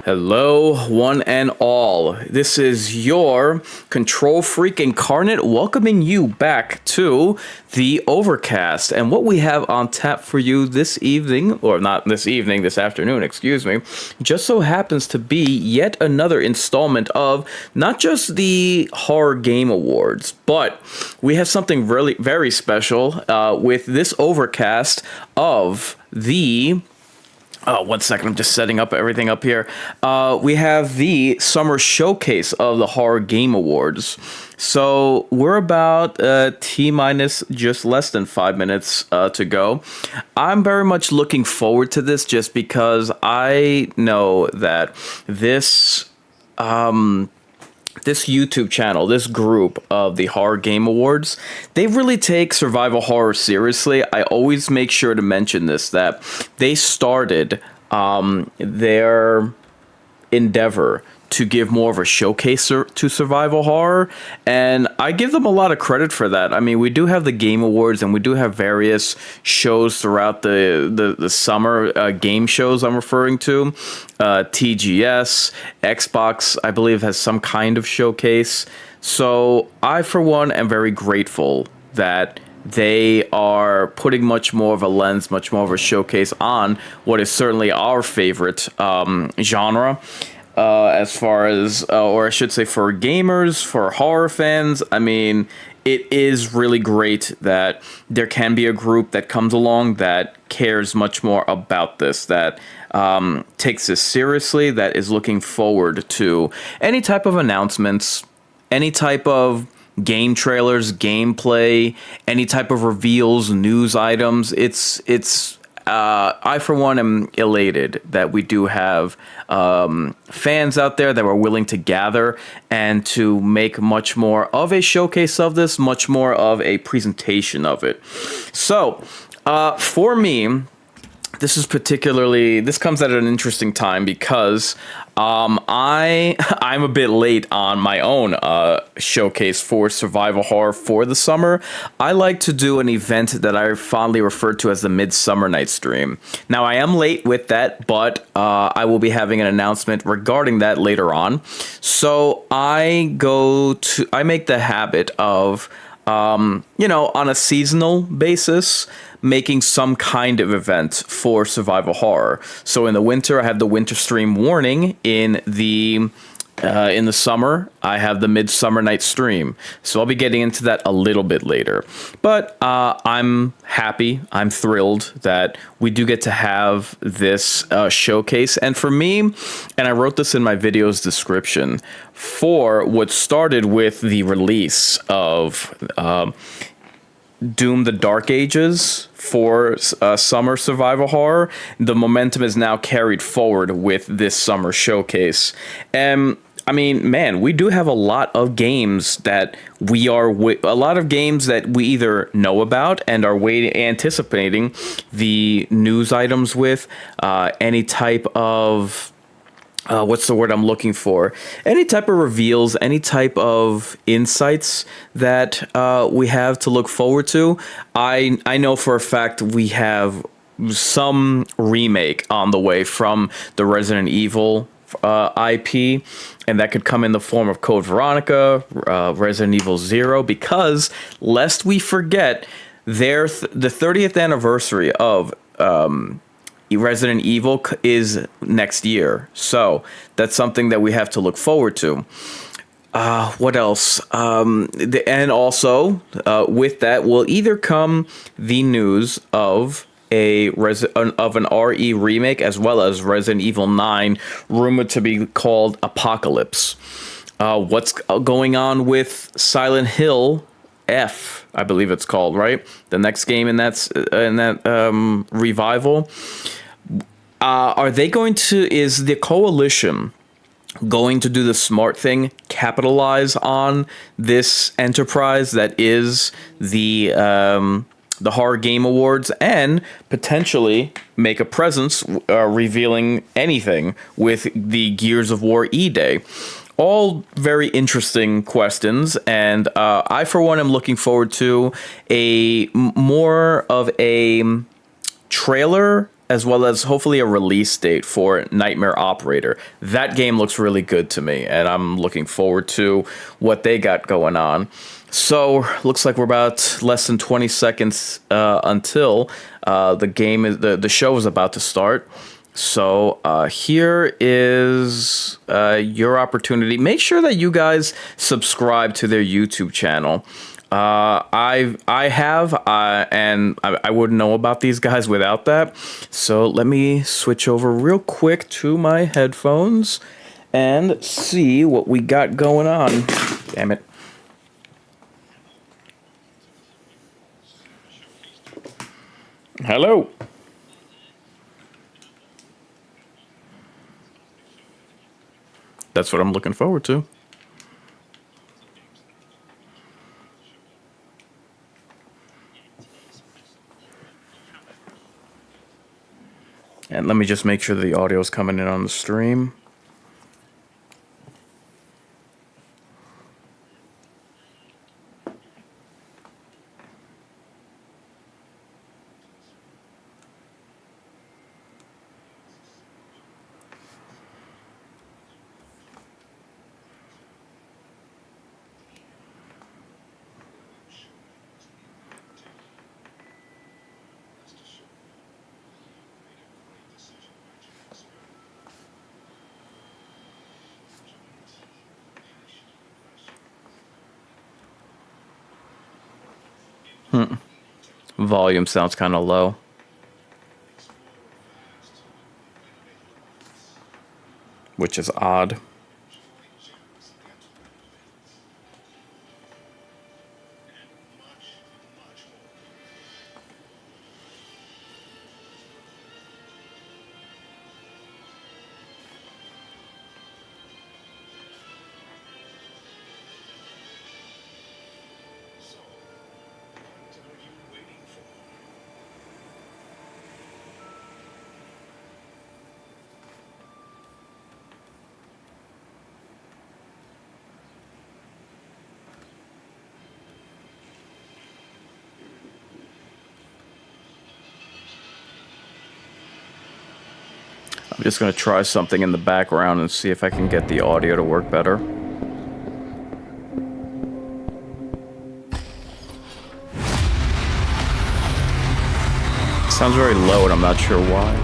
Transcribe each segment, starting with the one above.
Hello, one and all. This is your control freak Inkarnate welcoming you back to the Overcast. And what we have on tap for you this evening, or not this evening, this afternoon, excuse me, just so happens to be yet another installment of not just the Horror Game Awards, but we have something really very special with this Overcast of the... Oh, 1 second. I'm just setting up everything up here. We have the summer showcase of the Horror Game Awards. So we're about T-minus just less than 5 minutes to go. I'm very much looking forward to this just because I know that this YouTube channel, this group of the Horror Game Awards, they really take survival horror seriously. I always make sure to mention this, that they started their endeavor to give more of a showcase to survival horror, and I give them a lot of credit for that. I mean, we do have the Game Awards, and we do have various shows throughout the summer, game shows I'm referring to. TGS, Xbox, I believe, has some kind of showcase. So I, for one, am very grateful that they are putting much more of a lens, much more of a showcase on what is certainly our favorite genre. As far as, or I should say for gamers, for horror fans, I mean, it is really great that there can be a group that comes along that cares much more about this, that takes this seriously, that is looking forward to any type of announcements, any type of game trailers, gameplay, any type of reveals, news items. I, for one, am elated that we do have fans out there that were willing to gather and to make much more of a showcase of this, much more of a presentation of it. So, for me, this comes at an interesting time because I'm a bit late on my own showcase for survival horror for the summer. I like to do an event that I fondly refer to as the Midsummer Night Stream. Now, I am late with that, but I will be having an announcement regarding that later on. So I make the habit of, on a seasonal basis, making some kind of event for survival horror. So in the winter, I have the winter stream warning. In the summer, I have the Midsummer Night Stream. So I'll be getting into that a little bit later. But I'm happy, I'm thrilled that we do get to have this showcase. And for me, and I wrote this in my video's description, for what started with the release of Doom: The Dark Ages for summer survival horror, the momentum is now carried forward with this summer showcase. And I mean, man, we do have a lot of games that we either know about and are anticipating the news items with, any type of what's the word I'm looking for? Any type of reveals, any type of insights that we have to look forward to. I know for a fact we have some remake on the way from the Resident Evil IP, and that could come in the form of Code Veronica, Resident Evil 0, because lest we forget, the 30th anniversary of Resident Evil is next year, so that's something that we have to look forward to. What else? And also, with that will either come the news of an RE remake, as well as Resident Evil 9, rumored to be called Apocalypse. What's going on with Silent Hill F, I believe it's called, right? The next game in that revival. Is the Coalition going to do the smart thing, capitalize on this enterprise that is the Horror Game Awards, and potentially make a presence revealing anything with the Gears of War E-Day? All very interesting questions, and I, for one, am looking forward to more of a trailer as well as hopefully a release date for Nightmare Operator. That game looks really good to me, and I'm looking forward to what they got going on. So, looks like we're about less than 20 seconds until the show is about to start. So here is your opportunity. Make sure that you guys subscribe to their YouTube channel. I have, and I wouldn't know about these guys without that. So let me switch over real quick to my headphones and see what we got going on. Damn it. Hello. That's what I'm looking forward to. And let me just make sure the audio is coming in on the stream. Volume sounds kind of low. Which is odd. I'm just going to try something in the background and see if I can get the audio to work better. It sounds very low and I'm not sure why.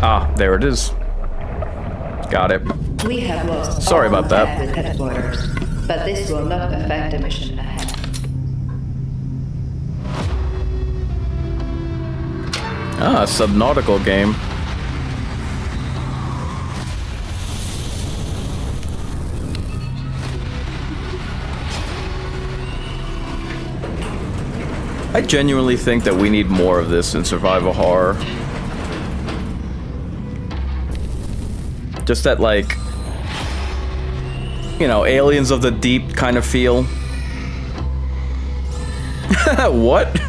Ah, there it is. Got it. We have lost. Sorry about that. With headquarters, but this will not affect the mission ahead. Ah, a subnautical game. I genuinely think that we need more of this in survival horror. Just that, like, you know, Aliens of the Deep kind of feel. What?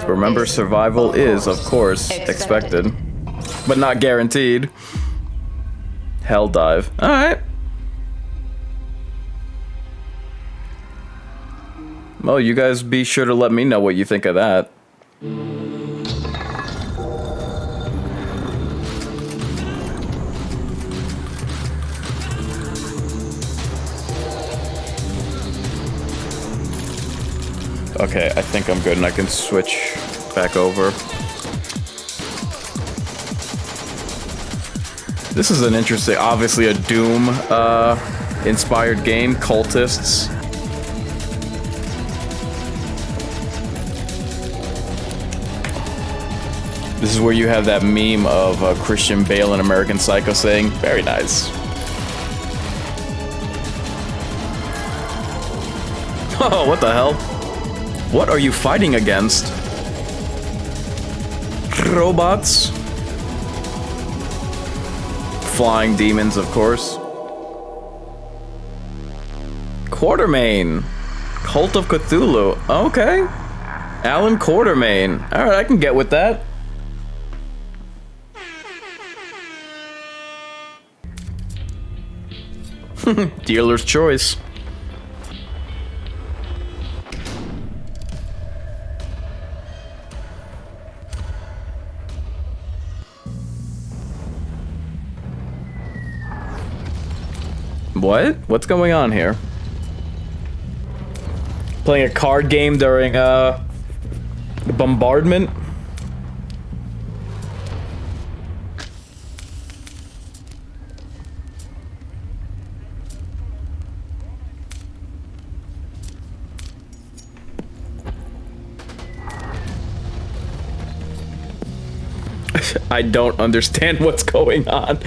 Remember, survival is, of course, expected, but not guaranteed. Hell dive. Alright. Well, you guys be sure to let me know what you think of that. Okay, I think I'm good and I can switch back over. This is an interesting, obviously a Doom inspired game, Cultists. This is where you have that meme of Christian Bale in American Psycho saying, "Very nice." Oh, what the hell? What are you fighting against? Robots? Flying demons, of course. Quartermain. Cult of Cthulhu. Okay. Alan Quartermain. Alright, I can get with that. Dealer's choice. What? What's going on here? Playing a card game during bombardment? I don't understand what's going on.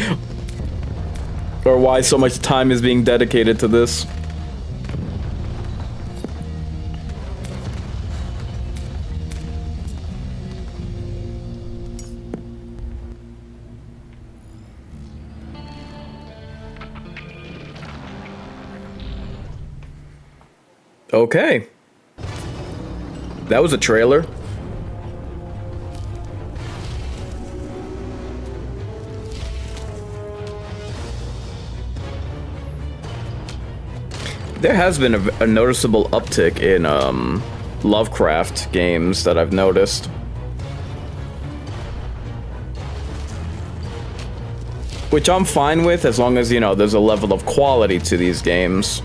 Or why so much time is being dedicated to this. Okay. That was a trailer. There has been a noticeable uptick in Lovecraft games that I've noticed. Which I'm fine with as long as, you know, there's a level of quality to these games.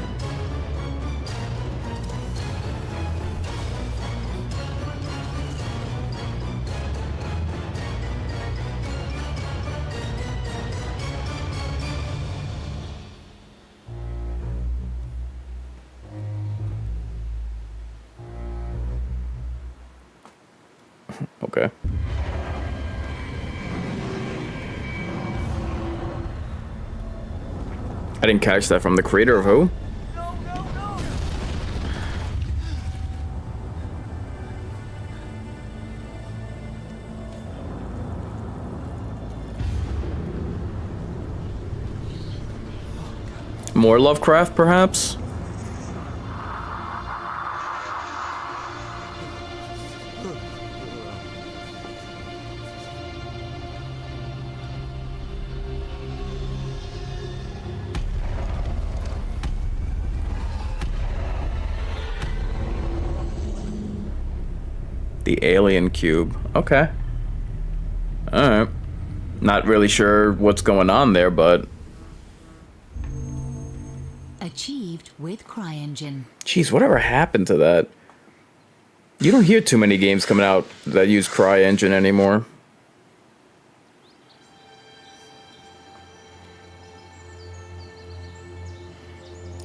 Okay. I didn't catch that from the creator of who? More Lovecraft, perhaps? The alien cube. Okay. Alright. Not really sure what's going on there, but... Achieved with CryEngine. Jeez, whatever happened to that? You don't hear too many games coming out that use CryEngine anymore.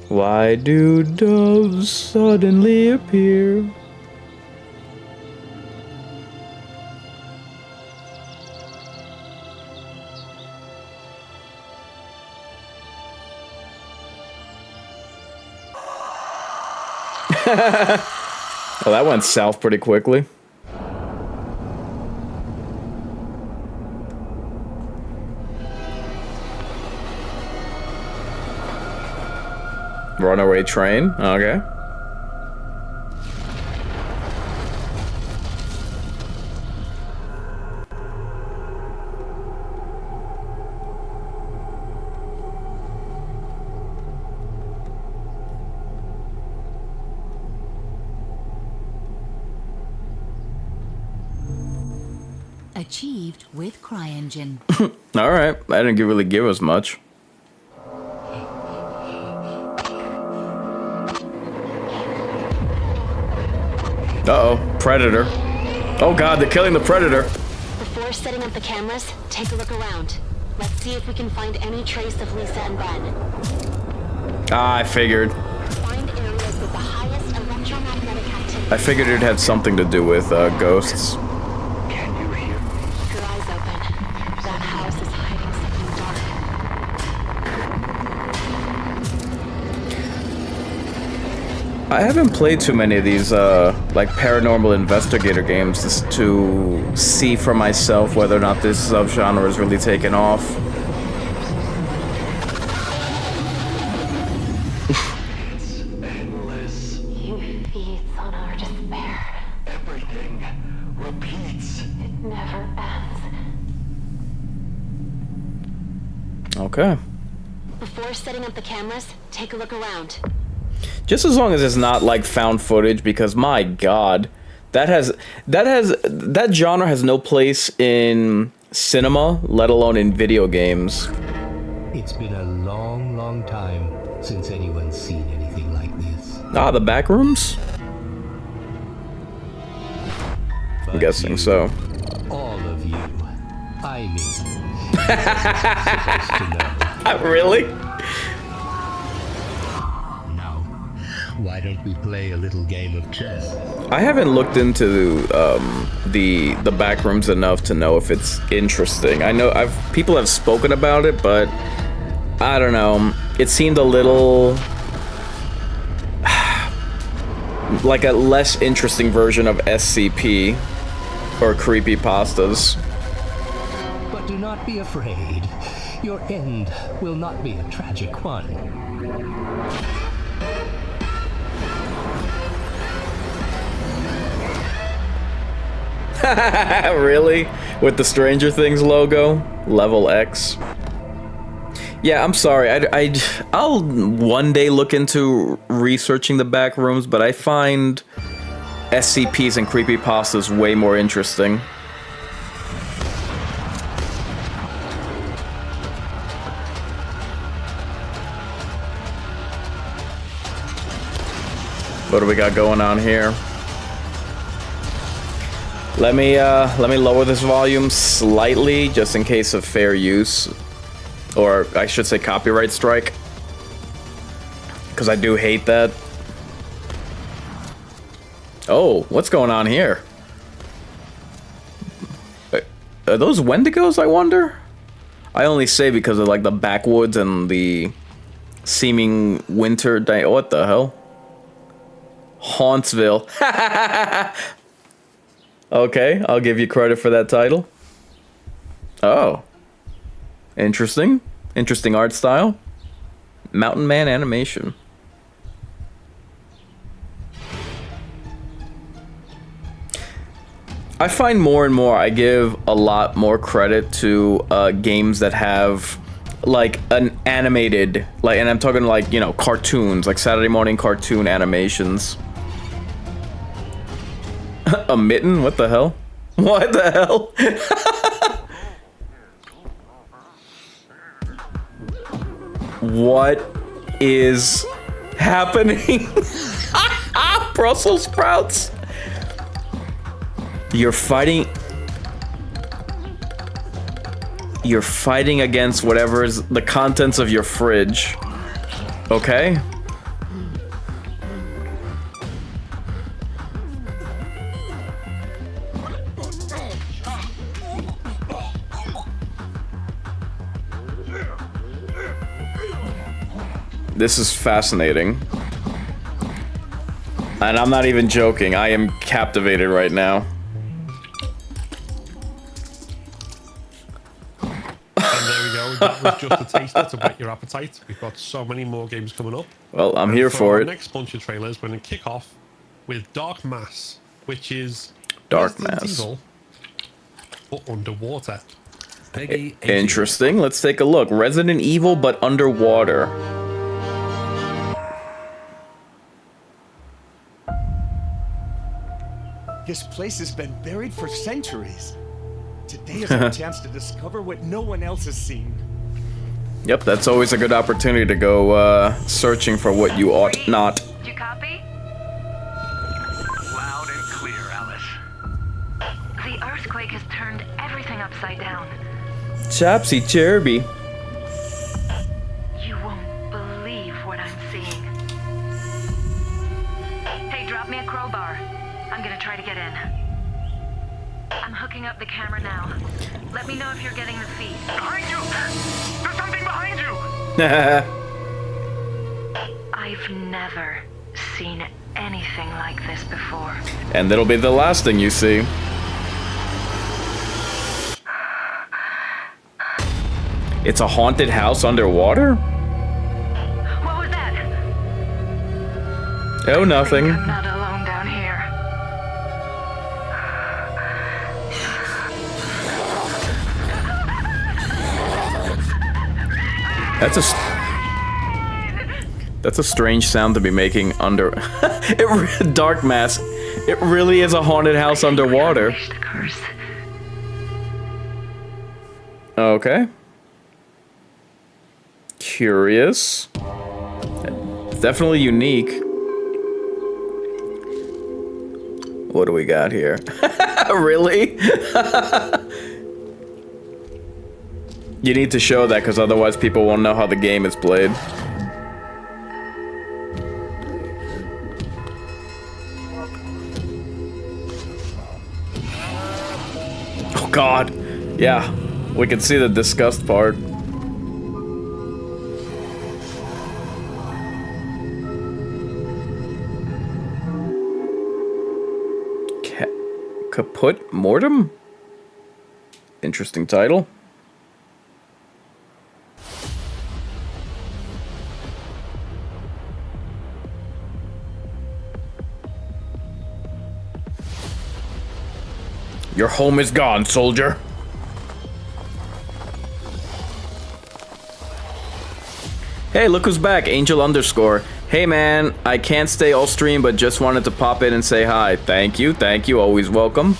Why do doves suddenly appear? Oh, that went south pretty quickly. Runaway train, okay. Achieved with CryEngine. Alright, I didn't really give us much. Uh-oh, Predator. Oh god, they're killing the Predator. Before setting up the cameras, take a look around. Let's see if we can find any trace of Lisa and Ben. Ah, I figured. Find areas with the highest electromagnetic activity. I figured it had something to do with ghosts. Can you hear me? Keep your eyes open. That house is hiding something dark. I haven't played too many of these like paranormal investigator games just to see for myself whether or not this subgenre is really taken off. It's endless. You feeds on our despair. Everything repeats. It never ends. Okay. Before setting up the cameras, take a look around. Just as long as it's not like found footage, because my god, that genre has no place in cinema, let alone in video games. It's been a long, long time since anyone's seen anything like this. Ah, the back rooms? I'm guessing so. All of you. I mean, you're supposed to know. Really? Now, why don't we play a little game of chess? I haven't looked into the back rooms enough to know if it's interesting. I know people have spoken about it, but I don't know. It seemed a little like a less interesting version of SCP or creepypastas. But do not be afraid. Your end will not be a tragic one. Really? With the Stranger Things logo? Level X? Yeah, I'm sorry. I'll one day look into researching the back rooms, but I find SCPs and creepypastas way more interesting. What do we got going on here? Let me lower this volume slightly, just in case of fair use. Or I should say copyright strike. Because I do hate that. Oh, what's going on here? Are those Wendigos, I wonder? I only say because of like the backwoods and the seeming winter day. What the hell? Hauntsville. Okay, I'll give you credit for that title. Oh. Interesting. Interesting art style. Mountain Man animation. I find more and more I give a lot more credit to games that have like an animated, like, and I'm talking like, you know, cartoons, like Saturday morning cartoon animations. A mitten? What the hell? What the hell? What is happening? Brussels sprouts. You're fighting against whatever's the contents of your fridge. Okay? This is fascinating. And I'm not even joking. I am captivated right now. And there we go. That was just a taster to whet your appetite. We've got so many more games coming up. Well, I'm here for our it. Next bunch of trailers, we're going to kick off with Dark Mass, which is Dark Resident Mass. Evil, but underwater. Peggy, Interesting. Let's take a look. Resident Evil, but underwater. This place has been buried for centuries. Today is our chance to discover what no one else has seen. Yep, that's always a good opportunity to go searching for what you ought not. Do you copy? Loud and clear, Alice. The earthquake has turned everything upside down. Chapsy Cherby. You won't believe what I'm seeing. Hey, drop me a crowbar. I'm gonna try to get in. I'm hooking up the camera now. Let me know if you're getting the feed. Behind you! There's something behind you! I've never seen anything like this before. And that'll be the last thing you see. It's a haunted house underwater? What was that? Oh, nothing. I'm not alone down here. That's a... That's a strange sound to be making under dark mass. It really is a haunted house underwater. Unleash the curse. Okay. Curious. Definitely unique. What do we got here? Really? You need to show that because otherwise people won't know how the game is played. Oh God. Yeah, we can see the disgust part. Kaput Mortem? Interesting title. Your home is gone, soldier. Hey, look who's back, Angel underscore. Hey man, I can't stay all stream, but just wanted to pop in and say hi. Thank you, always welcome.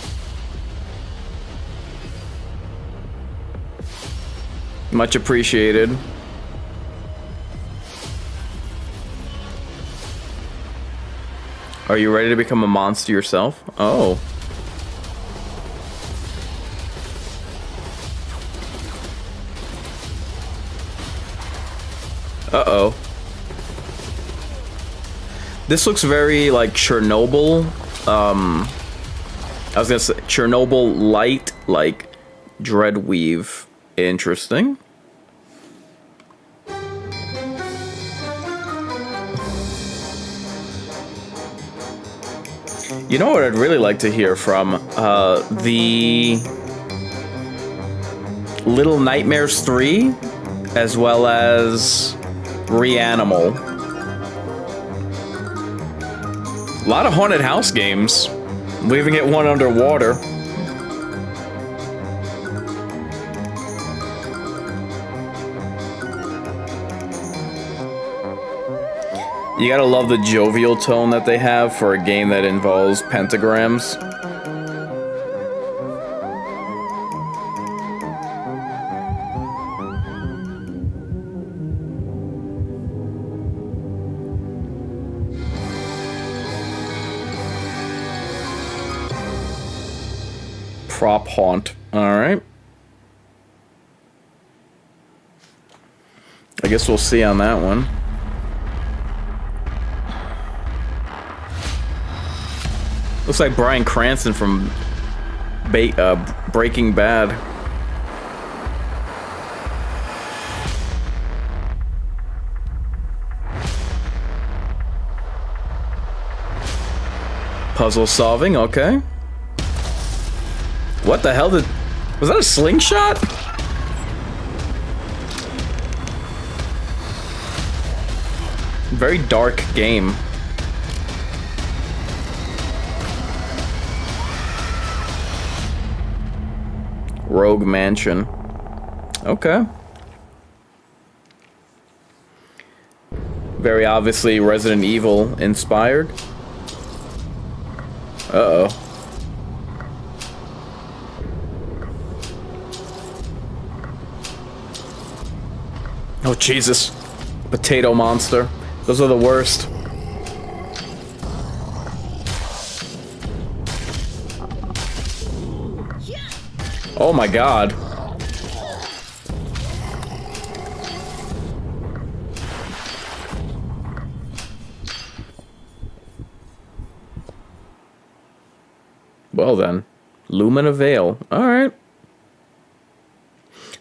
Much appreciated. Are you ready to become a monster yourself? Oh. Uh-oh. This looks very like Chernobyl. I was gonna say Chernobyl light, like Dreadweave. Interesting. You know what I'd really like to hear from? The Little Nightmares 3, as well as Reanimal. A lot of haunted house games. We even get one underwater. You gotta love the jovial tone that they have for a game that involves pentagrams. Prop haunt. Alright. I guess we'll see on that one. Looks like Bryan Cranston from Breaking Bad. Puzzle solving, okay. What the hell did... Was that a slingshot? Very dark game. Rogue Mansion. Okay. Very obviously Resident Evil inspired. Uh-oh. Oh, Jesus. Potato monster. Those are the worst. Oh my God. Well then. Lumina Veil. Alright.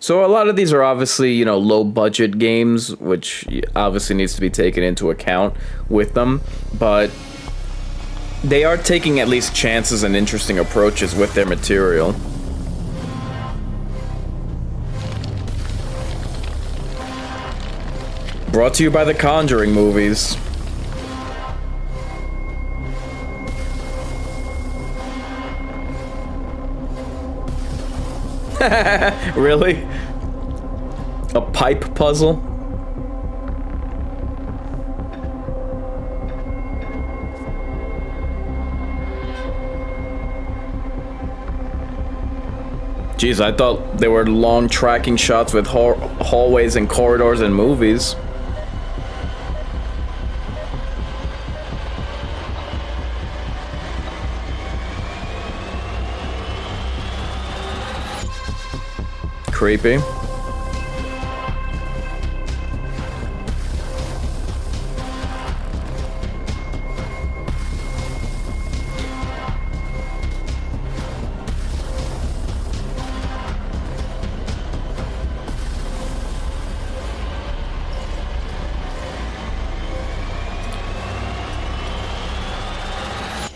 So a lot of these are obviously, you know, low budget games, which obviously needs to be taken into account with them, but they are taking at least chances and interesting approaches with their material. Brought to you by the Conjuring movies. Really? A pipe puzzle? Jeez, I thought there were long tracking shots with hallways and corridors in movies. Creepy.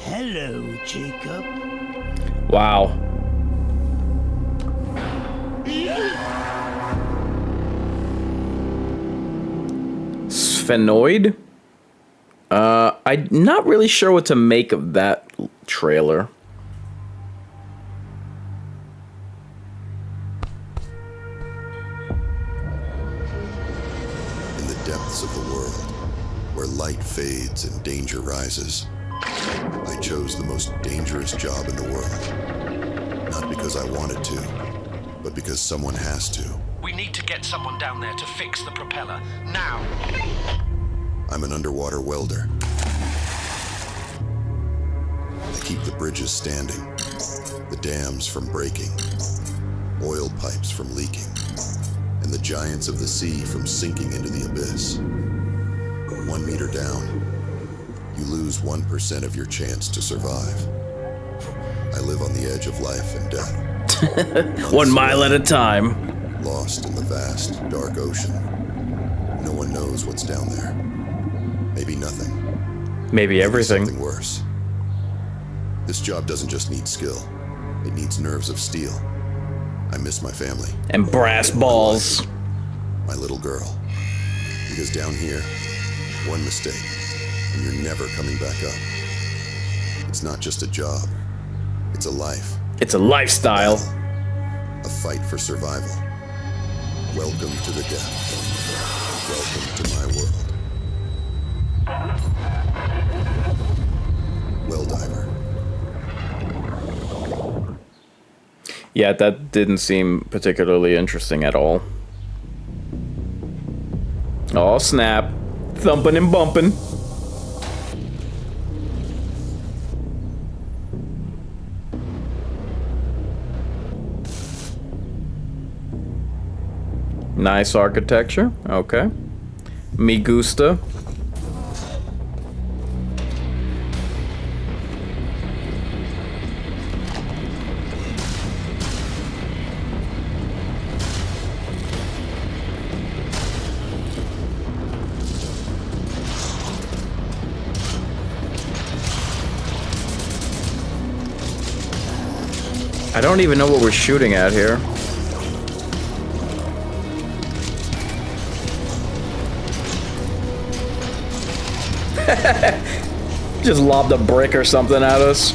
Hello, Jacob. Wow. Sphenoid? I'm not really sure what to make of that trailer. In the depths of the world, where light fades and danger rises, I chose the most dangerous job in the world. Not because I wanted to, but because someone has to. We need to get someone down there to fix the propeller, now! I'm an underwater welder. I keep the bridges standing, the dams from breaking, oil pipes from leaking, and the giants of the sea from sinking into the abyss. 1 meter down, you lose 1% of your chance to survive. I live on the edge of life and death. 1 mile at a time. Lost in the vast, dark ocean. No one knows what's down there. Maybe nothing. Maybe everything. Something worse. This job doesn't just need skill. It needs nerves of steel. I miss my family. And brass balls. My little girl. Because down here, one mistake, and you're never coming back up. It's not just a job. It's a life. It's a lifestyle. A fight for survival. Welcome to the depths. Welcome to my world. Well diver. Yeah, that didn't seem particularly interesting at all. Oh, snap. Thumping and bumping. Nice architecture. Okay. Me gusta. I don't even know what we're shooting at here. Just lobbed a brick or something at us.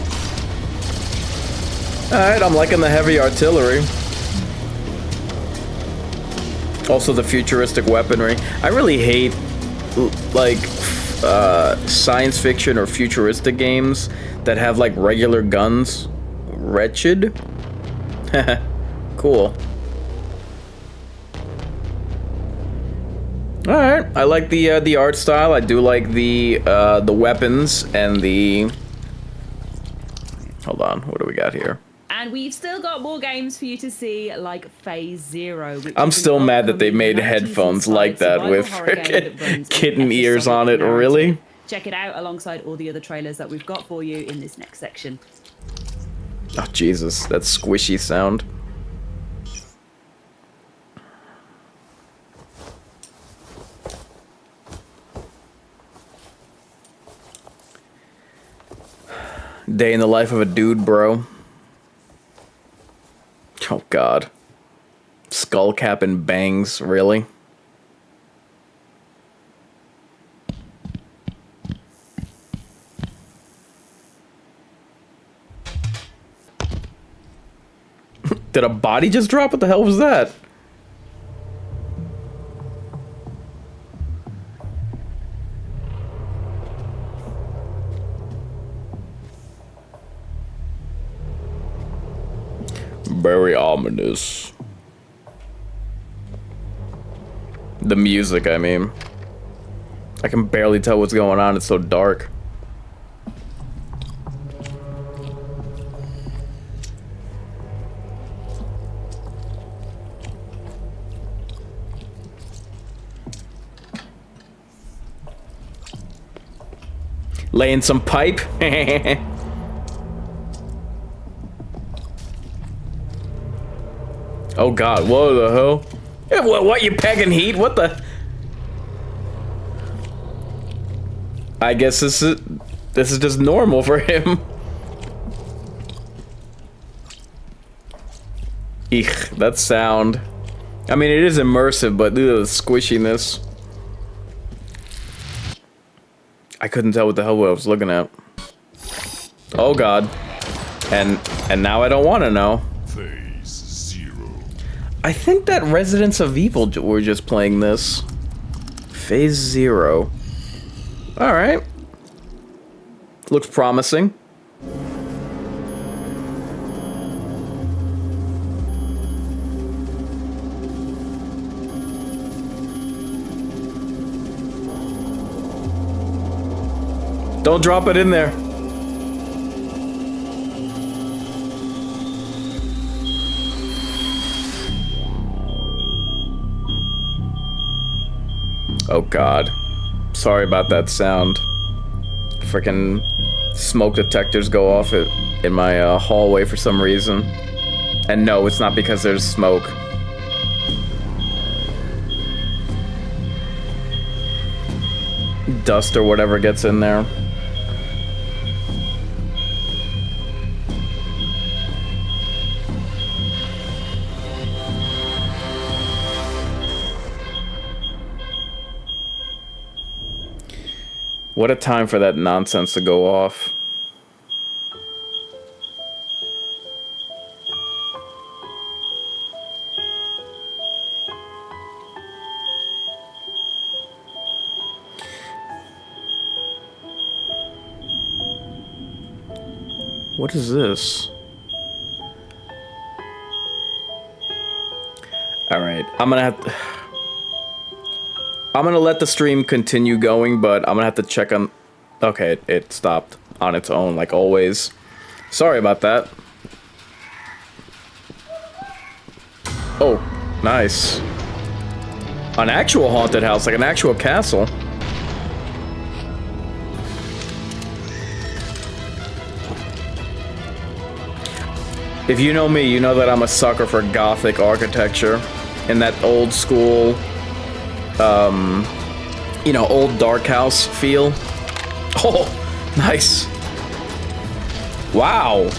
Alright, I'm liking the heavy artillery. Also the futuristic weaponry. I really hate, like, science fiction or futuristic games that have, like, regular guns. Wretched? Cool. All right, I like the art style. I do like the weapons and the. Hold on, what do we got here? And we've still got more games for you to see, like Phase Zero. I'm still mad that they made headphones like that with freaking kitten ears on it. Really? Check it out alongside all the other trailers that we've got for you in this next section. Oh, Jesus, that squishy sound. Day in the life of a dude, bro. Oh, God. Skull cap and bangs, really? Did a body just drop? What the hell was that? Very ominous. The music, I mean. I can barely tell what's going on, it's so dark. Laying some pipe. Oh god, what the hell? Yeah, what you pegging heat? What the? I guess this is just normal for him. Eek, that sound. I mean, it is immersive, but the squishiness. I couldn't tell what the hell I was looking at. Oh god. And now I don't want to know. Phase 0. I think that Residents of Evil were just playing this. Phase 0. Alright. Looks promising. Don't drop it in there. Oh god. Sorry about that sound. Frickin' smoke detectors go off in my hallway for some reason. And no, it's not because there's smoke. Dust or whatever gets in there. What a time for that nonsense to go off. What is this? All right, I'm gonna let the stream continue going, but I'm gonna have to check on... Okay, it stopped on its own, like always. Sorry about that. Oh, nice. An actual haunted house, like an actual castle. If you know me, you know that I'm a sucker for Gothic architecture and that old school, you know, old dark house feel. Oh, nice. Wow.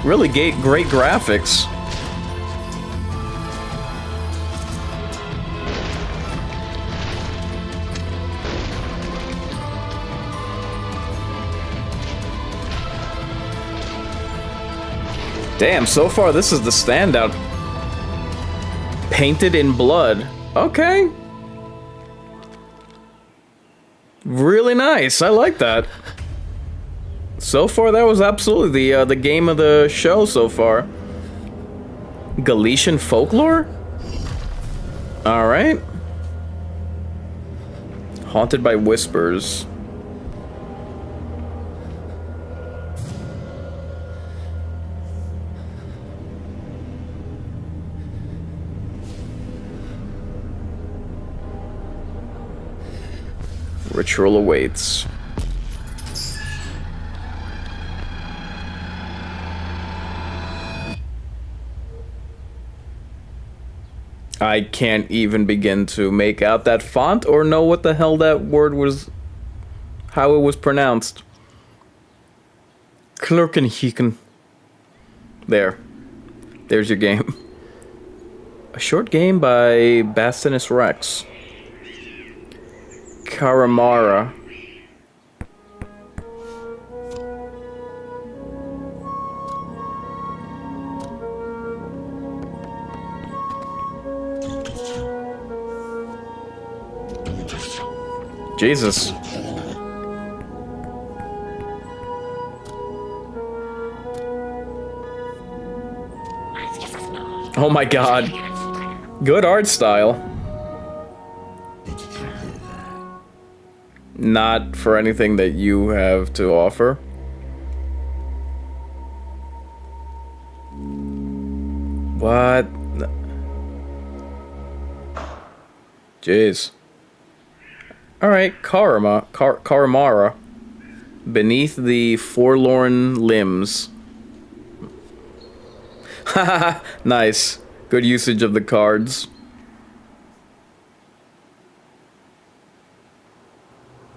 Really great graphics. Damn, so far this is the standout. Painted in blood. Okay. Really nice. I like that. So far, that was absolutely the game of the show so far. Galician folklore? Alright. Haunted by whispers. Ritual awaits. I can't even begin to make out that font or know what the hell that word was, how it was pronounced. Klurkenhiken. There's your game. A short game by Bastinus Rex. Karamara. Jesus. Oh my god. Good art style. Not for anything that you have to offer. What? Jeez. Alright, Karamara. Beneath the forlorn limbs. Haha, nice. Good usage of the cards.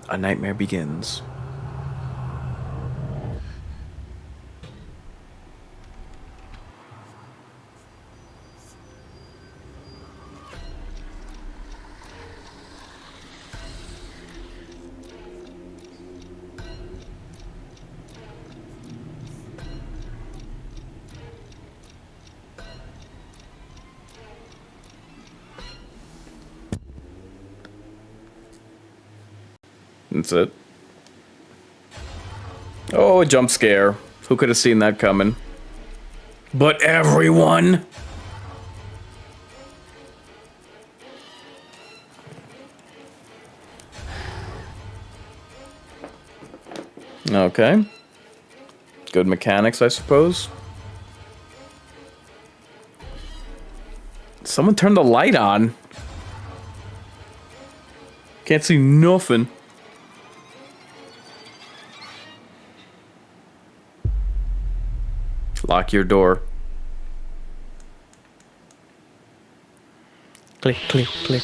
A nightmare begins. That's it. Oh, a jump scare. Who could have seen that coming? But everyone! Okay. Good mechanics, I suppose. Someone turned the light on. Can't see nothing. Lock your door. Click, click, click.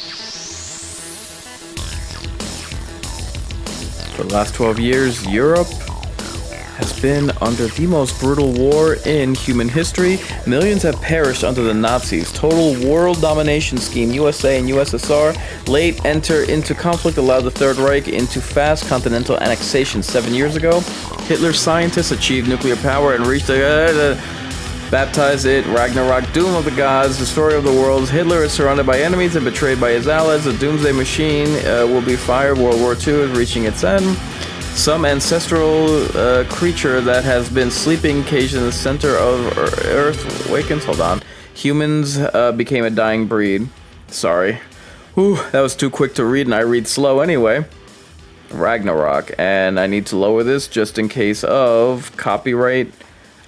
For the last 12 years, Europe has been under the most brutal war in human history. Millions have perished under the Nazis. Total world domination scheme. USA and USSR late enter into conflict, allowed the Third Reich into fast continental annexation. 7 years ago, Hitler's scientists achieved nuclear power and reached baptize it Ragnarok, doom of the gods, the story of the worlds. Hitler is surrounded by enemies and betrayed by his allies. The doomsday machine will be fired. World War II is reaching its end. Some ancestral creature that has been sleeping caged in the center of Earth awakens. Hold on. Humans became a dying breed. Sorry. Whew, that was too quick to read, and I read slow anyway. Ragnarok, and I need to lower this just in case of copyright.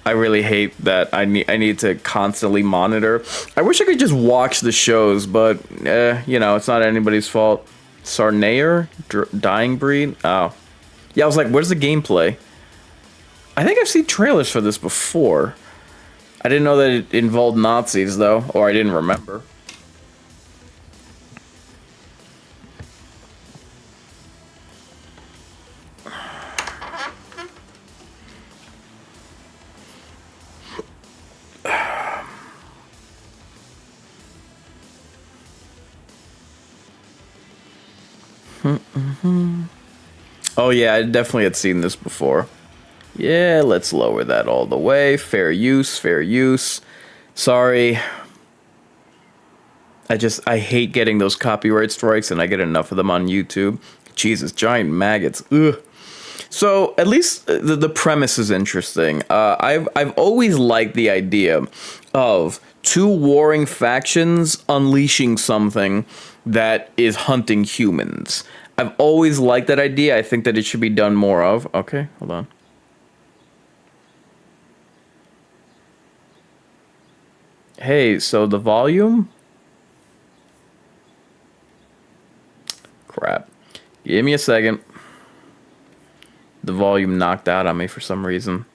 I really hate that I need to constantly monitor. I wish I could just watch the shows, but you know, it's not anybody's fault. Sarnayer, dying breed. Oh, yeah. I was like, where's the gameplay? I think I've seen trailers for this before. I didn't know that it involved Nazis though, or I didn't remember. Oh yeah, I definitely had seen this before. Yeah, let's lower that all the way. Fair use, fair use. Sorry. I hate getting those copyright strikes, and I get enough of them on YouTube. Jesus, giant maggots. Ugh. So at least the premise is interesting. I've always liked the idea of two warring factions unleashing something that is hunting humans. I've always liked that idea. I think that it should be done more of. Okay, hold on. Hey, so the volume? Crap. Give me a second. The volume knocked out on me for some reason.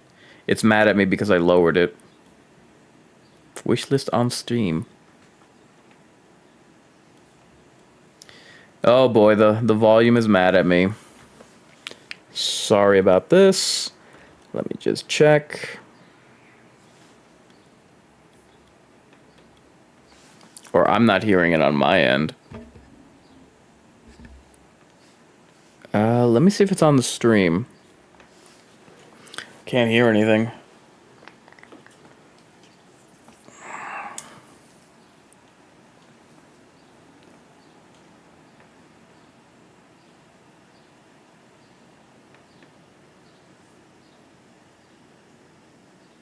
It's mad at me because I lowered it. Wishlist on Steam. Oh boy, the volume is mad at me. Sorry about this. Let me just check. Or I'm not hearing it on my end. Let me see if it's on the stream. Can't hear anything.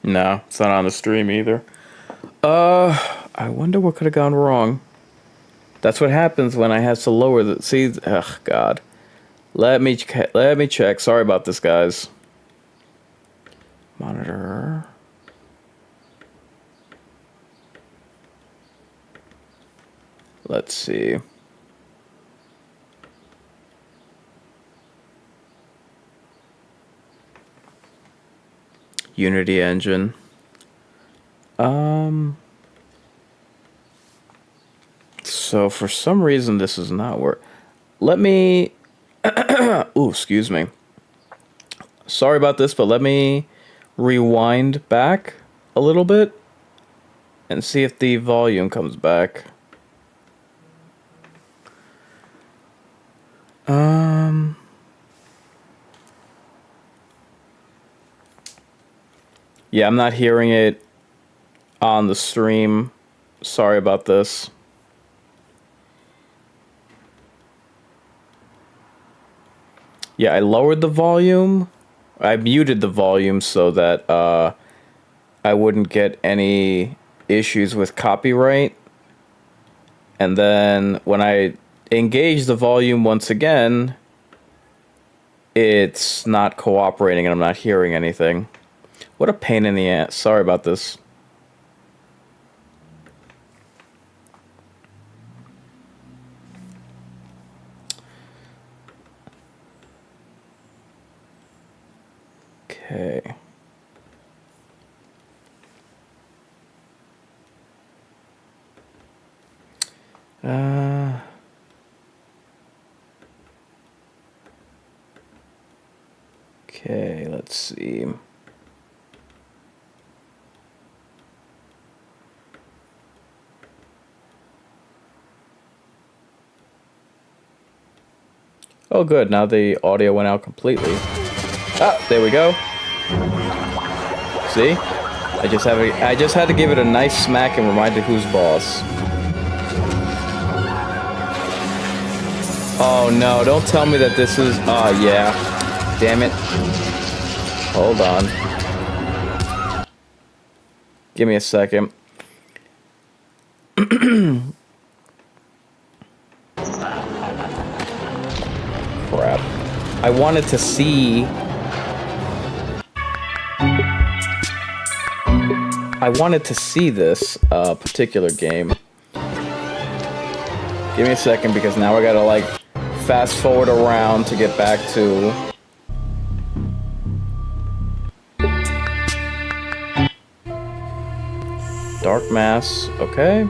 No, it's not on the stream either. I wonder what could have gone wrong. That's what happens when I have to lower the... See? Ugh, God. Let me check. Sorry about this, guys. Monitor. Let's see. Unity engine. So for some reason this is not work. Let me ooh, excuse me. Sorry about this, but let me rewind back a little bit and see if the volume comes back. Yeah, I'm not hearing it on the stream. Sorry about this. Yeah, I lowered the volume. I muted the volume so that I wouldn't get any issues with copyright. And then when I engage the volume once again, it's not cooperating and I'm not hearing anything. What a pain in the ass. Sorry about this. Okay. Okay, let's see. Oh, good. Now the audio went out completely. Ah, there we go. See? I just had to give it a nice smack and remind it who's boss. Oh no, don't tell me that this is... Oh yeah. Damn it. Hold on. Give me a second. Crap. I wanted to see... I wanted to see this particular game. Give me a second because now I gotta like fast forward around to get back to... Dark Mass, okay.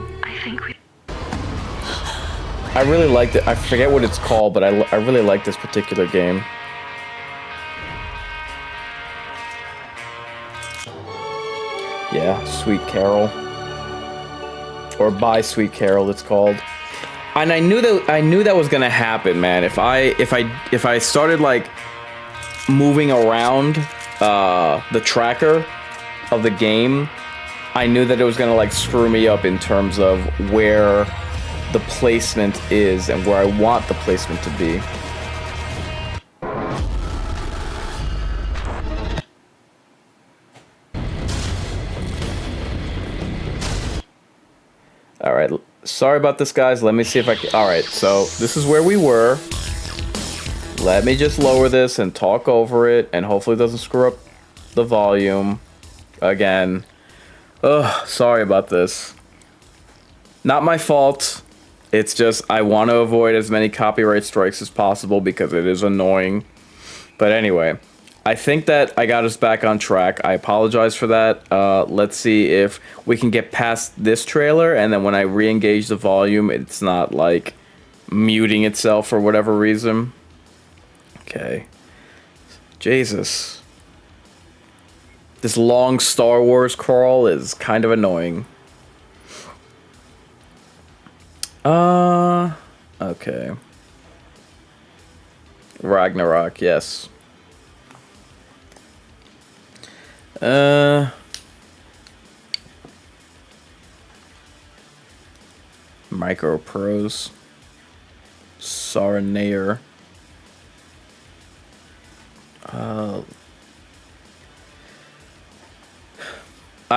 I really liked it. I forget what it's called, but I really like this particular game. Yeah, Sweet Carol. Or By Sweet Carol, it's called. And I knew that was gonna happen, man. If I started like moving around the tracker of the game, I knew that it was gonna like screw me up in terms of where the placement is and where I want the placement to be. Alright, sorry about this, guys. Let me see if I can... Alright, so this is where we were. Let me just lower this and talk over it, and hopefully it doesn't screw up the volume again. Ugh, sorry about this. Not my fault. It's just I want to avoid as many copyright strikes as possible because it is annoying. But anyway, I think that I got us back on track. I apologize for that. Let's see if we can get past this trailer, and then when I re-engage the volume, it's not like muting itself for whatever reason. Okay. Jesus. This long Star Wars crawl is kind of annoying. Okay. Ragnarok, yes. Micro Prose. Sarnair.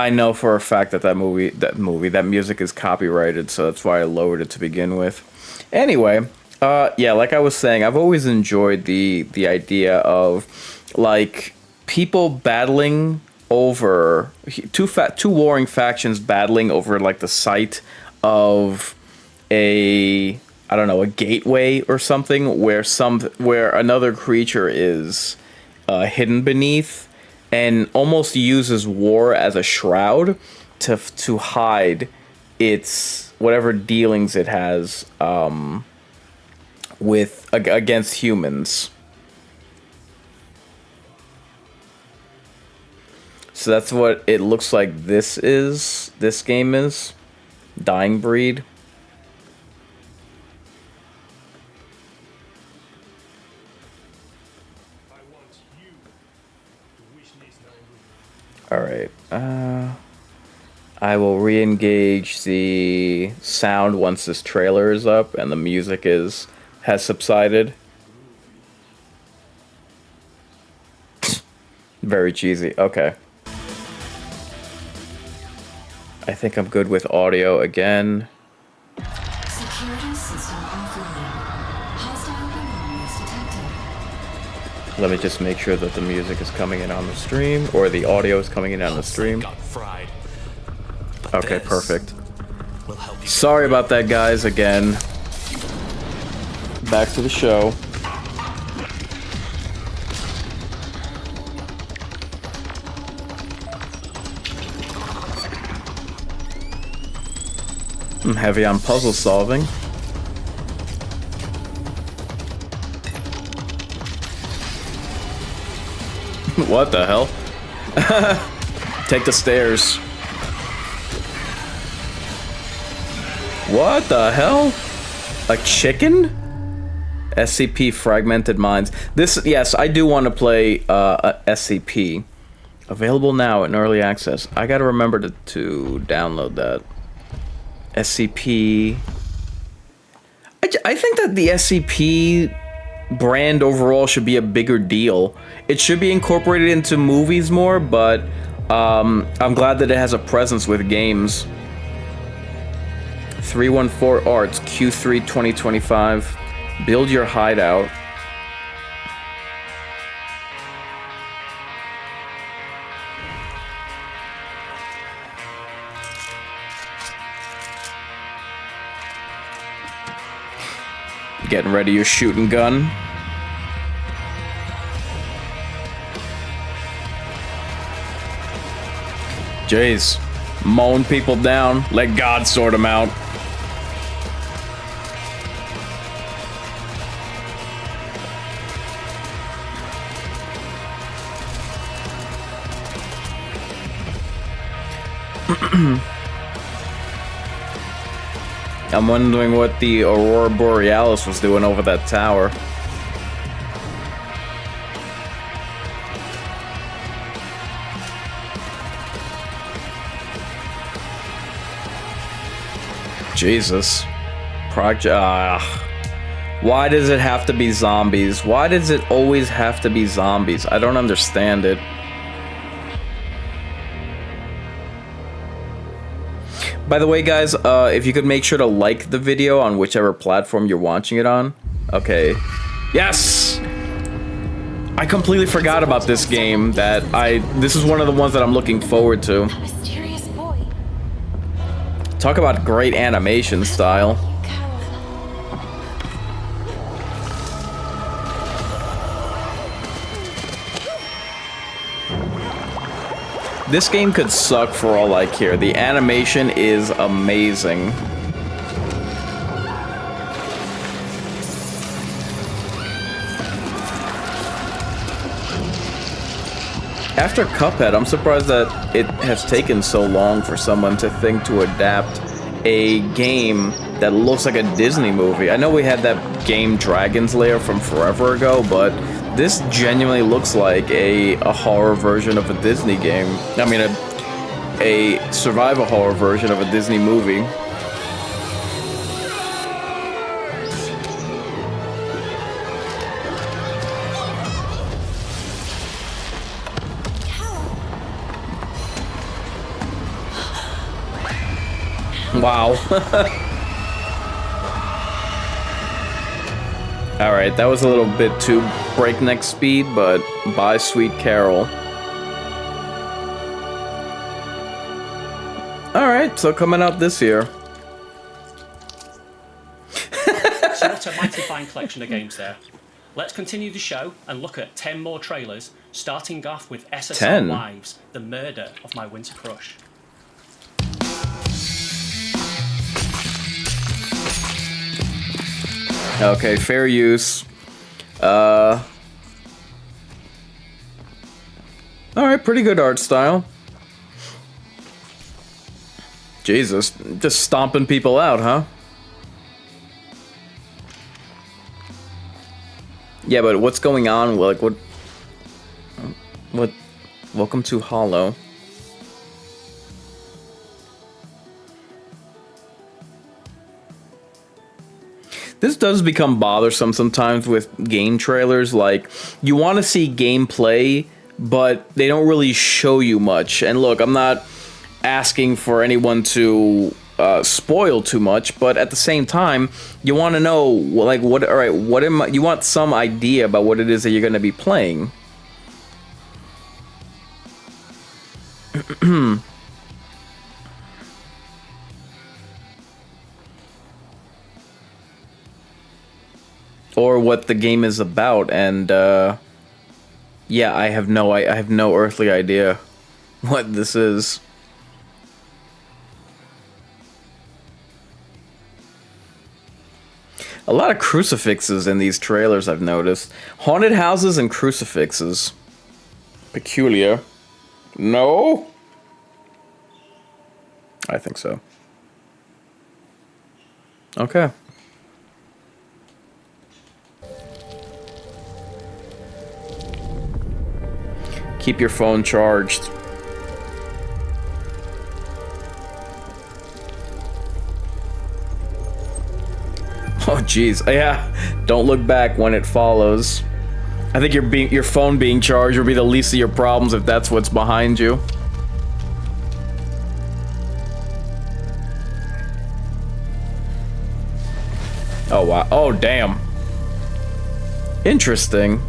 I know for a fact that that music is copyrighted, so that's why I lowered it to begin with. Anyway, yeah, like I was saying, I've always enjoyed the idea of like people battling over two warring factions battling over like the site of a gateway or something where another creature is hidden beneath, and almost uses war as a shroud to hide its whatever dealings it has against humans. So that's what it looks like this game is. Dying Breed. Alright, I will re-engage the sound once this trailer is up and the music has subsided. Very cheesy, okay. I think I'm good with audio again. Security system offline. Hostile anomalies detected. Let me just make sure that the music is coming in on the stream, or the audio is coming in on the stream. Okay, perfect. Sorry about that, guys, again. Back to the show. I'm heavy on puzzle solving. What the hell? Take the stairs. What the hell? A chicken? SCP Fragmented Minds. Yes, I do want to play SCP. Available now in early access. I gotta remember to download that. SCP. I think that the SCP brand overall should be a bigger deal. It should be incorporated into movies more, but I'm glad that it has a presence with games. 314 Arts Q3 2025. Build your hideout. Getting ready your shooting gun. Jeez. Mowing people down. Let God sort them out. I'm wondering what the Aurora Borealis was doing over that tower. Jesus. Why does it have to be zombies? Why does it always have to be zombies? I don't understand it. By the way, guys, if you could make sure to like the video on whichever platform you're watching it on. Okay. Yes! I completely forgot about this game. This is one of the ones that I'm looking forward to. Mysterious boy. Talk about great animation style. This game could suck for all I care. The animation is amazing. After Cuphead, I'm surprised that it has taken so long for someone to think to adapt a game that looks like a Disney movie. I know we had that game Dragon's Lair from forever ago, but this genuinely looks like a horror version of a Disney game. I mean, a survival horror version of a Disney movie. Wow. Alright, that was a little bit too breakneck speed, but bye, Sweet Carol. Alright, so coming out this year. So what a mighty fine collection of games there. Let's continue the show and look at 10 more trailers, starting off with SSR 10? Wives, The Murder of My Winter Crush. Okay, fair use. Alright, pretty good art style. Jesus, just stomping people out, huh? Yeah, but what's going on? Like, what? Welcome to Hollow. This does become bothersome sometimes with game trailers. Like, you want to see gameplay, but they don't really show you much. And look, I'm not asking for anyone to spoil too much, but at the same time, you want to know, like, what? All right, what am I? You want some idea about what it is that you're going to be playing. Or what the game is about, and yeah, I have no earthly idea what this is. A lot of crucifixes in these trailers, I've noticed. Haunted houses and crucifixes. Peculiar. No? I think so. Okay. Keep your phone charged. Oh jeez, yeah. Don't look back when it follows. I think your phone being charged would be the least of your problems if that's what's behind you. Oh wow. Oh damn. Interesting.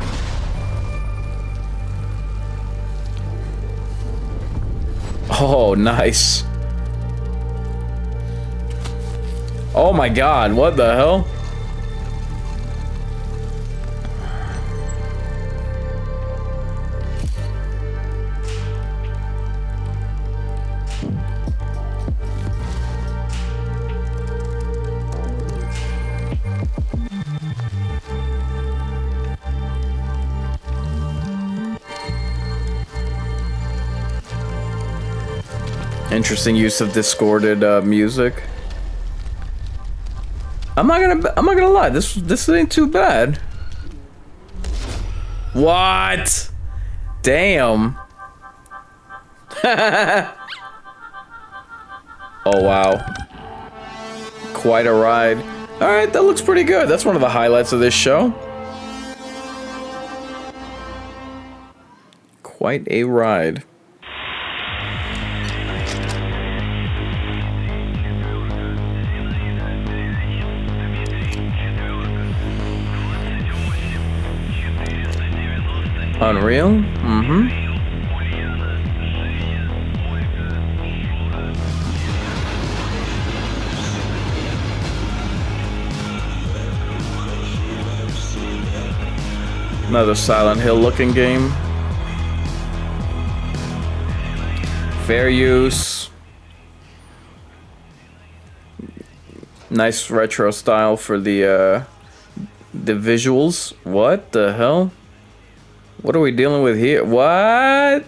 Oh, nice. Oh my god, what the hell? Interesting use of discorded music. I'm not gonna lie. This ain't too bad. What? Damn. Oh wow. Quite a ride. All right, that looks pretty good. That's one of the highlights of this show. Quite a ride. Unreal? Mm-hmm. Another Silent Hill looking game. Fair use. Nice retro style for the visuals. What the hell? What are we dealing with here? What?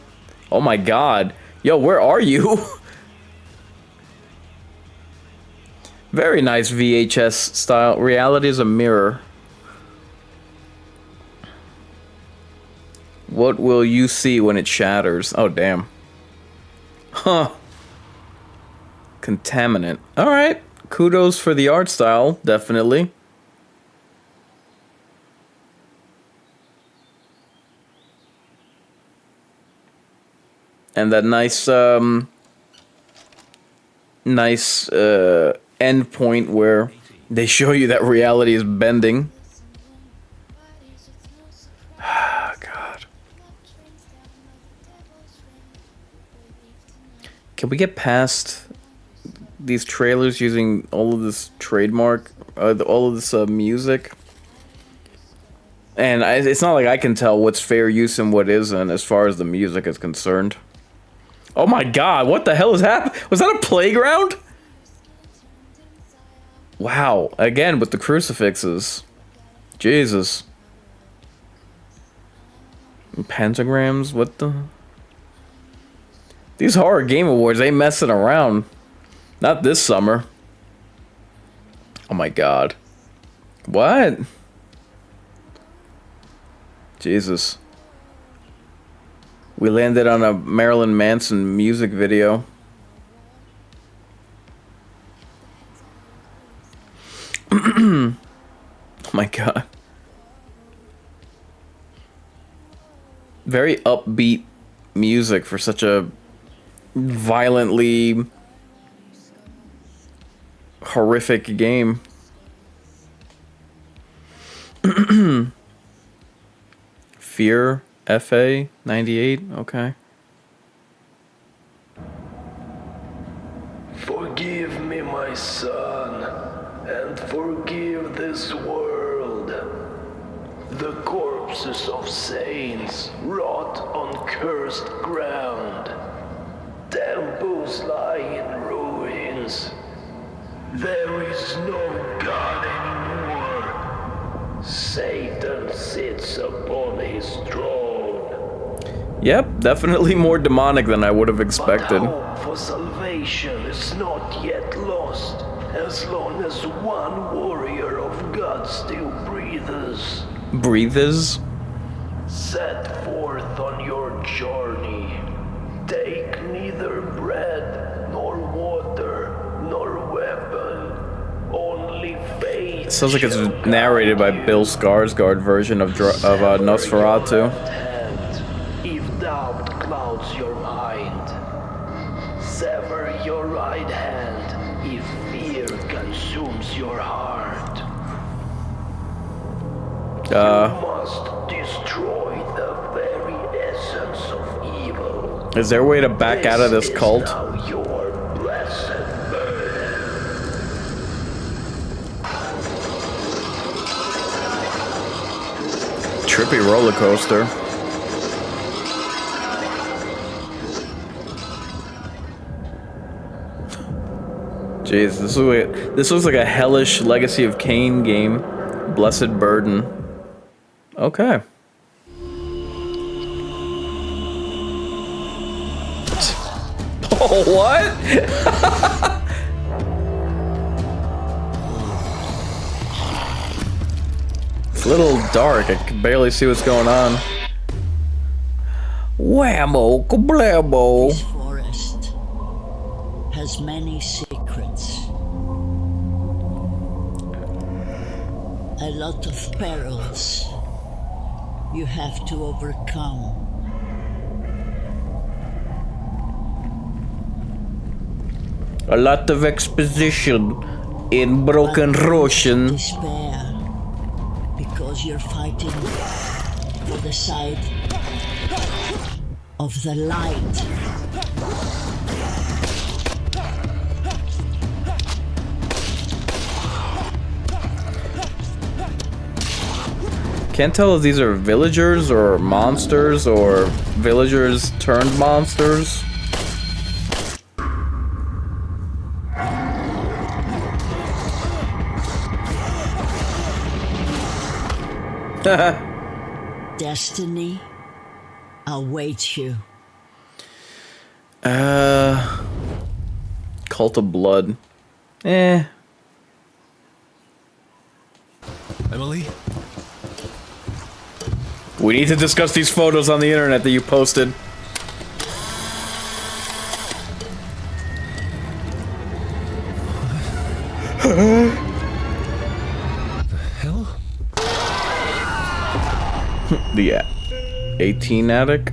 Oh my god. Yo, where are you? Very nice VHS style. Reality is a mirror. What will you see when it shatters? Oh, damn. Huh. Contaminant. Alright. Kudos for the art style, definitely. And that nice, nice end point where they show you that reality is bending. God. Can we get past these trailers using all of this trademark, all of this music? And it's not like I can tell what's fair use and what isn't as far as the music is concerned. Oh my god, what the hell is happening? Was that a playground? Wow, again with the crucifixes. Jesus. And pentagrams, what the? These horror game awards ain't messing around. Not this summer. Oh my god. What? Jesus. We landed on a Marilyn Manson music video. Oh my god. Very upbeat music for such a violently horrific game. Fear FA 98, okay. Forgive me, my son, and forgive this world. The corpses of saints rot on cursed ground. Temples lie in ruins. There is no God anymore. Satan sits upon his throne. Yep, definitely more demonic than I would have expected. But hope for salvation is not yet lost, as long as one warrior of God still breathes. Breathes? Set forth on your journey. Take neither bread, nor water, nor weapon. Only faith. It sounds like it's narrated by Bill Skarsgård version of Nosferatu. If doubt clouds your mind, sever your right hand if fear consumes your heart. You must destroy the very essence of evil. Is there a way to back out of this cult? Your blessed burden. Trippy roller coaster. Jeez, this looks like a hellish Legacy of Kain game. Blessed Burden. Okay. Oh, what? It's a little dark. I can barely see what's going on. Whammo, kablamo. This forest has many secrets. A lot of perils you have to overcome. A lot of exposition in broken Russian. Despair, because you're fighting for the side of the light. Can't tell if these are villagers or monsters or villagers turned monsters. Destiny awaits you. Cult of Blood. Eh. Emily? We need to discuss these photos on the internet that you posted. The 18 attic.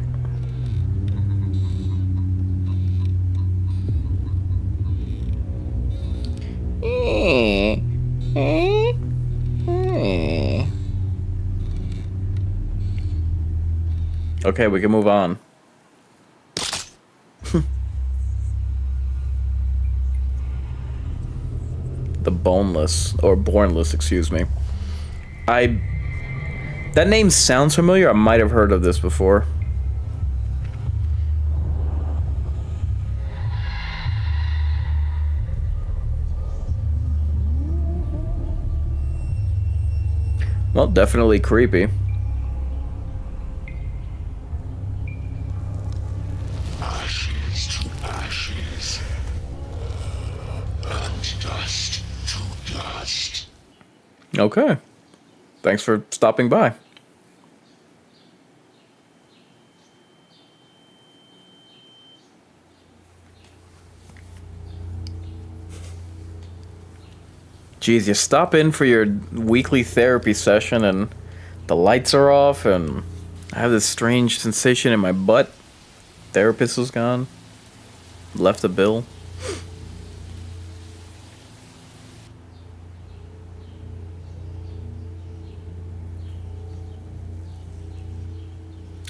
Okay, we can move on. The Boneless, or Bornless, excuse me. That name sounds familiar. I might have heard of this before. Well, definitely creepy. Ashes to ashes, and dust to dust. Okay. Thanks for stopping by. Geez, you stop in for your weekly therapy session and the lights are off and I have this strange sensation in my butt. Therapist was gone. Left a bill.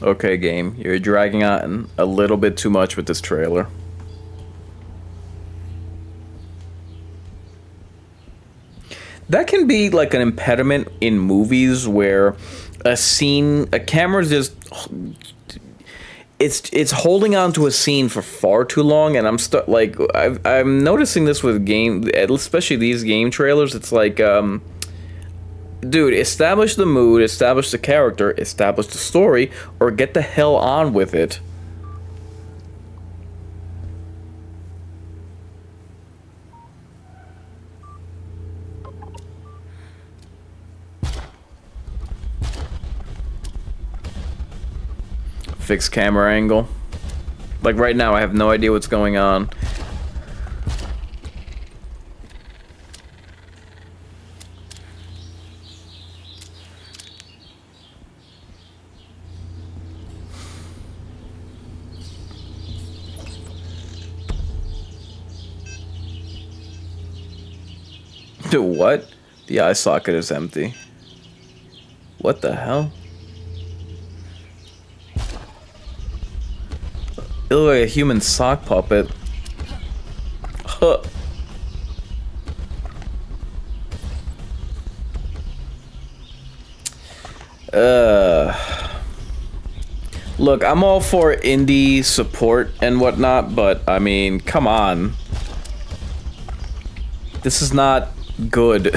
Okay, game. You're dragging on a little bit too much with this trailer. That can be like an impediment in movies where a camera's just it's holding on to a scene for far too long, and I'm noticing this with especially these game trailers. It's like, dude, establish the mood, establish the character, establish the story, or get the hell on with it. Fixed camera angle. Like right now, I have no idea what's going on. Dude, what? The eye socket is empty. What the hell? It looks like a human sock puppet. Huh. Look, I'm all for indie support and whatnot, but I mean, come on. This is not good.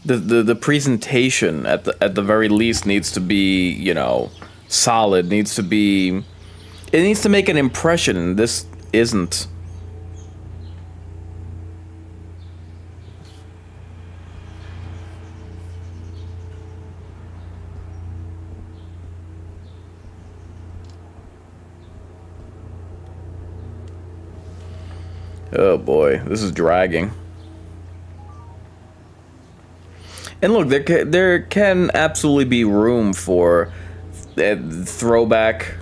The presentation at the very least needs to be, you know, solid. It needs to make an impression, and this isn't. Oh boy, this is dragging. And look, there can absolutely be room for throwback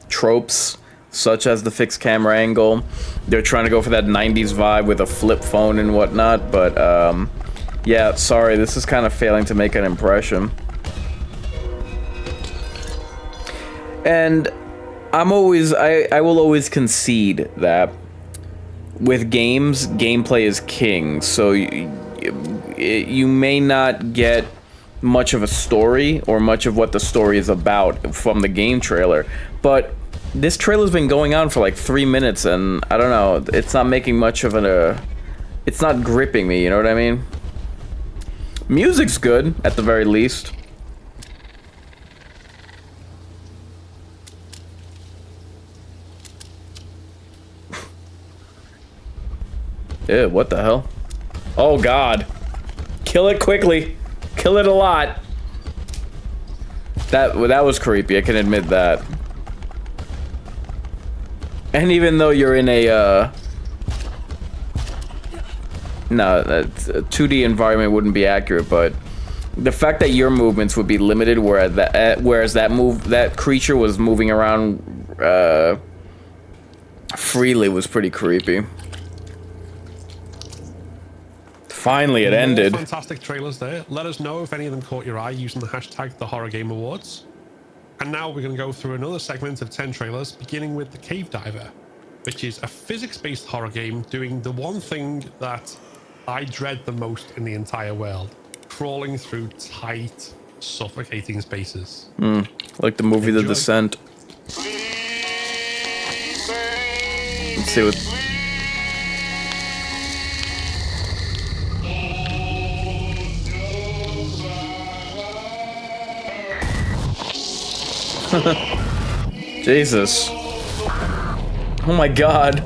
tropes, such as the fixed camera angle. They're trying to go for that 90s vibe with a flip phone and whatnot, but yeah, sorry, this is kind of failing to make an impression. And I will always concede that with games, gameplay is king, so you may not get much of a story or much of what the story is about from the game trailer, but this trailer's been going on for like 3 minutes and I don't know, it's not making much of it's not gripping me, you know what I mean? Music's good at the very least. Ew, what the hell? Oh god. Kill it quickly. Kill it a lot. That was creepy, I can admit that. And even though you're in a no, that's a 2D environment wouldn't be accurate, but the fact that your movements would be limited, whereas that creature was moving around freely was pretty creepy. Finally, it ended. Fantastic trailers there. Let us know if any of them caught your eye using the hashtag #TheHorrorGameAwards. And now we're going to go through another segment of 10 trailers, beginning with The Cave Diver, which is a physics-based horror game doing the one thing that I dread the most in the entire world: crawling through tight, suffocating spaces. Like the movie The Descent. Let's see what... Jesus. Oh my god.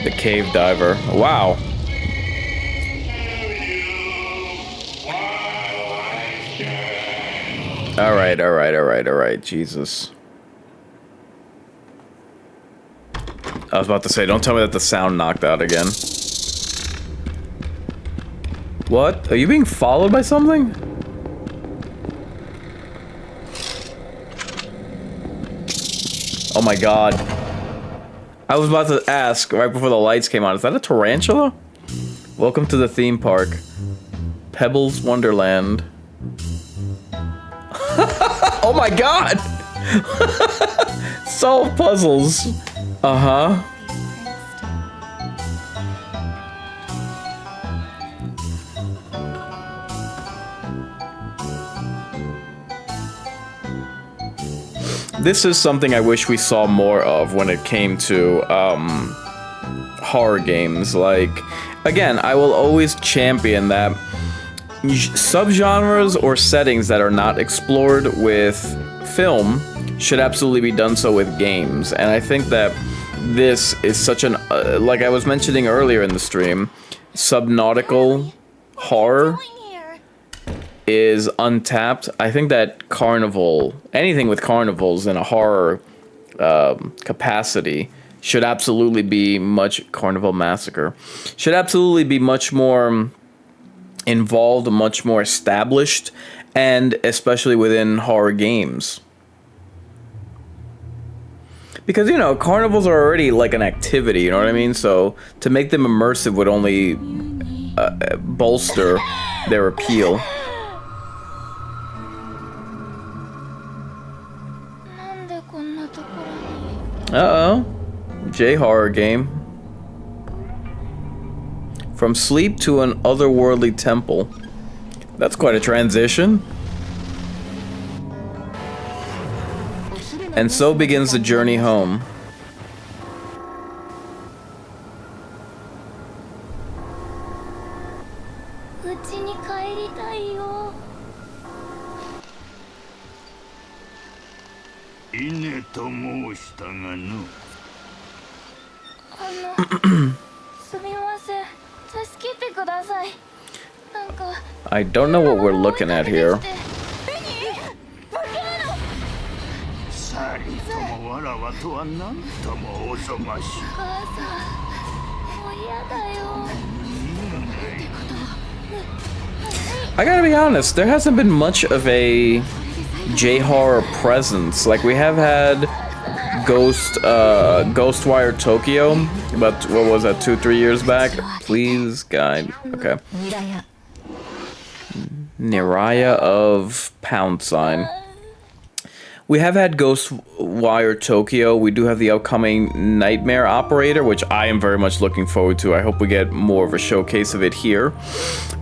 The Cave Diver. Wow. Alright. Jesus. I was about to say, don't tell me that the sound knocked out again. What? Are you being followed by something? Oh my god. I was about to ask right before the lights came on, is that a tarantula? Welcome to the theme park. Pebbles Wonderland. Oh my god! Solve puzzles. Uh-huh. This is something I wish we saw more of when it came to horror games. Like, again, I will always champion that subgenres or settings that are not explored with film should absolutely be done so with games. And I think that this is such an, like I was mentioning earlier in the stream, subnautical horror is untapped. I think that Carnival, anything with carnivals in a horror capacity should absolutely be Carnival Massacre, should absolutely be much more involved, much more established, and especially within horror games. Because, you know, carnivals are already like an activity, you know what I mean? So to make them immersive would only bolster their appeal. Uh-oh. J-horror game. From sleep to an otherworldly temple. That's quite a transition. And so begins the journey home. I don't know what we're looking at here. I gotta be honest, there hasn't been much of a J-horror presence. Like, we have had Ghostwire Tokyo, about, what was that, 2-3 years back? Please, guide. Okay. Niraya of #. We have had Ghostwire Tokyo. We do have the upcoming Nightmare Operator, which I am very much looking forward to. I hope we get more of a showcase of it here.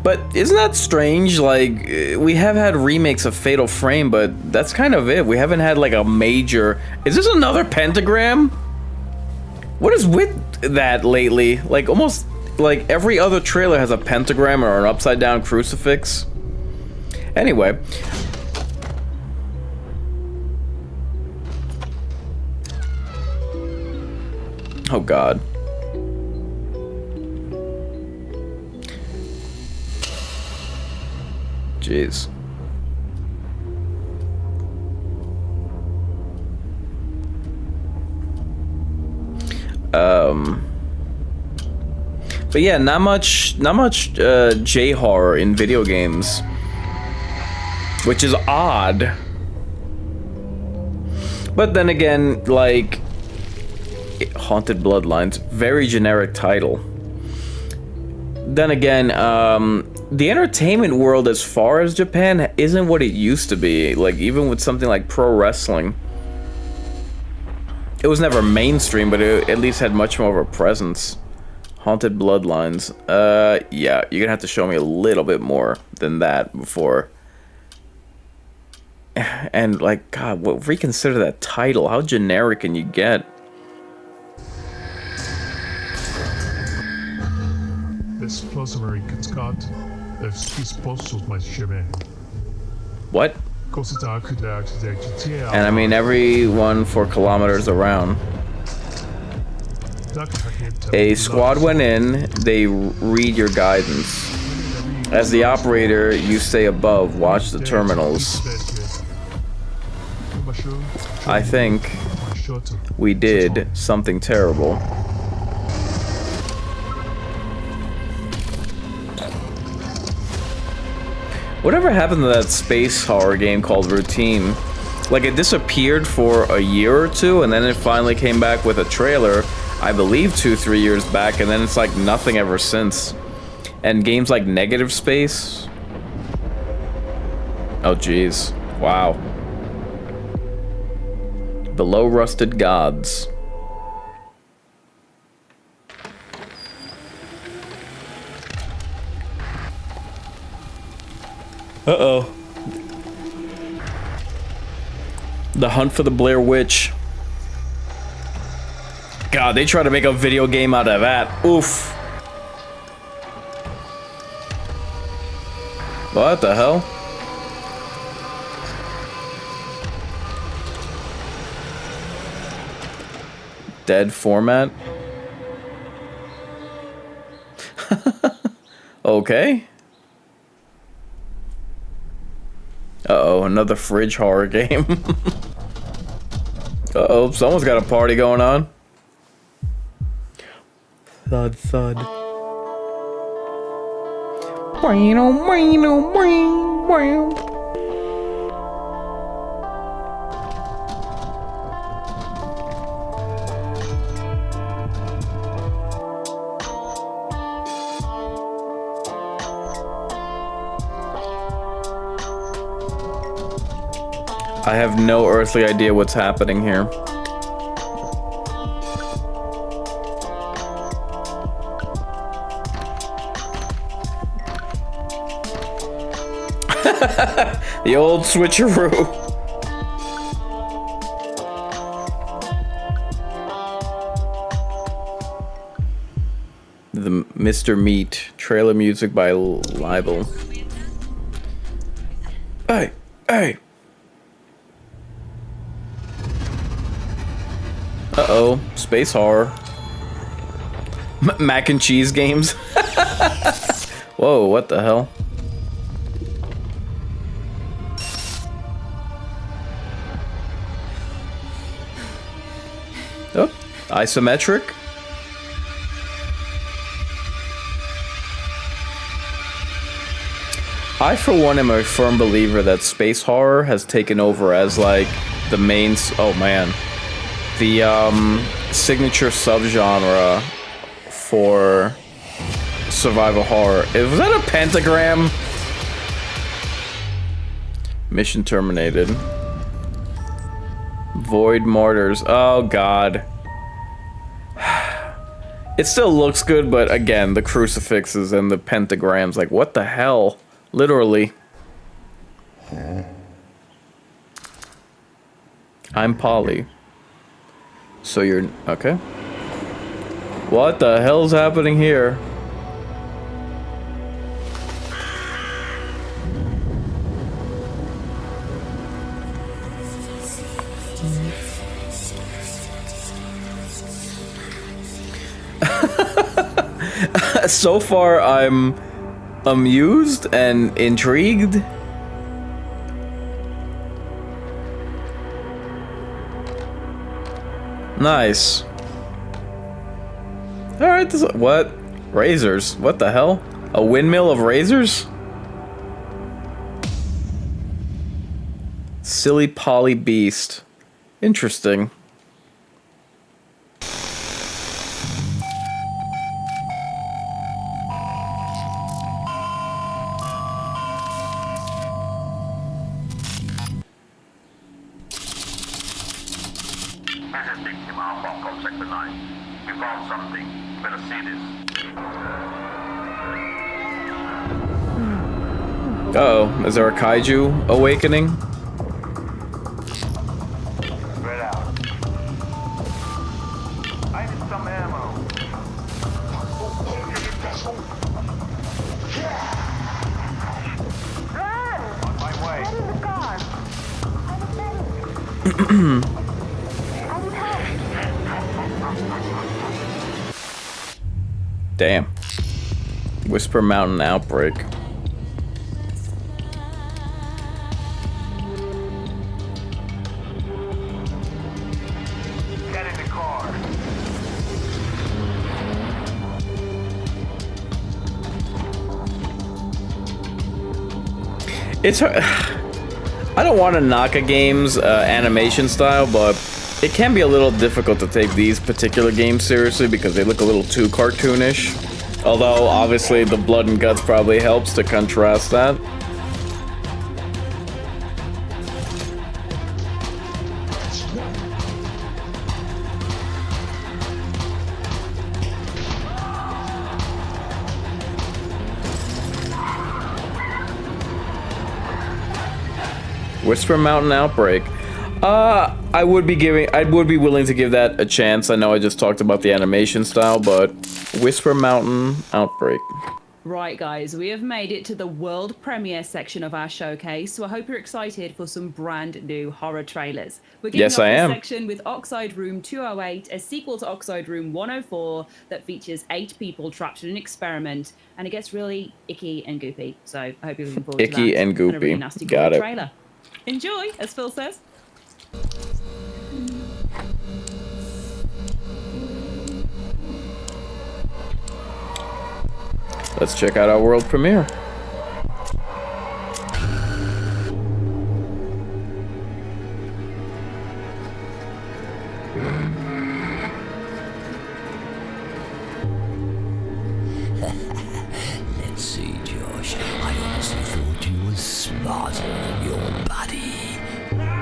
But isn't that strange? Like, we have had remakes of Fatal Frame, but that's kind of it. We haven't had like a major... Is this another pentagram? What is with that lately? Like, almost like every other trailer has a pentagram or an upside down crucifix. Anyway. Oh god. Jeez. But yeah, not much J-horror in video games. which is odd. But then again, like, Haunted Bloodlines, very generic title. Then again, the entertainment world as far as Japan isn't what it used to be. Like, even with something like pro wrestling, it was never mainstream, but it at least had much more of a presence. Haunted Bloodlines. Yeah, you're gonna have to show me a little bit more than that before. And like, God, what, reconsider that title. How generic can you get? What? And I mean everyone for kilometers around. A squad went in, they read your guidance. As the operator, you stay above, watch the terminals. I think we did something terrible. Whatever happened to that space horror game called Routine? Like, it disappeared for a year or two, and then it finally came back with a trailer, I believe 2-3 years back, and then it's like nothing ever since. And games like Negative Space. Oh jeez. Wow. Below Rusted Gods. Uh-oh. The Hunt for the Blair Witch. God, they try to make a video game out of that. Oof. What the hell? Dead format? Okay. Uh-oh, another fridge horror game. Uh-oh, someone's got a party going on. Thud, thud. I have no earthly idea what's happening here. The old switcheroo. The Mr. Meat trailer music by Libel. Hey, hey. Uh-oh, space horror. Mac and cheese games. Whoa, what the hell? Oh, isometric. I, for one, am a firm believer that space horror has taken over as, like, the main... Oh, man. The, signature subgenre for survival horror. Was that a pentagram? Mission terminated. Void Martyrs. Oh, God. It still looks good, but again, the crucifixes and the pentagrams, like, what the hell? Literally. I'm Polly. So you're... Okay. What the hell's happening here? So far, I'm amused and intrigued. Nice. Alright, this... What? Razors? What the hell? A windmill of razors? Silly Polly Beast. Interesting. This is Big Tim Alpha from Sector 9. We found something. Better see this. Uh-oh, is there a kaiju awakening? Spread out. I need some ammo. On my way. Damn. Whisper Mountain outbreak. Get in the car. It's I don't want to knock a game's animation style, but it can be a little difficult to take these particular games seriously because they look a little too cartoonish. Although, obviously, the blood and guts probably helps to contrast that. Whisper Mountain Outbreak. I would be willing to give that a chance. I know I just talked about the animation style, but Whisper Mountain Outbreak. Right, guys, we have made it to the world premiere section of our showcase, so I hope you're excited for some brand new horror trailers. We're kicking off this section with Oxide Room 208, a sequel to Oxide Room 104 that features 8 people trapped in an experiment, and it gets really icky and goopy. So I hope you're looking forward to that. Icky and goopy. And a really nasty Got it. trailer. Enjoy, as Phil says. Let's check out our world premiere. Let's see, Josh. I honestly thought you were smarter than your buddy. No.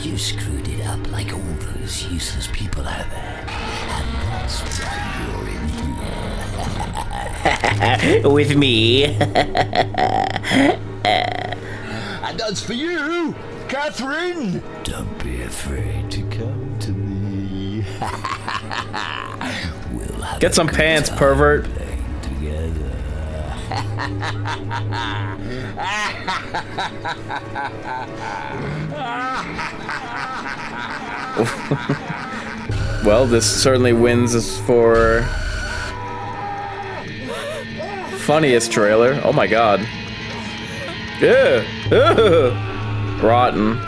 You screwed it up like all those useless people out there. And that's why you're in here. With me. And that's for you, Catherine. Don't be afraid to come to me. We'll have Get some pants, pervert. together. Well, this certainly wins us for funniest trailer. Oh my god. Yeah. Rotten.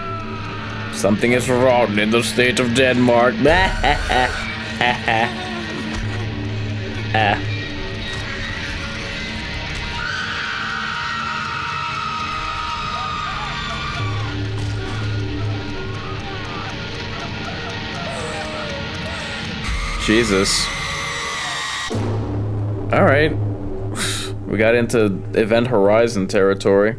Something is rotten in the state of Denmark. Jesus. All right. We got into Event Horizon territory.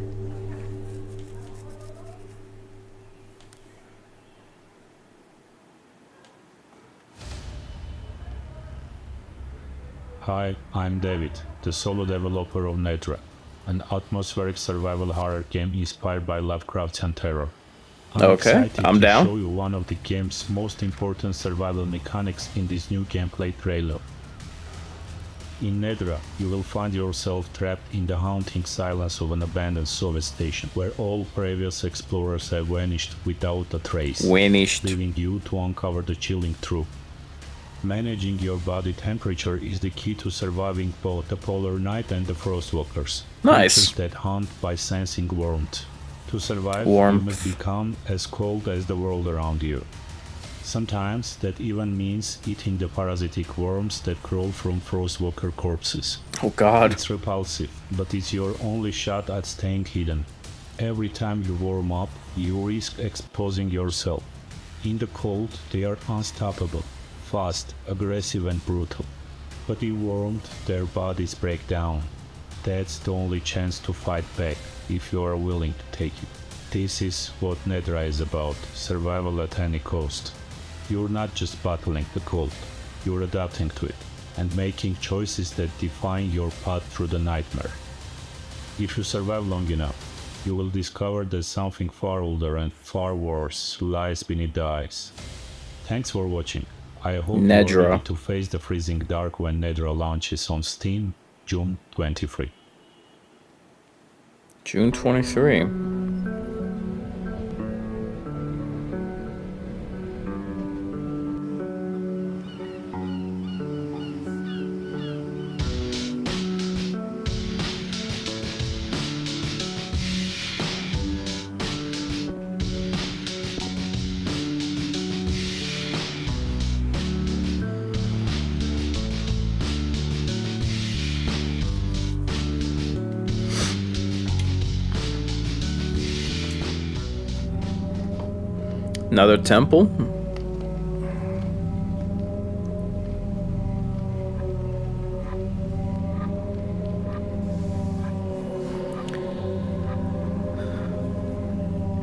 Hi, I'm David, the solo developer of Nedra, an atmospheric survival horror game inspired by Lovecraftian terror. Okay, I'm down. To show you one of the game's most important survival mechanics in this new gameplay trailer. In Nedra, you will find yourself trapped in the haunting silence of an abandoned Soviet station, where all previous explorers have vanished without a trace, leaving you to uncover the chilling truth. Managing your body temperature is the key to surviving both the polar night and the frostwalkers, creatures that hunt by sensing warmth. To survive, you must become as cold as the world around you. Sometimes that even means eating the parasitic worms that crawl from Frostwalker corpses. Oh god. It's repulsive, but it's your only shot at staying hidden. Every time you warm up, you risk exposing yourself. In the cold, they are unstoppable, fast, aggressive and brutal. But warmed, their bodies break down. That's the only chance to fight back, if you are willing to take it. This is what Nedra is about, survival at any cost. You're not just battling the cold, you're adapting to it, and making choices that define your path through the nightmare. If you survive long enough, you will discover that something far older and far worse lies beneath the ice. Thanks for watching. I hope you're ready to face the freezing dark when Nedra launches on Steam, June 23. June 23. Another temple?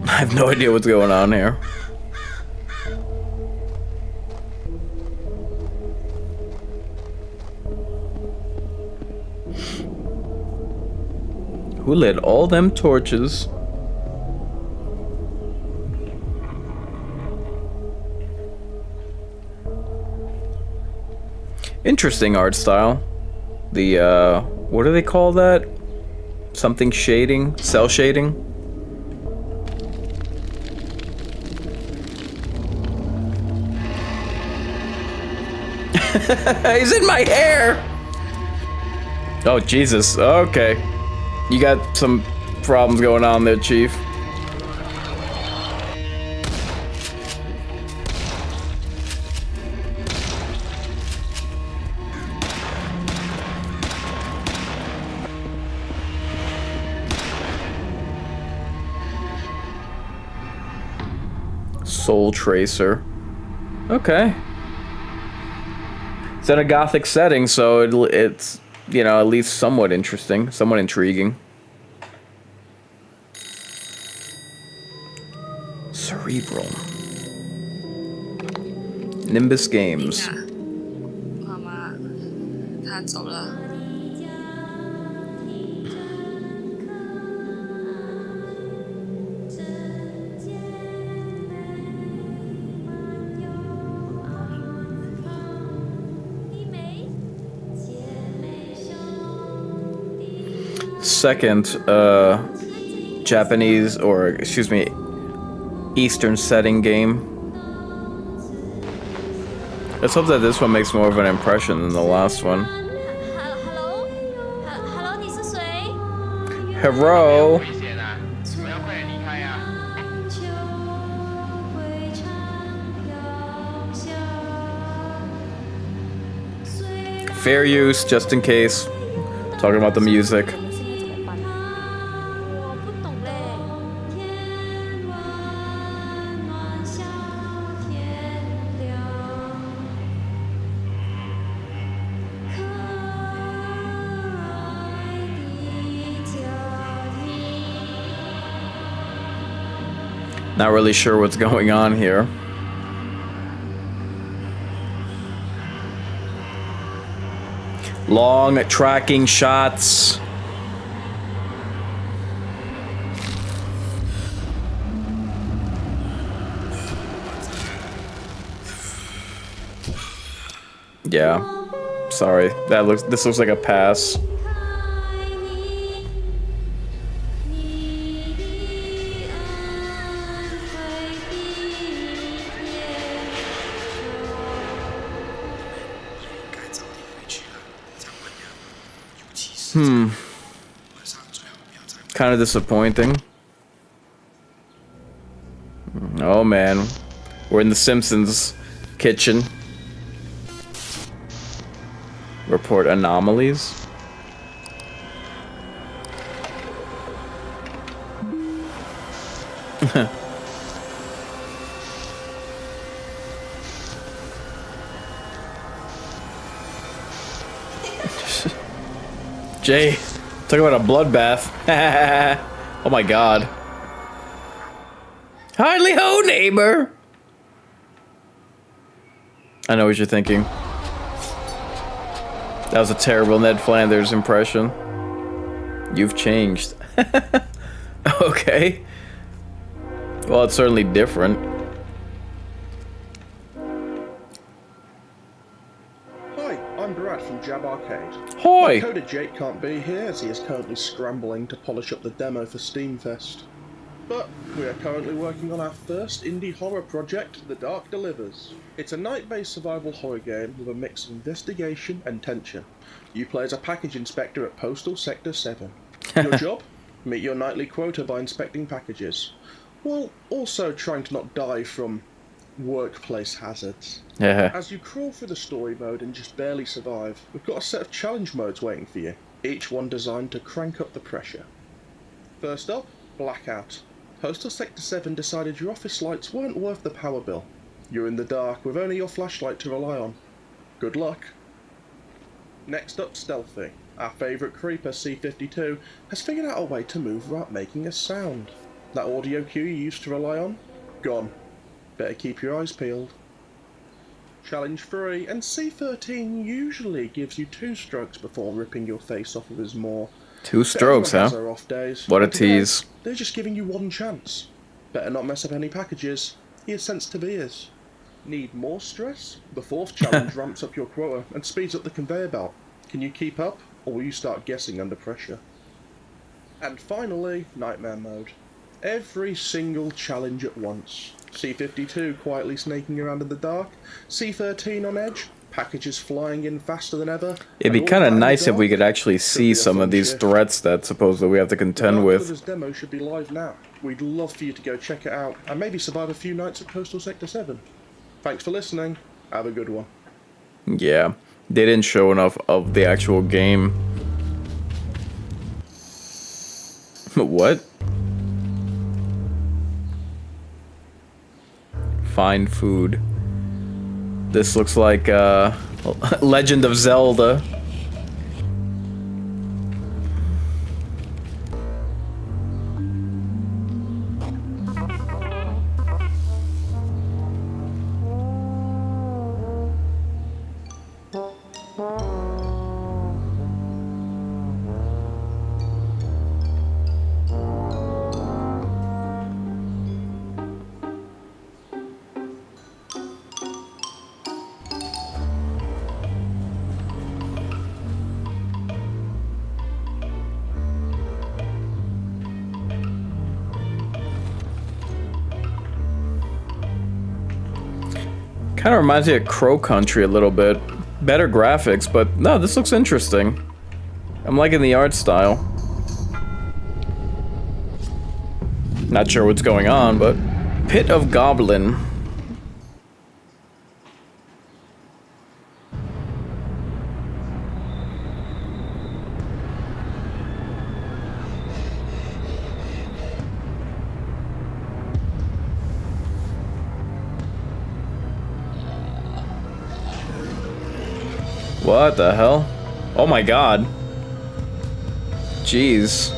I have no idea what's going on here. Who lit all them torches? Interesting art style. The, what do they call that? Something shading? Cell shading? He's in my hair! Oh, Jesus. Okay. You got some problems going on there, Chief. Soul Tracer. Okay. It's in a gothic setting, so it's, you know, at least somewhat interesting, somewhat intriguing. Cerebral. Nimbus Games. 妈妈，她走了。 Second Japanese, or excuse me, Eastern setting game. Let's hope that this one makes more of an impression than the last one. Hello? Fair use, just in case. Talking about the music. Not really sure what's going on here. Long tracking shots. Yeah. Sorry. This looks like a pass. Kind of disappointing. Oh man. We're in the Simpsons kitchen. Report anomalies. Jay, talk about a bloodbath. Oh my god. Hardly ho, neighbor. I know what you're thinking. That was a terrible Ned Flanders impression. You've changed. Okay. Well, it's certainly different. Hi, I'm Brad from Jab Arcade. Hi! My coder Jake can't be here as he is currently scrambling to polish up the demo for Steamfest. But we are currently working on our first indie horror project, The Dark Delivers. It's a night-based survival horror game with a mix of investigation and tension. You play as a package inspector at Postal Sector 7. Your job? Meet your nightly quota by inspecting packages, while also trying to not die from workplace hazards. Yeah. As you crawl through the story mode and just barely survive, we've got a set of challenge modes waiting for you, each one designed to crank up the pressure. First up, Blackout. Postal Sector 7 decided your office lights weren't worth the power bill. You're in the dark with only your flashlight to rely on. Good luck. Next up, Stealthy. Our favourite creeper, C-52, has figured out a way to move without making a sound. That audio cue you used to rely on? Gone. Better keep your eyes peeled. Challenge 3, and C-13 usually gives you 2 strokes before ripping your face off of his maw. 2 strokes, huh? Off days. What a tease. They're just giving you one chance. Better not mess up any packages. He has sensitive ears. Need more stress? The 4th challenge ramps up your quota and speeds up the conveyor belt. Can you keep up, or will you start guessing under pressure? And finally, Nightmare Mode. Every single challenge at once. C-52 quietly snaking around in the dark, C-13 on edge, packages flying in faster than ever. It'd be kind of nice if we could actually see some of these threats that supposedly we have to contend with. This demo should be live now. We'd love for you to go check it out and maybe survive a few nights at Postal Sector 7. Thanks for listening. Have a good one. Yeah, they didn't show enough of the actual game. What? Find food. This looks like Legend of Zelda. Kind of reminds me of Crow Country a little bit. Better graphics, but no, this looks interesting. I'm liking the art style. Not sure what's going on, but... Pit of Goblin. What the hell? Oh my god. Jeez.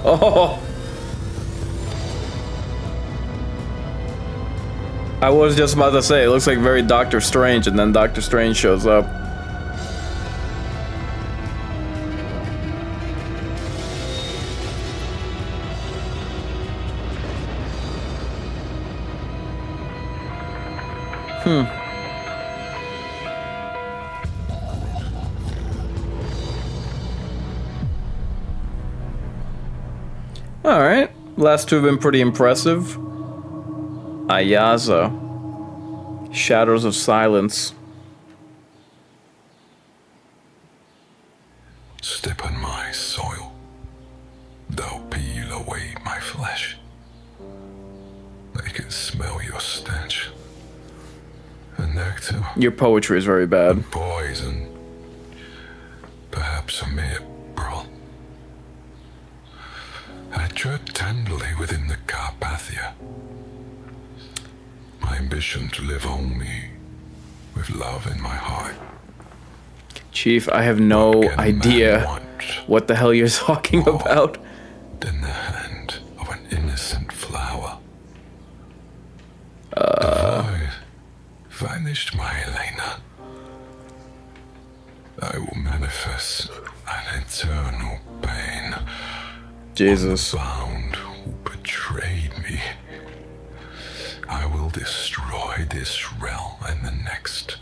Oh! I was just about to say, it looks like very Doctor Strange, and then Doctor Strange shows up. Alright, last two have been pretty impressive. Ayaza. Shadows of Silence. Step on my soil. Thou peel away my flesh. I can smell your stench. nectar. Your poetry is very bad. Poison. Perhaps a mere pearl. I tread tenderly within the Carpathia. My ambition to live only with love in my heart. Chief, I have no idea what the hell you're talking about. In the hand of an innocent flower. The void vanished, my Elena. I will manifest an eternal pain. Jesus. On the bound who betrayed me. I will destroy this realm and the next.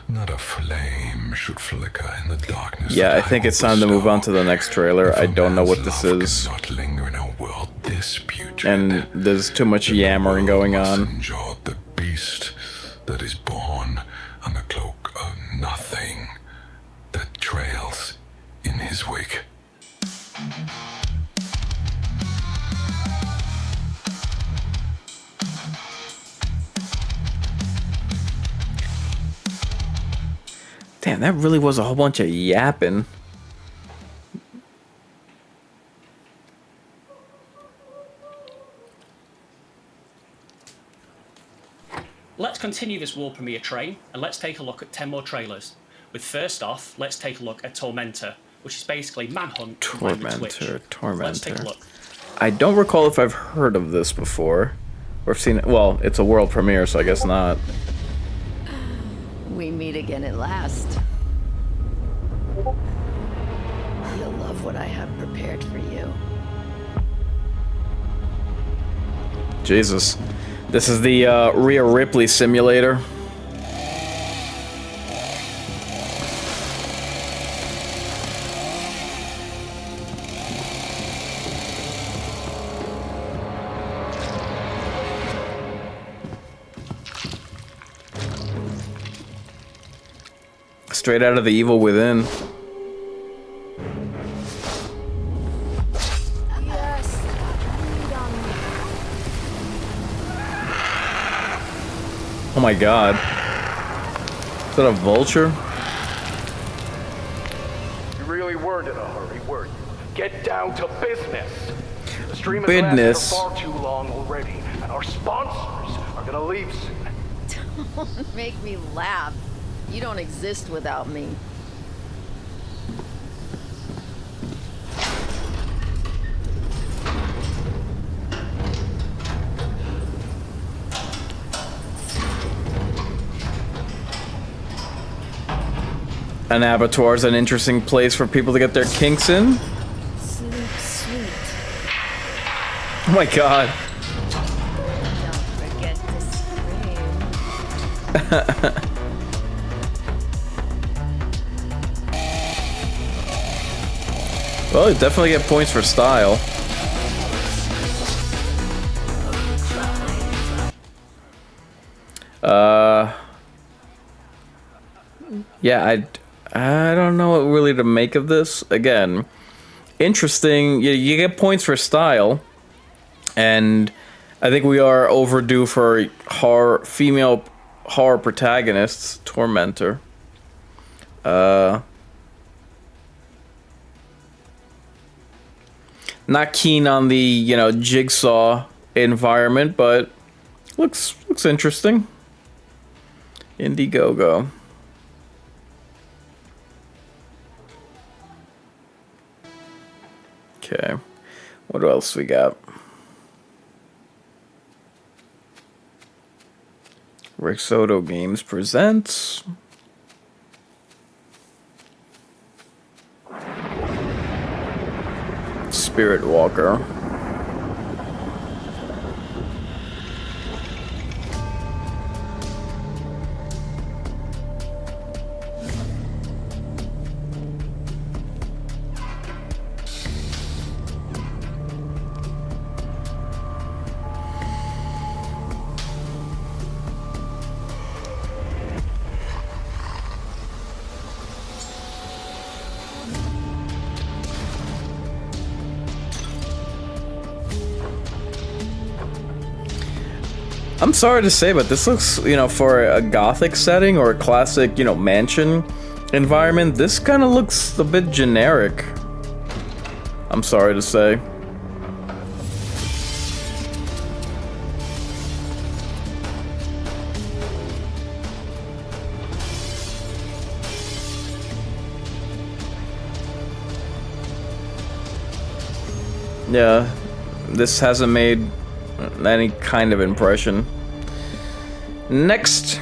Not a flame should flicker in the darkness. Yeah, I think it's time to move on to the next trailer. I don't know what this is. Linger in a world this putrid. And there's too much yammering going on. Enjoy the beast that is born on the cloak of nothing that trails in his wake. Damn, that really was a whole bunch of yapping. Let's continue this world premiere train, and let's take a look at 10 more trailers. With first off, let's take a look at Tormentor, which is basically Manhunt combined with Twitch. Let's take a look. I don't recall if I've heard of this before, or seen it. Well, it's a world premiere, so I guess not. We meet again at last. You'll love what I have prepared for you. Jesus. This is the Rhea Ripley simulator. Straight out of The Evil Within. Oh my god. Is that a vulture? You really weren't in a hurry, were you? Get down to business. The stream has Business. lasted for far too long already, and our sponsors are gonna leave soon. Don't make me laugh. You don't exist without me. An abattoir is an interesting place for people to get their kinks in. Sleep sweet. Oh my god. Don't forget to scream. Well, you definitely get points for style. Yeah, I don't know what really to make of this. Again, interesting. You get points for style, and I think we are overdue for female horror protagonists. Tormentor. Not keen on the, Jigsaw environment, but looks interesting. Indiegogo. Okay. What else we got? Rick Soto Games presents Spirit Walker. I'm sorry to say, but this looks, you know, for a gothic setting or a classic, you know, mansion environment, this kind of looks a bit generic. I'm sorry to say. Yeah, this hasn't made any kind of impression. Next.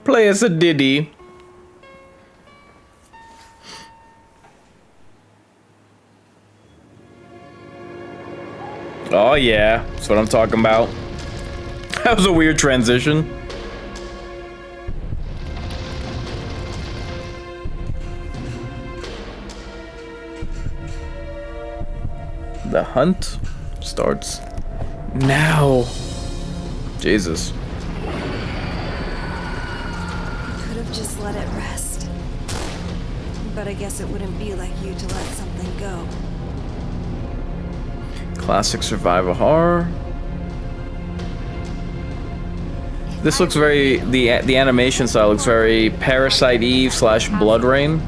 Play as a Diddy. Oh yeah, that's what I'm talking about. That was a weird transition. The hunt starts now. Jesus. Could have just let it rest. But I guess it wouldn't be like you to let something go. Classic survival horror. This looks very, the animation style looks very Parasite Eve / Blood Rain.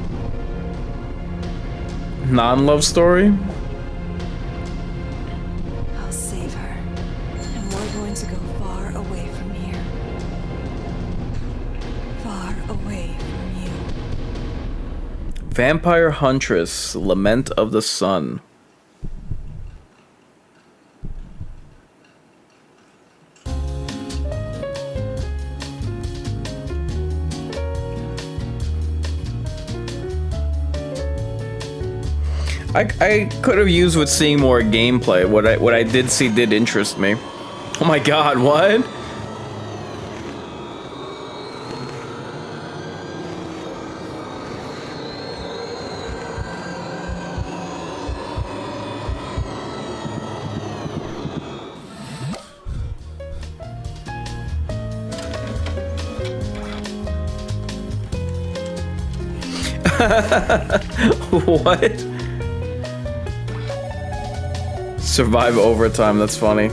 Non-love story. I'll save her. And we're going to go far away from here. Far away from you. Vampire Huntress, Lament of the Sun. I could have used with seeing more gameplay. What I did see did interest me. Oh my god, what? What? Survive overtime, that's funny.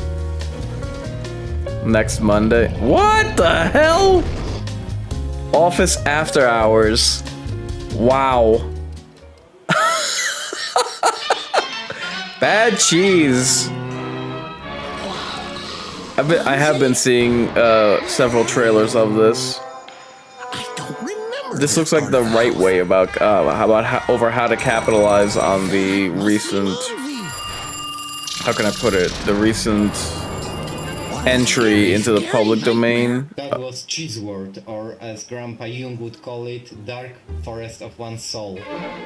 Next Monday. What the hell? Office after hours. Wow. Bad cheese. I have been seeing several trailers of this. This looks like the right way about how to capitalize on the recent. How can I put it? The recent entry into the public domain. That was Cheeseworld, or as Grandpa Jung would call it, Dark Forest of One's Soul.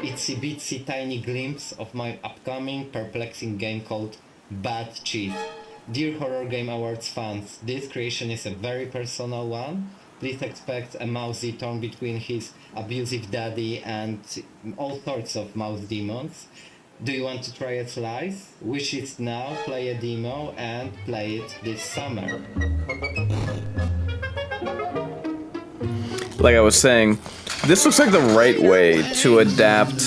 Itsy bitsy tiny glimpse of my upcoming perplexing game called Bad Cheese. Dear Horror Game Awards fans, this creation is a very personal one. Please expect a mousy torn between his abusive daddy and all sorts of mouse demons. Do you want to try it live? Wish it now, play a demo, and play it this summer. Like I was saying, this looks like the right way to adapt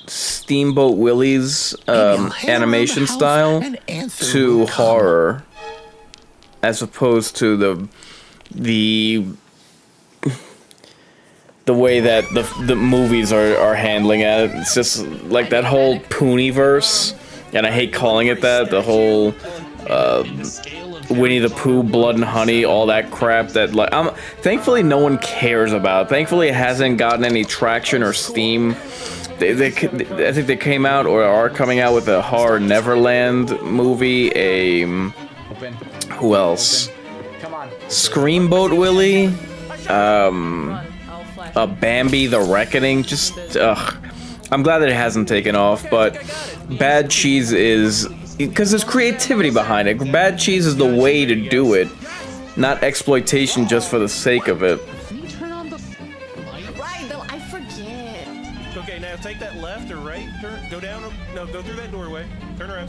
Steamboat Willie's animation style to horror, as opposed to the way that the movies are handling it. It's just like that whole Pooniverse, and I hate calling it that, the whole Winnie the Pooh, Blood and Honey, all that crap that like thankfully no one cares about. Thankfully it hasn't gotten any traction or steam. I think they came out or are coming out with a Horror Neverland movie, who else? Screamboat Willie, Bambi the Reckoning, just I'm glad that it hasn't taken off, but Bad Cheese is, because there's creativity behind it. Bad Cheese is the way to do it, not exploitation just for the sake of it. Right, though, I forget. Okay, now take that left or right, go down, no, go through that doorway. Turn around.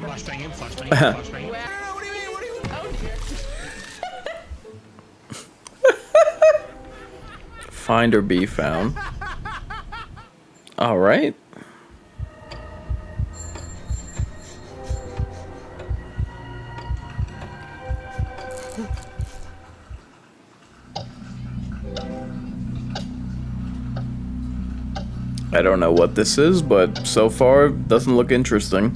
Flashbang, flashbang. What do you mean? Oh, dear. Find or be found. All right. I don't know what this is, but so far it doesn't look interesting.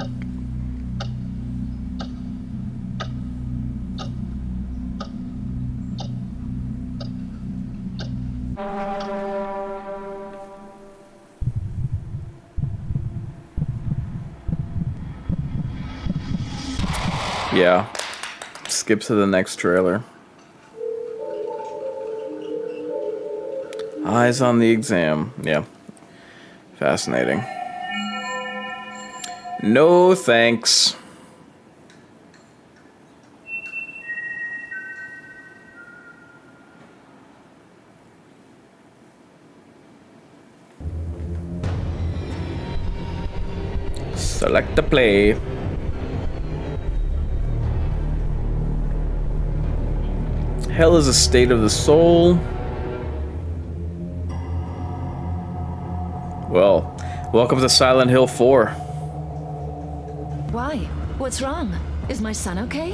Yeah. Skip to the next trailer. Eyes on the exam. Yeah. Fascinating. No thanks. Select the play. Hell is a state of the soul. Well, welcome to Silent Hill 4. Why? What's wrong? Is my son okay?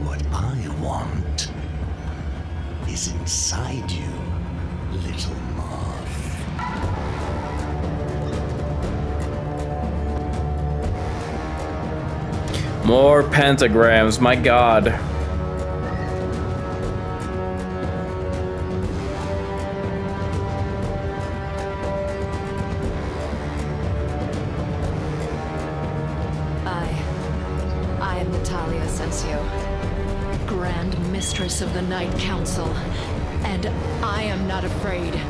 What I want is inside you, little moth. More pentagrams, my god. I am Natalia Asensio, Grand Mistress of the Night Council, and I am not afraid.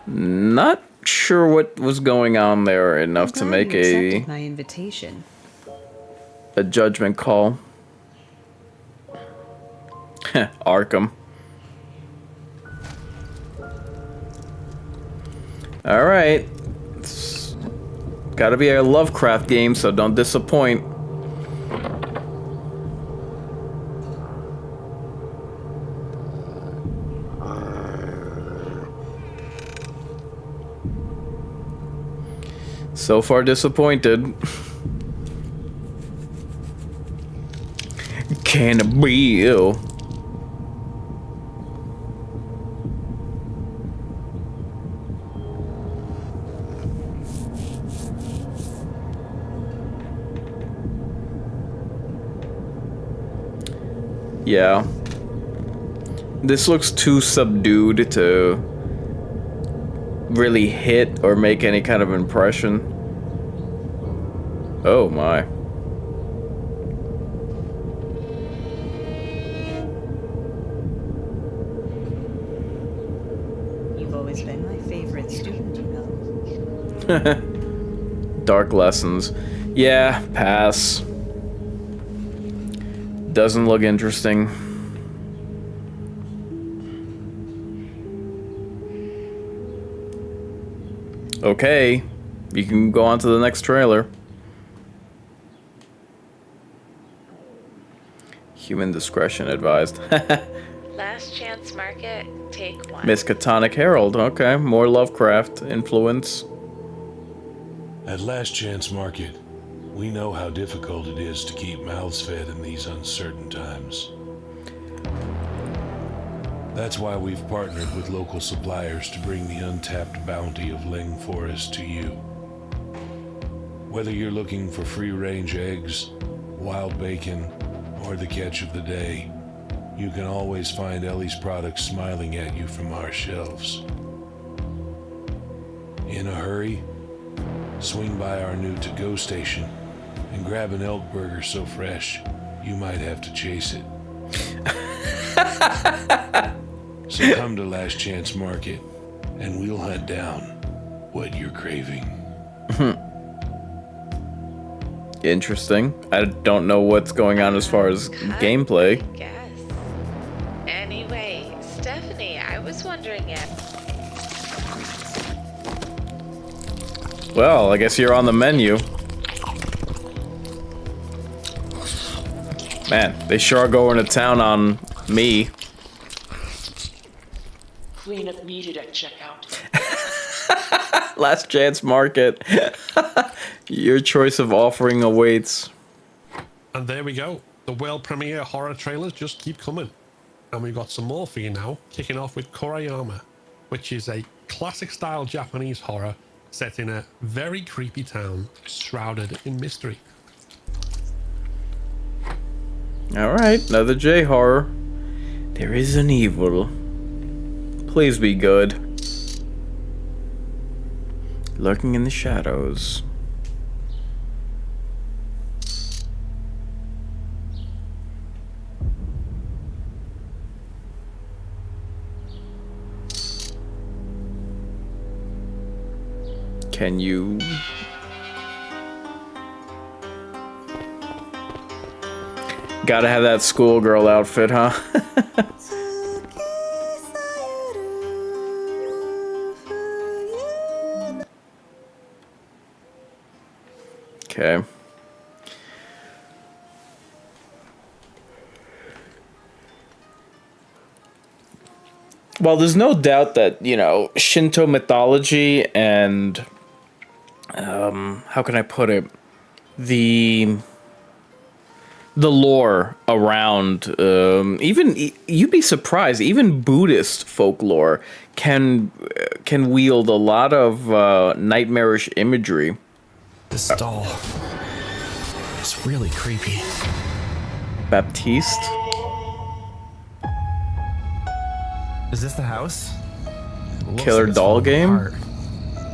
Not sure what was going on there enough to make my invitation. A judgment call. Arkham. All right. It's gotta be a Lovecraft game, so don't disappoint. So far disappointed. Can it be you? Yeah. This looks too subdued to really hit or make any kind of impression. Oh my. You've always been my favorite student, you know. Dark lessons. Yeah, pass. Doesn't look interesting. Okay, you can go on to the next trailer. Human discretion advised. Last Chance Market, take one. Miskatonic Herald. Okay, more Lovecraft influence. At Last Chance Market, we know how difficult it is to keep mouths fed in these uncertain times. That's why we've partnered with local suppliers to bring the untapped bounty of Ling Forest to you. Whether you're looking for free-range eggs, wild bacon, or the catch of the day, you can always find Ellie's products smiling at you from our shelves. In a hurry? Swing by our new to-go station and grab an elk burger so fresh you might have to chase it. So come to Last Chance Market and we'll hunt down what you're craving. Interesting. I don't know what's going on as far as gameplay. Guess. Anyway, Stephanie, I was wondering if... Well, I guess you're on the menu. Man, they sure are going to town on me. Clean up needed at checkout. Last chance market. Your choice of offering awaits. And there we go. The world premiere horror trailers just keep coming. And we've got some more for you now, kicking off with Korayama, which is a classic style Japanese horror set in a very creepy town shrouded in mystery. Alright, another J horror. There is an evil. Please be good. Lurking in the shadows. Can you... Gotta have that schoolgirl outfit, huh? Okay. Well, there's no doubt that, you know, Shinto mythology and, how can I put it? The lore around, even, you'd be surprised, even Buddhist folklore can wield a lot of nightmarish imagery. This doll is really creepy. Baptiste? Is this the house? Killer doll game?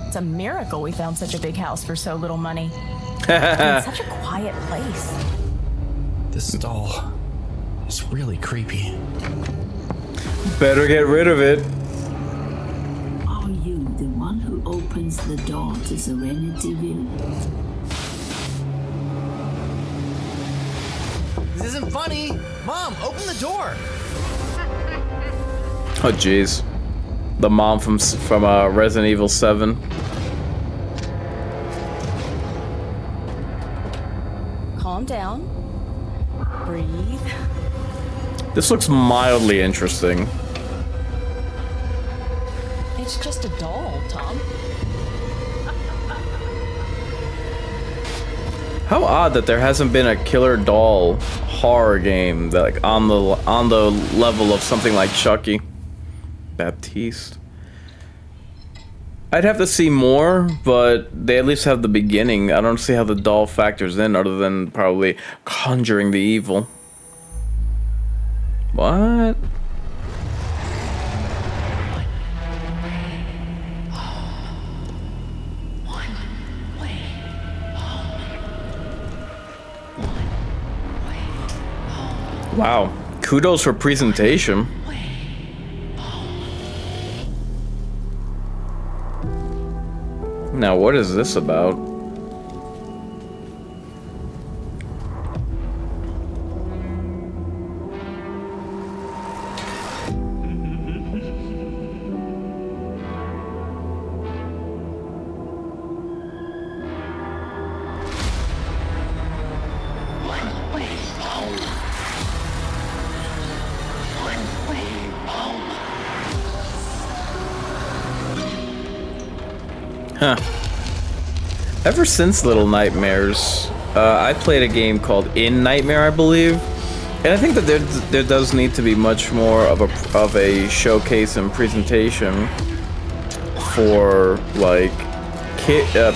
It's a miracle we found such a big house for so little money. It's such a quiet place. This doll is really creepy. Better get rid of it. Are you the one who opens the door to Serenityville? This isn't funny! Mom, open the door! Oh jeez, the mom from Resident Evil 7. Calm down. Breathe. This looks mildly interesting. It's just a doll, Tom. How odd that there hasn't been a killer doll horror game that, like, on the level of something like Chucky. Baptiste. I'd have to see more, but they at least have the beginning. I don't see how the doll factors in other than probably conjuring the evil. What? Wow. Kudos for presentation. Now, what is this about? Huh. Ever since Little Nightmares, I played a game called In Nightmare, I believe, and I think that there does need to be much more of a showcase and presentation for like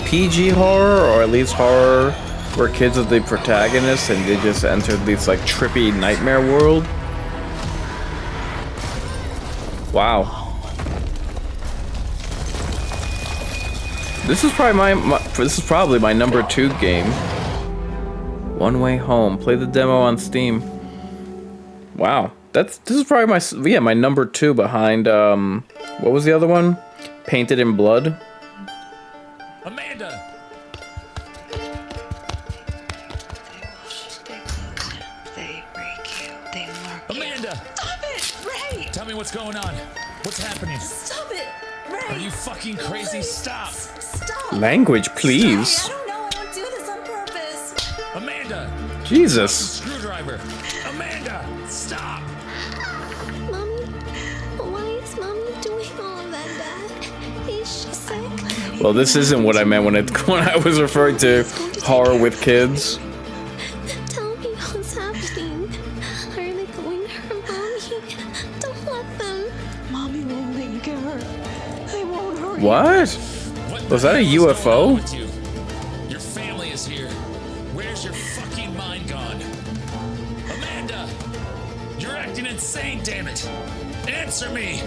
PG horror, or at least horror where kids are the protagonists and they just enter this like trippy nightmare world. Wow. This is probably my number 2 game. One Way Home. Play the demo on Steam. Wow, this is probably my number 2 behind what was the other one? Painted in Blood. Amanda. They break you. They mark you. Amanda. Stop it, Ray! Tell me what's going on. What's happening? Stop it, Ray! Are you fucking crazy? Stop! Language, please. I don't know. I don't do this on purpose. Amanda! Jesus. Screwdriver! Amanda! Stop! Mommy? Why is Mommy doing all of that, Dad? Is she sick? Well, this isn't what I meant when I was referring to horror with kids. Tell me what's happening. Are they going to hurt Mommy? Don't let them. Mommy won't make her. They won't hurt What? Was that a UFO? Your family is here. Where's your fucking mind gone? Amanda! You're acting insane, damn it! Answer me!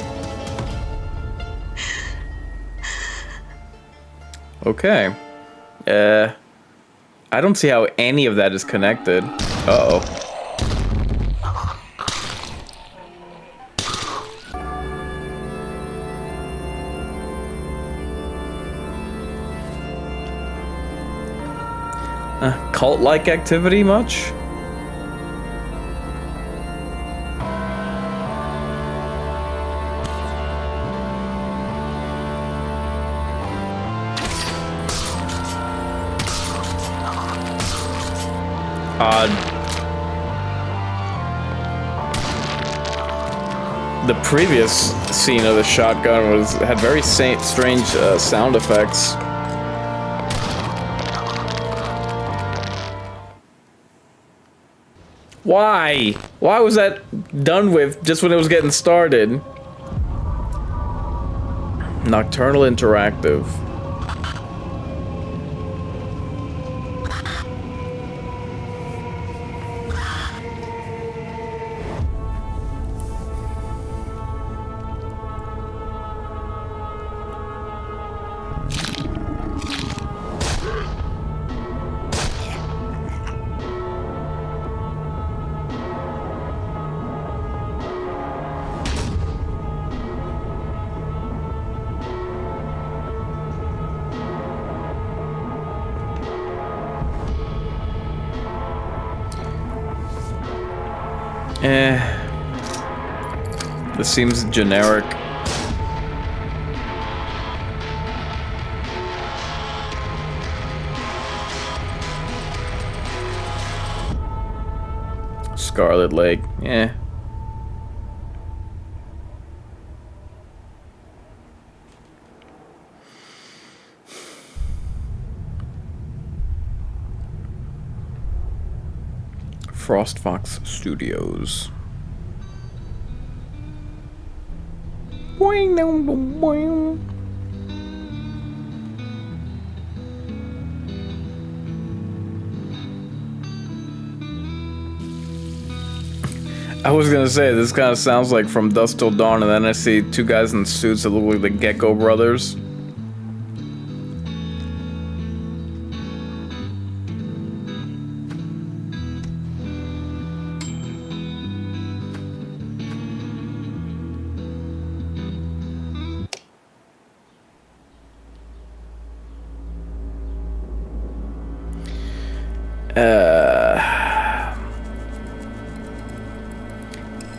Okay. I don't see how any of that is connected. Uh-oh. Cult-like activity much? The previous scene of the shotgun had very strange sound effects. Why? Why was that done with just when it was getting started? Nocturnal Interactive. This seems generic. Scarlet Lake, yeah. Frost Fox Studios. Boing, boing, boing. I was gonna say, this kind of sounds like From Dusk Till Dawn, and then I see two guys in suits that look like the Gecko Brothers.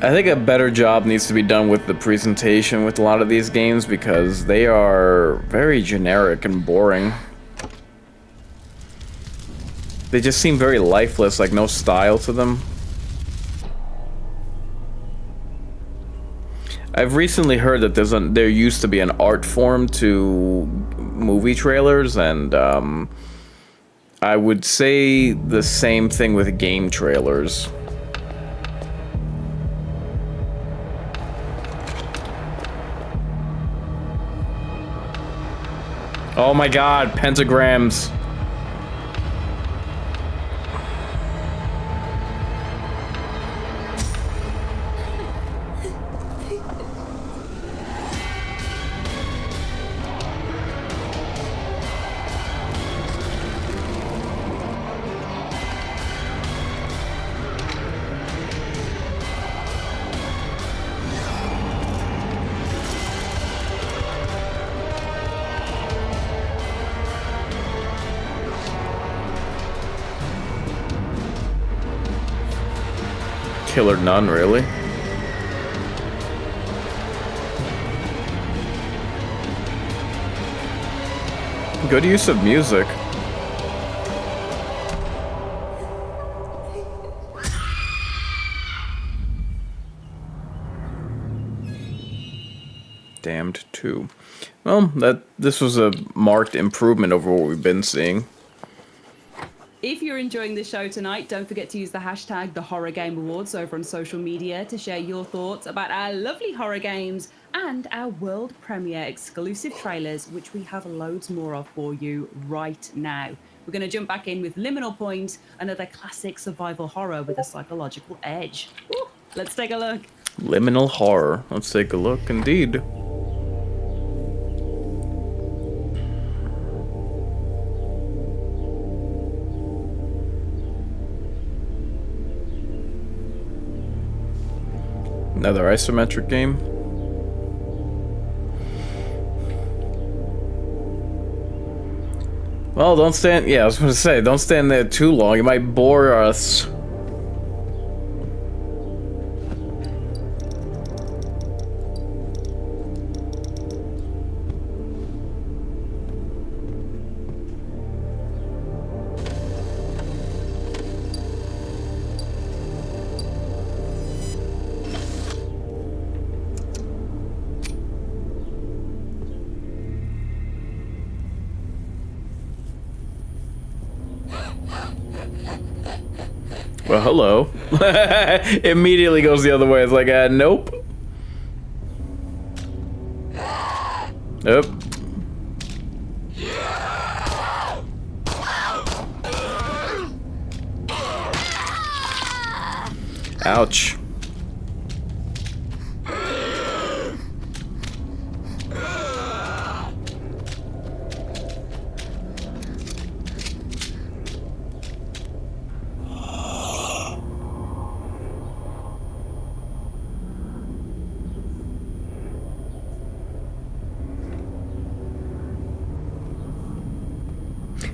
I think a better job needs to be done with the presentation with a lot of these games because they are very generic and boring. They just seem very lifeless, like no style to them. I've recently heard that there used to be an art form to movie trailers, and I would say the same thing with game trailers. Oh my god, pentagrams. Killer Nun, really? Good use of music. Damned 2. Well, this was a marked improvement over what we've been seeing. If you're enjoying the show tonight, don't forget to use the hashtag #TheHorrorGameAwards over on social media to share your thoughts about our lovely horror games and our world premiere exclusive trailers, which we have loads more of for you right now. We're going to jump back in with Liminal Point, another classic survival horror with a psychological edge. Ooh, let's take a look. Liminal horror. Let's take a look, indeed. Another isometric game. Well, don't stand. Yeah, I was going to say, don't stand there too long. You might bore us. Well, hello. Immediately goes the other way. It's like, nope. Nope. Ouch.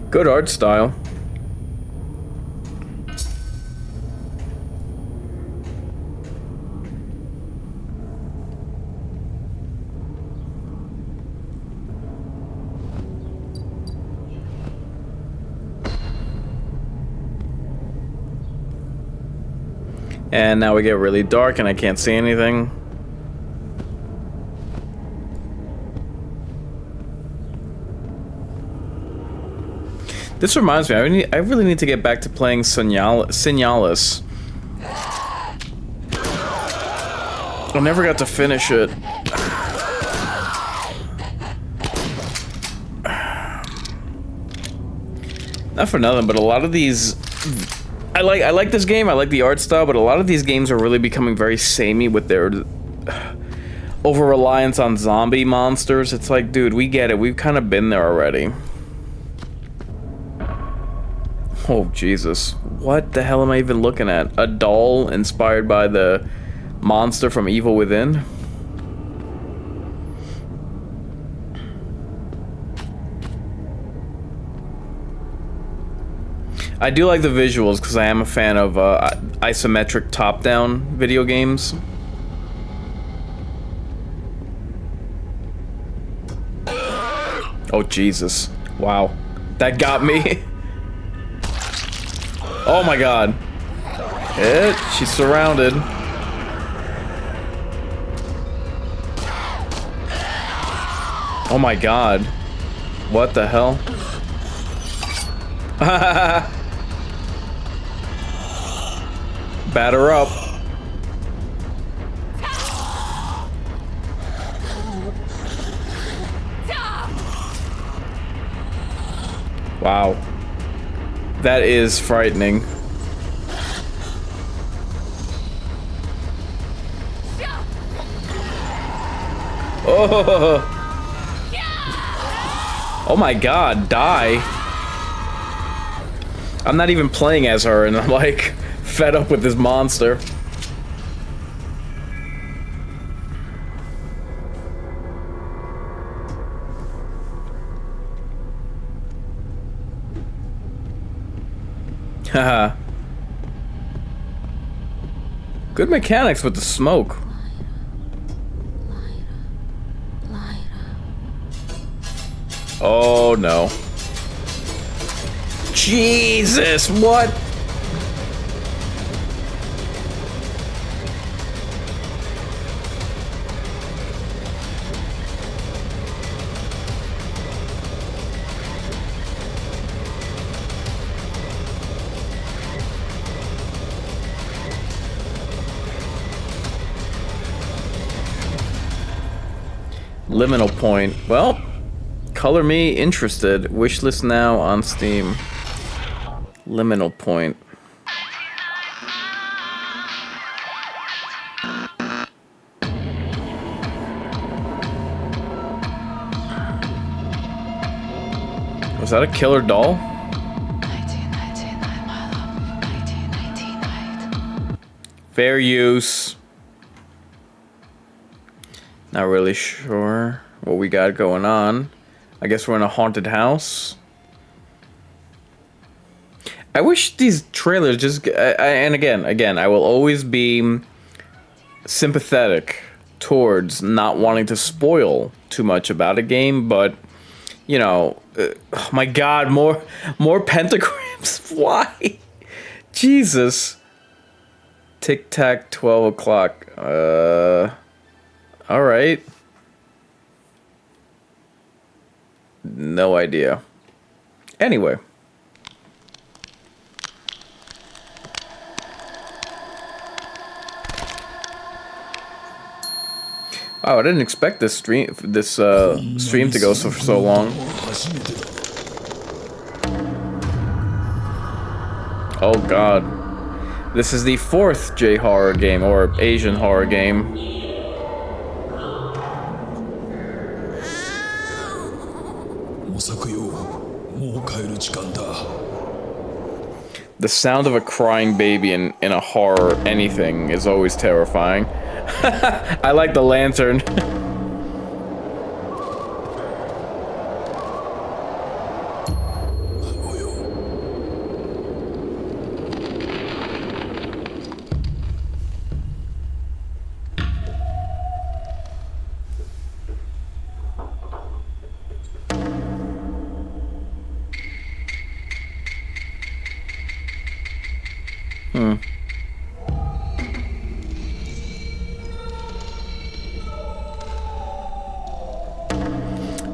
Good art style. And now we get really dark and I can't see anything. This reminds me, I really need to get back to playing Signalis. I never got to finish it. Not for nothing, but a lot of these... I like this game, I like the art style, but a lot of these games are really becoming very samey with their over-reliance on zombie monsters. It's like, dude, we get it. We've kind of been there already. Oh, Jesus. What the hell am I even looking at? A doll inspired by the monster from Evil Within? I do like the visuals because I am a fan of isometric top-down video games. Oh, Jesus. Wow. That got me. Oh my god. She's surrounded. Oh my god. What the hell? Batter up. Wow. That is frightening. Oh. Oh my god, die. I'm not even playing as her and I'm like fed up with this monster. Haha. Good mechanics with the smoke. Oh no. Jesus, what? Liminal Point. Well, color me interested. Wishlist now on Steam. Liminal Point. Was that a killer doll? Fair use. Not really sure what we got going on. I guess we're in a haunted house. I wish these trailers just... and again, I will always be sympathetic towards not wanting to spoil too much about a game, but, you know, oh my god, more pentagrams. Why? Jesus. Tic Tac, 12 o'clock. Alright. No idea. Anyway. Wow, I didn't expect this stream to go for so long. Oh god. This is the 4th J-horror game, or Asian horror game. The sound of a crying baby in a horror anything is always terrifying. I like the lantern.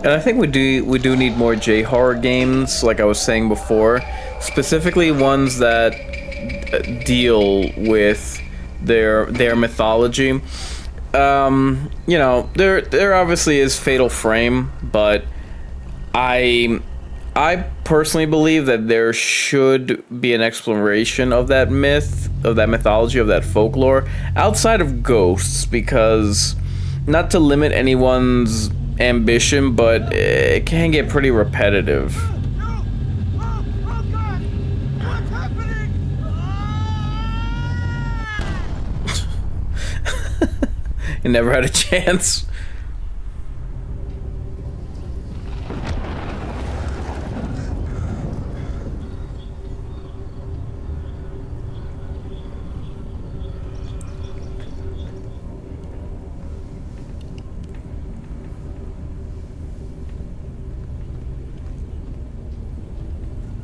And I think we do need more J-horror games, like I was saying before, specifically ones that deal with their mythology. You know, there obviously is Fatal Frame, but I personally believe that there should be an exploration of that myth, of that mythology, of that folklore outside of ghosts, because not to limit anyone's ambition, but it can get pretty repetitive. You never had a chance.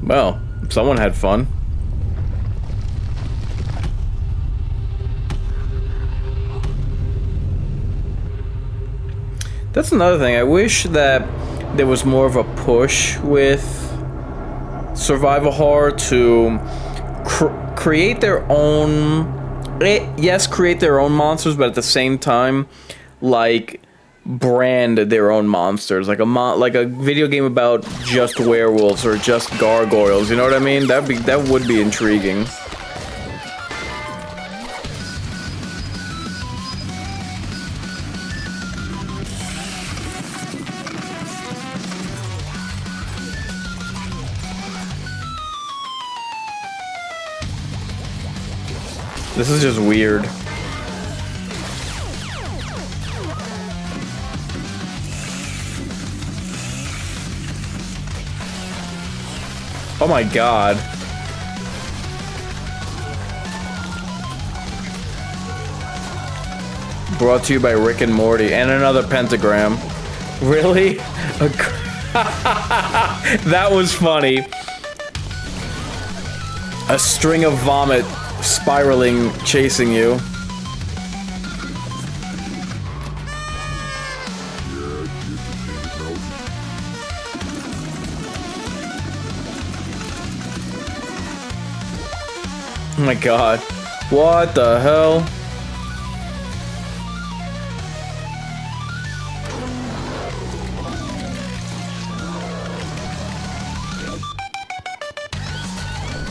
Well, someone had fun. That's another thing. I wish that there was more of a push with survival horror to create their own... yes, create their own monsters, but at the same time, like, brand their own monsters, like a video game about just werewolves or just gargoyles. You know what I mean? That would be intriguing. This is just weird. Oh my god. Brought to you by Rick and Morty and another pentagram. Really? That was funny. A string of vomit spiraling, chasing you. Oh my god. What the hell?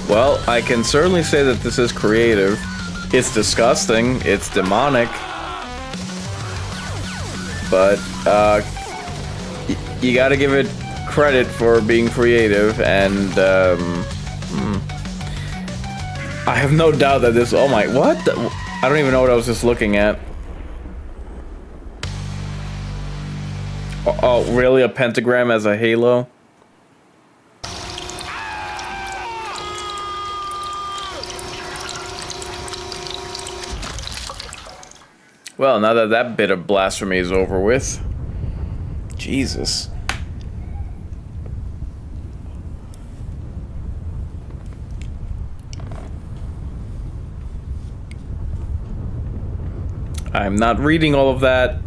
Well, I can certainly say that this is creative. It's disgusting. It's demonic. But you gotta give it credit for being creative, and I have no doubt that this. Oh my, what? I don't even know what I was just looking at. Oh, really? A pentagram as a halo? Well, now that that bit of blasphemy is over with. Jesus. I'm not reading all of that.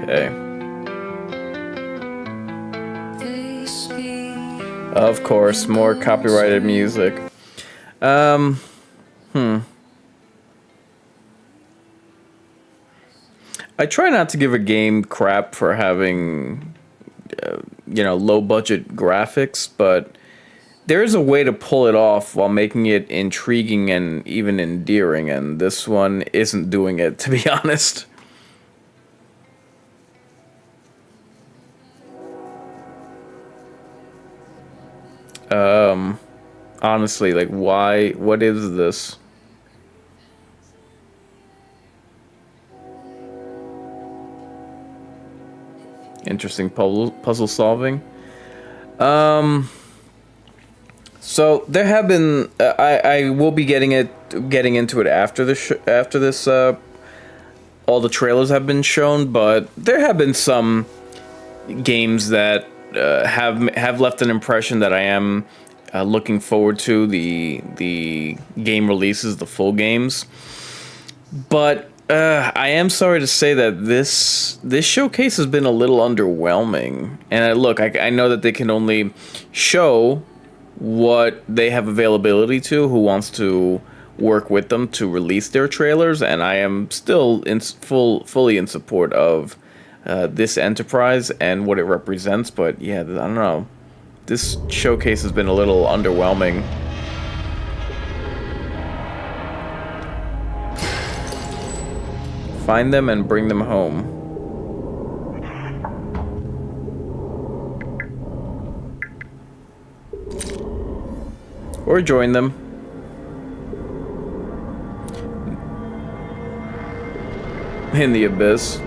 Okay. Of course, more copyrighted music. I try not to give a game crap for having, you know, low budget graphics, but there is a way to pull it off while making it intriguing and even endearing, and this one isn't doing it, to be honest. Honestly, like, why? What is this? Interesting puzzle solving. So there have been. I will be getting into it after this. All the trailers have been shown, but there have been some games that have left an impression that I am looking forward to the game releases, the full games. But I am sorry to say that this showcase has been a little underwhelming. And look, I know that they can only show what they have availability to, who wants to work with them to release their trailers, and I am still fully in support of this enterprise and what it represents. But yeah, I don't know. This showcase has been a little underwhelming. Find them and bring them home. Or join them. In the abyss.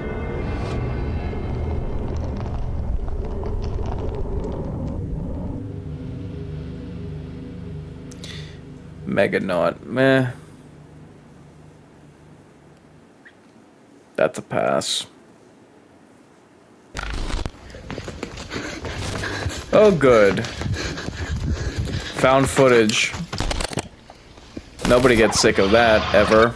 Meganaut, meh. That's a pass. Oh, good. Found footage. Nobody gets sick of that, ever.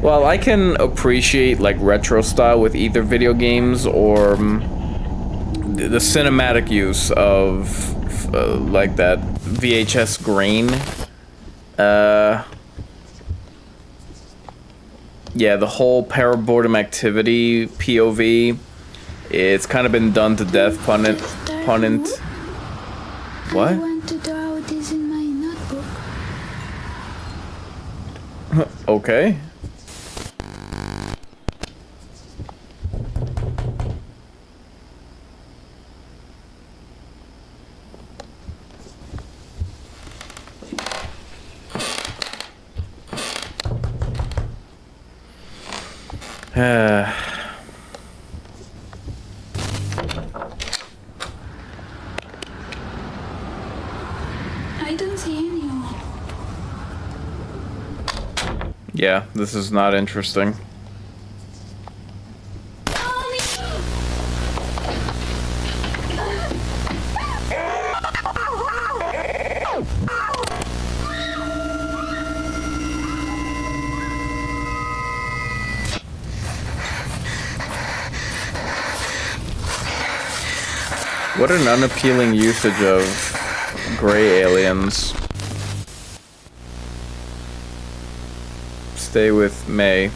Well, I can appreciate like retro style with either video games or the cinematic use of like that VHS grain. Yeah, the whole paraboredom activity POV, it's kind of been done to death. Pundit. What? I want to draw this in my notebook. Okay. I don't see anyone. Yeah, this is not interesting. What an unappealing usage of gray aliens. Stay with May.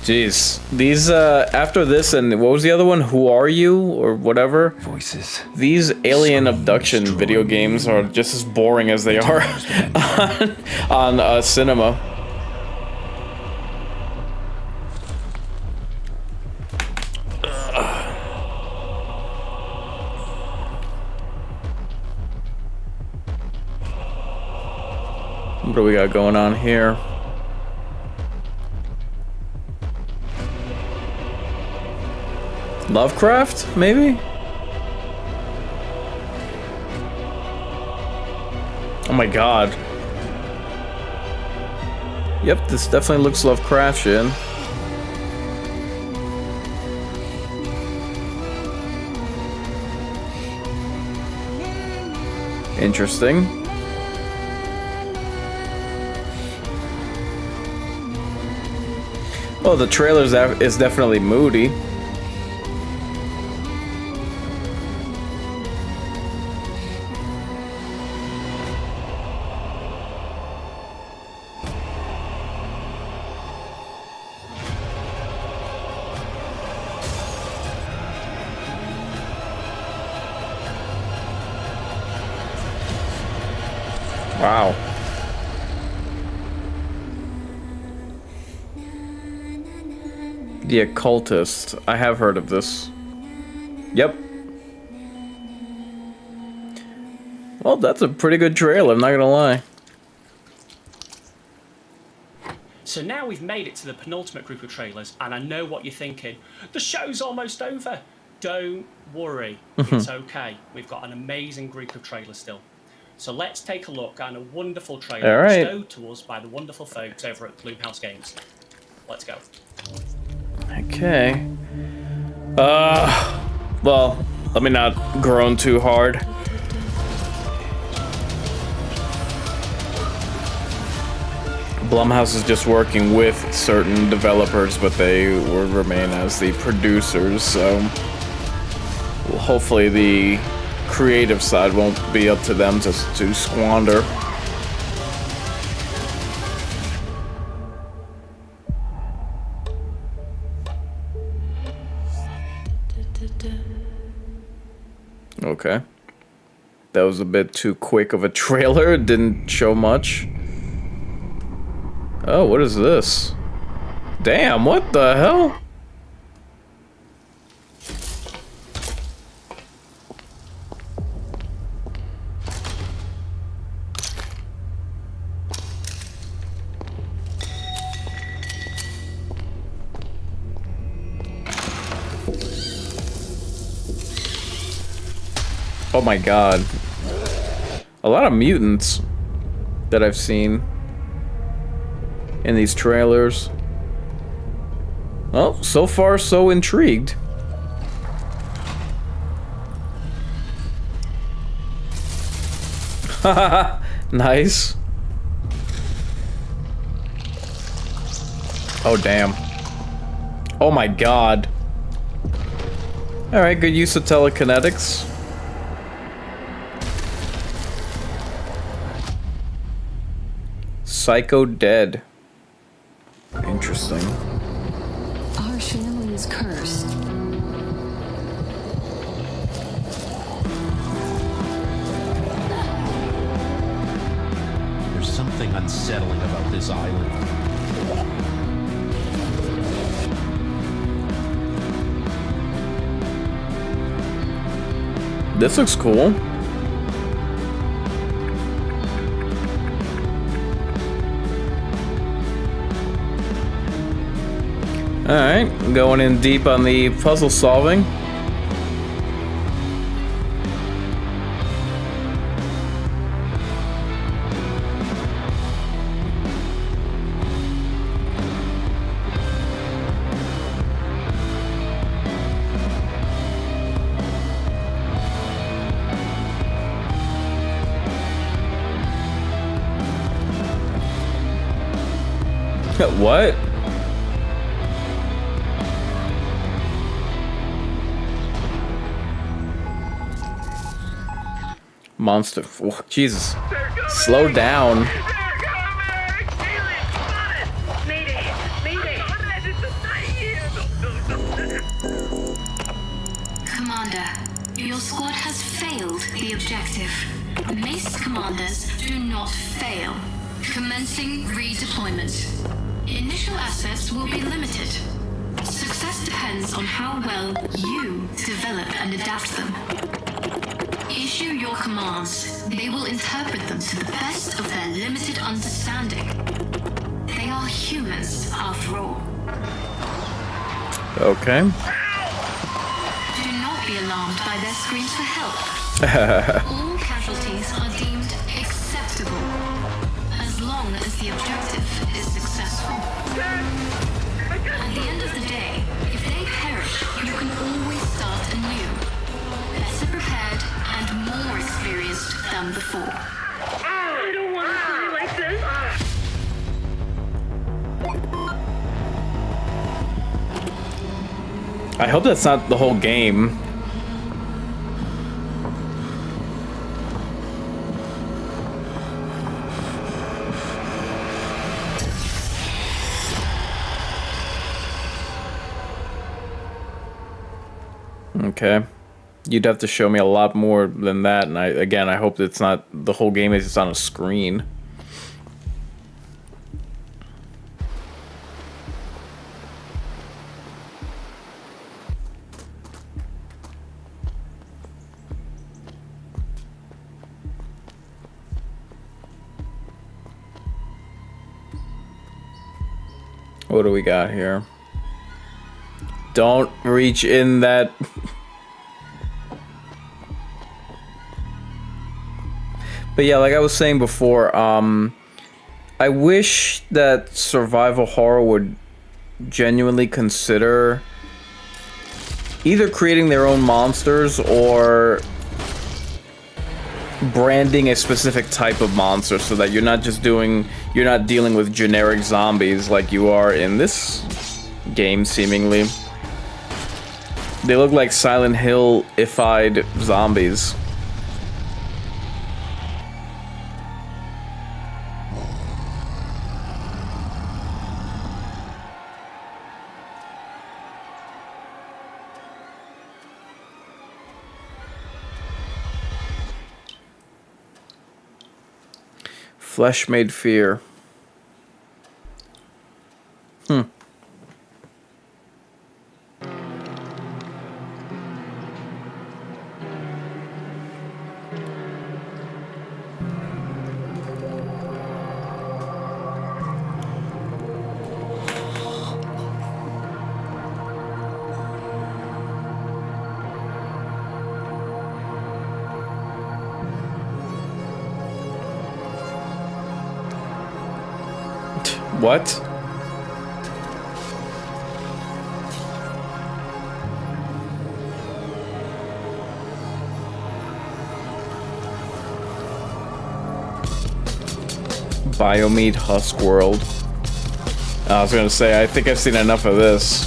Jeez. These, after this and what was the other one? Who Are You? Or whatever? Voices. These alien abduction video games are just as boring as they are on cinema. What do we got going on here? Lovecraft, maybe? Oh my god. Yep, this definitely looks Lovecraftian. Interesting. Oh, the trailer is definitely moody. Wow. The Occultist. I have heard of this. Yep. Well, that's a pretty good trailer, I'm not gonna lie. So now we've made it to the penultimate group of trailers, and I know what you're thinking. The show's almost over. Don't worry, it's okay. We've got an amazing group of trailers still. So let's take a look at a wonderful trailer bestowed to us by the wonderful folks over at Bloomhouse Games. Let's go. Okay. Well, let me not groan too hard. Blumhouse is just working with certain developers, but they will remain as the producers, so hopefully the creative side won't be up to them to squander. Okay. That was a bit too quick of a trailer. It didn't show much. Oh, what is this? Damn, what the hell? Oh my god. A lot of mutants that I've seen in these trailers. Well, so far so intrigued. Haha, nice. Oh damn. Oh my god. Alright, good use of telekinetics. Psycho Dead. Interesting. Our family is cursed. There's something unsettling about this island. This looks cool. Alright, going in deep on the puzzle solving. What? Monster. Oh, Jesus. Slow down. Commander, your squad has failed the objective. Mace commanders do not fail. Commencing redeployment. Initial assets will be limited. Success depends on how well you develop and adapt them. Issue your commands. They will interpret them to the best of their limited understanding. They are humans, after all. Okay. Do not be alarmed by their screams for help. All casualties are deemed acceptable, as long as the objective is successful. At the end of the day, if they perish, you can always start anew, better prepared and more experienced than before. I don't want to play like this. I hope that's not the whole game. Okay. You'd have to show me a lot more than that, and I hope it's not the whole game is just on a screen. What do we got here? Don't reach in that. But yeah, like I was saying before, I wish that survival horror would genuinely consider either creating their own monsters or branding a specific type of monster so that you're not dealing with generic zombies like you are in this game, seemingly. They look like Silent Hill-ified zombies. Flesh made fear. What? Biomeat Husk World. I was gonna say, I think I've seen enough of this.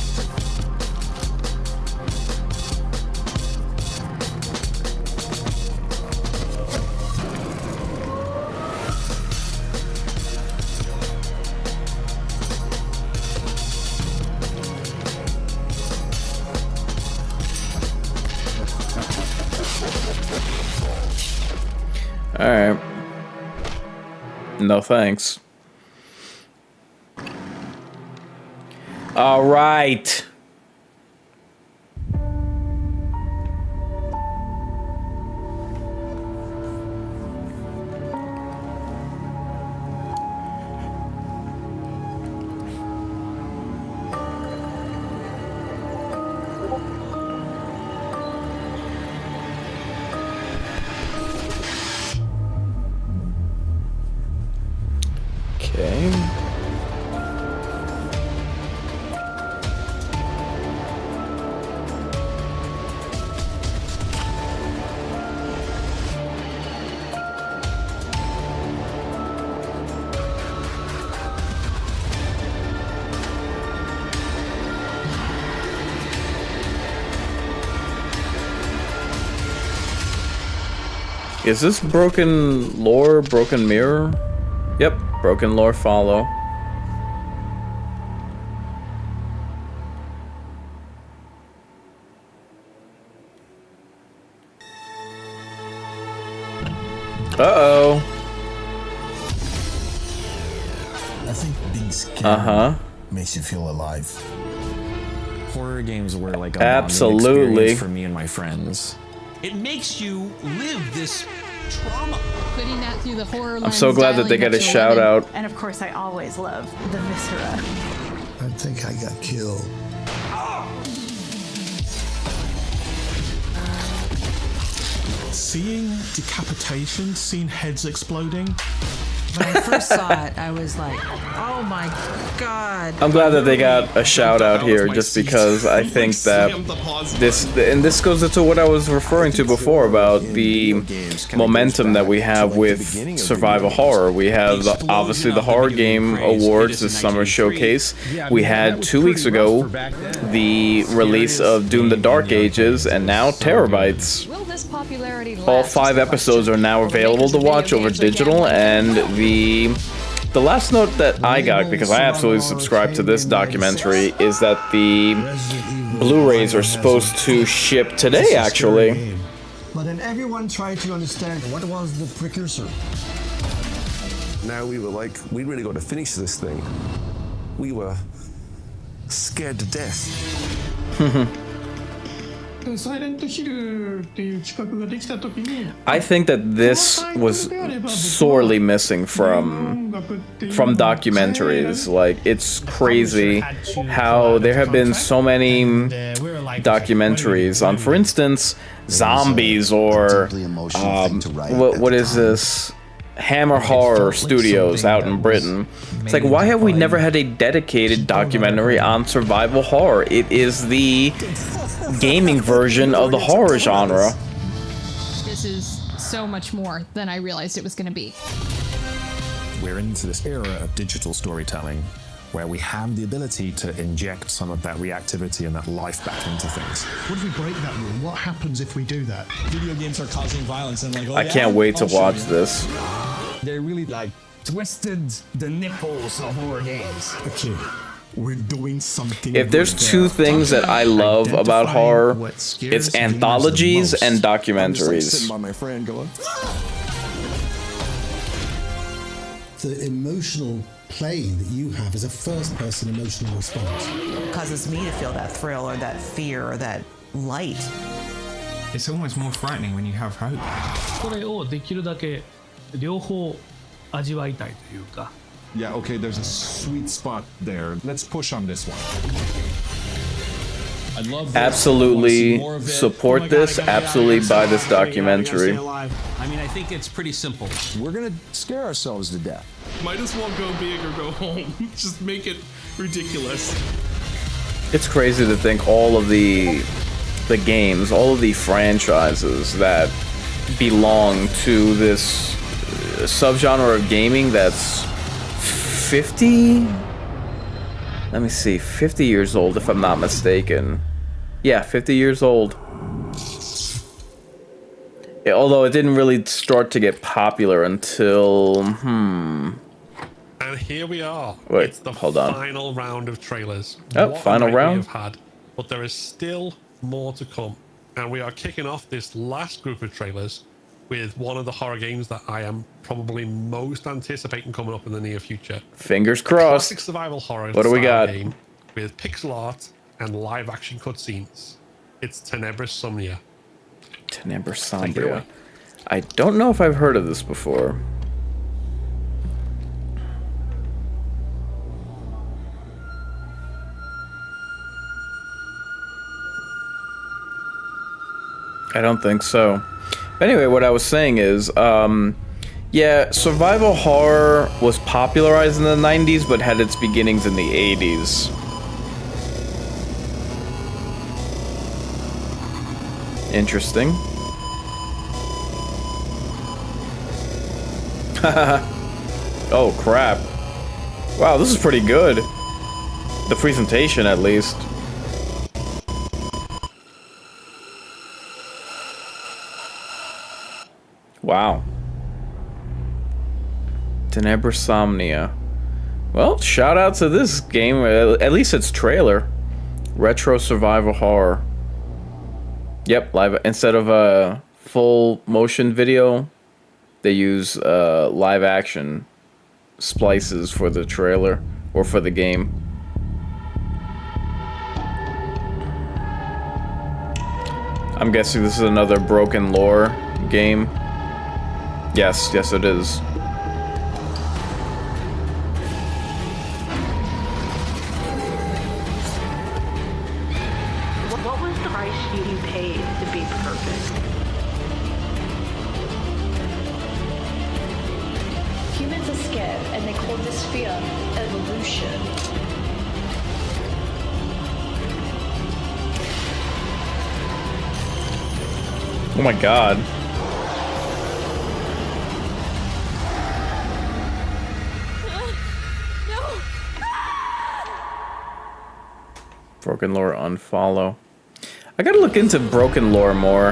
Alright. No thanks. Alright. Is this broken lore, broken mirror? Yep, broken lore follow. Uh-oh. I think being scared makes you feel alive. Horror games were like a absolutely bonding experience for me and my friends. It makes you live this trauma. Putting that through the horror lens. I'm so glad that they get a shout out. And of course, I always love the viscera. I think I got killed. Seeing decapitation, seeing heads exploding. When I first saw it, I was like, oh my god. I'm glad that they got a shout out here just because I think that this goes into what I was referring to before about the momentum that we have with survival horror. We have obviously the Horror Game Awards, the summer showcase. We had 2 weeks ago the release of Doom the Dark Ages, and now Terabytes. All 5 episodes are now available to watch over digital, and the last note that I got, because I absolutely subscribe to this documentary, is that the Blu-rays are supposed to ship today, actually. But then everyone tried to understand what was the precursor. Now we were like, we really got to finish this thing. We were scared to death. I think that this was sorely missing from documentaries. Like, it's crazy how there have been so many documentaries on, for instance, zombies or what is this? Hammer Horror Studios out in Britain. It's like, why have we never had a dedicated documentary on survival horror? It is the gaming version of the horror genre. This is so much more than I realized it was going to be. We're into this era of digital storytelling where we have the ability to inject some of that reactivity and that life back into things. What if we break that rule? What happens if we do that? Video games are causing violence and like, oh, I can't wait to watch this. They really like twisted the nipples of horror games. Okay, we're doing something. If there's two things that I love about horror, it's anthologies and documentaries. Sitting by my friend going. The emotional play that you have is a first-person emotional response. It causes me to feel that thrill or that fear or that light. It's almost more frightening when you have hope. これをできるだけ両方味わいたいというか。 Yeah, okay, there's a sweet spot there. Let's push on this one. I love absolutely support this. Absolutely buy this documentary. I mean, I think it's pretty simple. We're gonna scare ourselves to death. Might as well go big or go home. Just make it ridiculous. It's crazy to think all of the games, all of the franchises that belong to this subgenre of gaming that's 50? Let me see, 50 years old if I'm not mistaken. Yeah, 50 years old. Yeah, although it didn't really start to get popular until, And here we are. Wait, it's the hold on. final round of trailers. Oh, What final a night we round? have had, but there is still more to come. And we are kicking off this last group of trailers with one of the horror games that I am probably most anticipating coming up in the near future. Fingers crossed. Classic survival horror. What do we style got? Game with pixel art and live action cutscenes. It's Tenebra's Somnia. Tenebra Sombria. I don't know if I've heard of this before. I don't think so. Anyway, what I was saying is, yeah, survival horror was popularized in the 90s, but had its beginnings in the 80s. Interesting. Oh, crap. Wow, this is pretty good. The presentation, at least. Wow. Tenebrosomnia. Well, shout out to this game, at least its trailer. Retro survival horror. Yep, live. Instead of a full motion video, they use live action splices for the trailer or for the game. I'm guessing this is another Broken Lore game. Yes, it is. What was the price you paid to be perfect? Humans are scared, and they call this fear evolution. Oh my god. Broken Lore unfollow. I gotta look into Broken Lore more.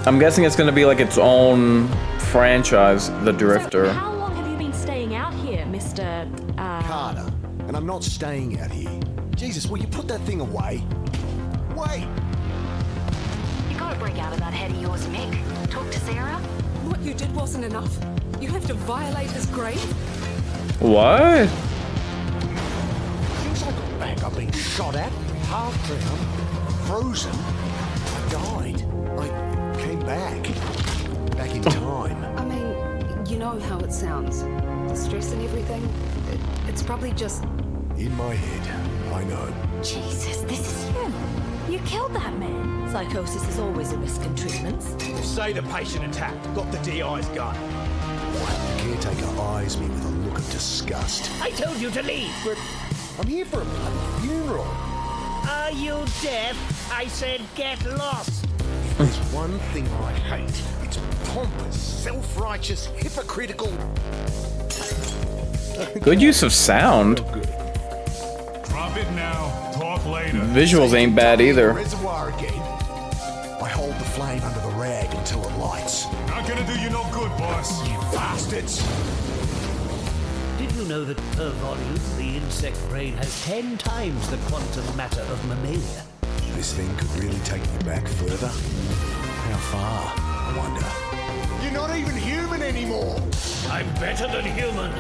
I'm guessing it's gonna be like its own franchise, The Drifter. So how long have you been staying out here, Mr. Carter? And I'm not staying out here. Jesus, will you put that thing away? Wait! You gotta break out of that head of yours, Mick. Talk to Sarah. What you did wasn't enough. You have to violate his grave? What? Since I got back, I've been shot at, half drowned, frozen. I died. I came back. Back in time. I mean, you know how it sounds. The stress and everything. It's probably just... In my head, I know. Jesus, this is you. You killed that man. Psychosis is always a risk in treatments. Say the patient attacked. Got the DI's gun. The caretaker eyes me with a look of disgust. I told you to leave. But I'm here for a bloody funeral. Are you deaf? I said get lost. If there's one thing I hate, it's pompous, self-righteous, hypocritical... Good use of sound. Drop it now. Talk later. Visuals ain't bad either. Reservoir again. I hold the flame under the rag until it lights. Not gonna do you no good, boss. You bastards! Did you know that per volume, the insect brain has 10 times the quantum matter of mammalia? This thing could really take me back further. How far, I wonder? You're not even human anymore! I'm better than human.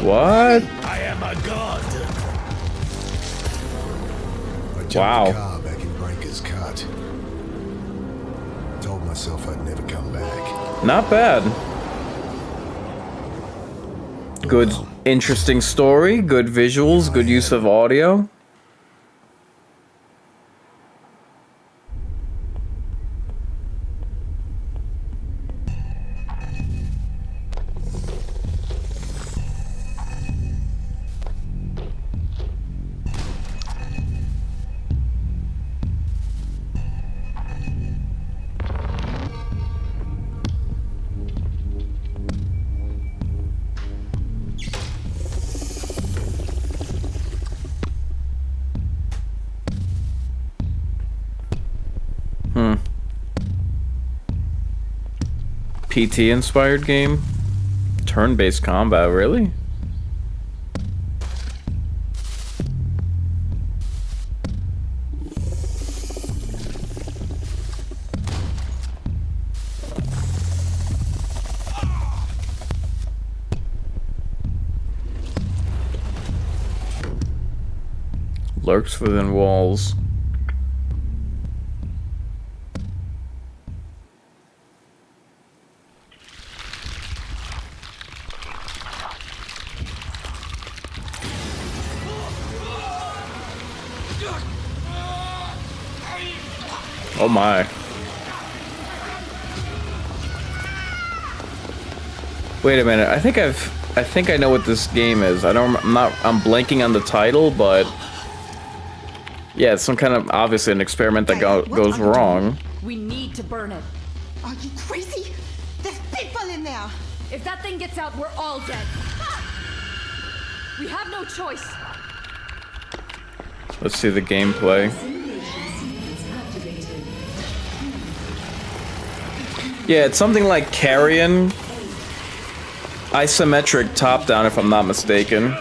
What? I am a god. I jumped Wow. the car back in Breaker's Cut. Told myself I'd never come back. Not bad. Good, interesting story, good visuals, good use of audio. PT inspired game? Turn-based combat, really? Lurks within walls. Oh my. Wait a minute. I think I know what this game is. I'm blanking on the title, but yeah, it's some kind of obviously an experiment that goes wrong. We need to burn it. Are you crazy? There's people in there. If that thing gets out, we're all dead. We have no choice. Let's see the gameplay. Yeah, it's something like Carrion. Isometric top-down, if I'm not mistaken.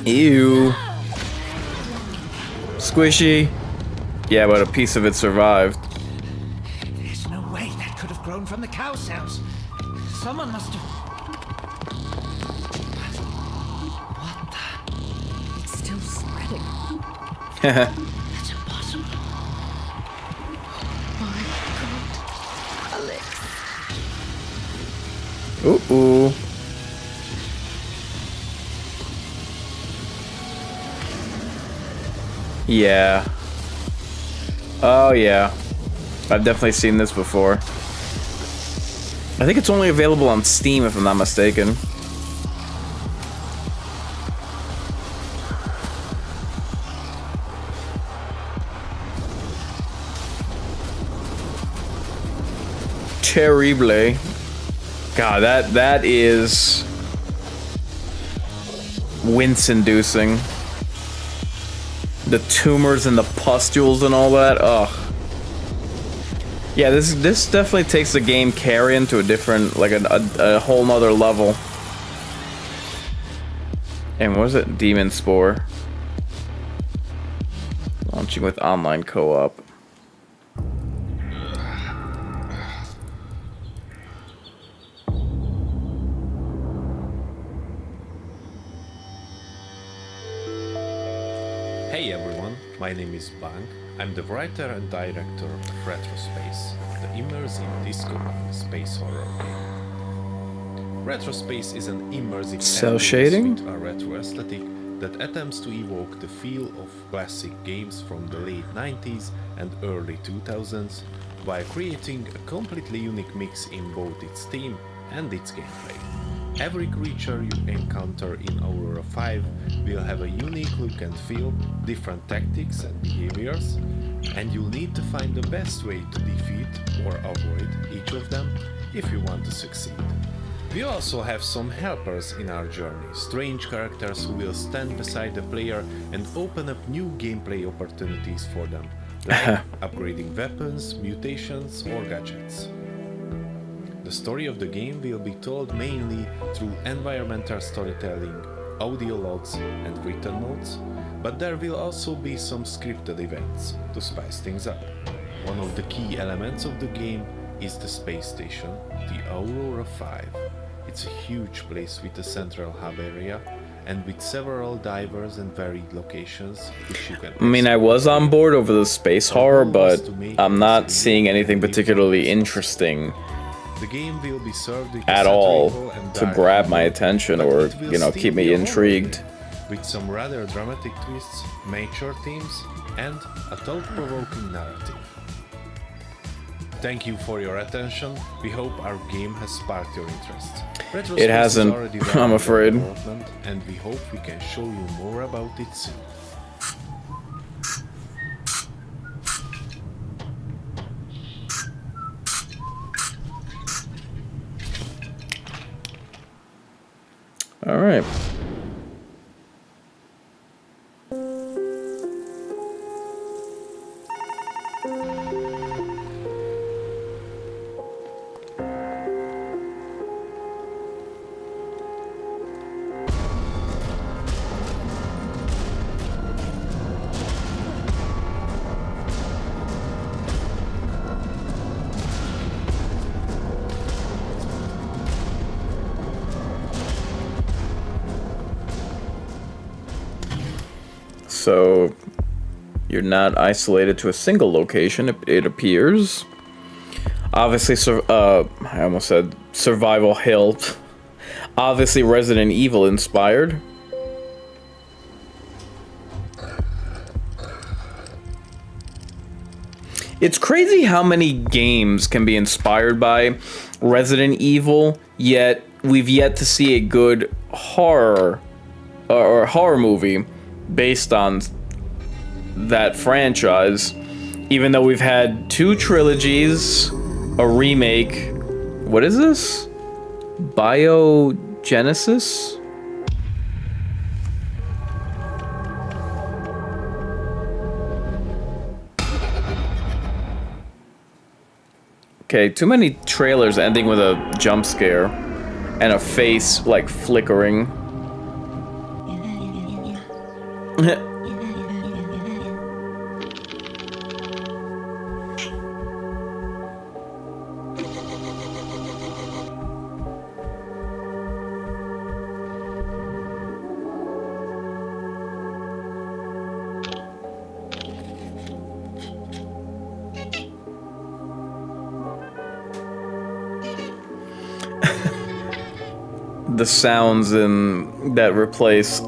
Ew. Squishy. Yeah, but a piece of it survived. There's no way that could have grown from the cow cells. Someone must have... What the... It's still spreading. That's impossible. Oh my God. Alex. Ooh. Yeah. Oh, yeah. I've definitely seen this before. I think it's only available on Steam, if I'm not mistaken. Terrible. God, that is wince-inducing. The tumors and the pustules and all that. Ugh. Yeah, this definitely takes the game Carrion to a different, like a whole nother level. And what was it? Demon Spore. Launching with online co-op. Hey everyone, my name is Bang. I'm the writer and director of Retrospace, the immersive disco space horror game. Retrospace is an immersive cell shading with a retro aesthetic that attempts to evoke the feel of classic games from the late 90s and early 2000s while creating a completely unique mix in both its theme and its gameplay. Every creature you encounter in Aurora 5 will have a unique look and feel, different tactics and behaviors, and you'll need to find the best way to defeat or avoid each of them if you want to succeed. We also have some helpers in our journey, strange characters who will stand beside the player and open up new gameplay opportunities for them, like upgrading weapons, mutations or gadgets. The story of the game will be told mainly through environmental storytelling, audio logs and written notes, but there will also be some scripted events to spice things up. One of the key elements of the game is the space station, the Aurora 5. It's a huge place with a central hub area and with several diverse and varied locations which you can... I mean, I was on board over the space horror, but I'm not seeing anything particularly interesting the game will be served with at all to grab my attention or, you know, keep me intrigued. With some rather dramatic twists, mature themes, and a thought-provoking narrative. Thank you for your attention. We hope our game has sparked your interest. It hasn't, I'm afraid. And we hope we can show you more about it soon. All right. So you're not isolated to a single location, it appears. Obviously, I almost said Survival Hill. Obviously Resident Evil inspired. It's crazy how many games can be inspired by Resident Evil, yet we've yet to see a good horror or horror movie based on that franchise, even though we've had 2 trilogies, a remake. What is this? Biogenesis? Okay, too many trailers ending with a jump scare and a face like flickering. The sounds in that replace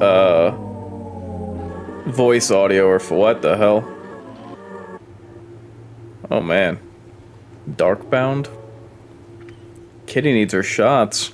voice audio or for what the hell? Oh man. Darkbound? Kitty needs her shots.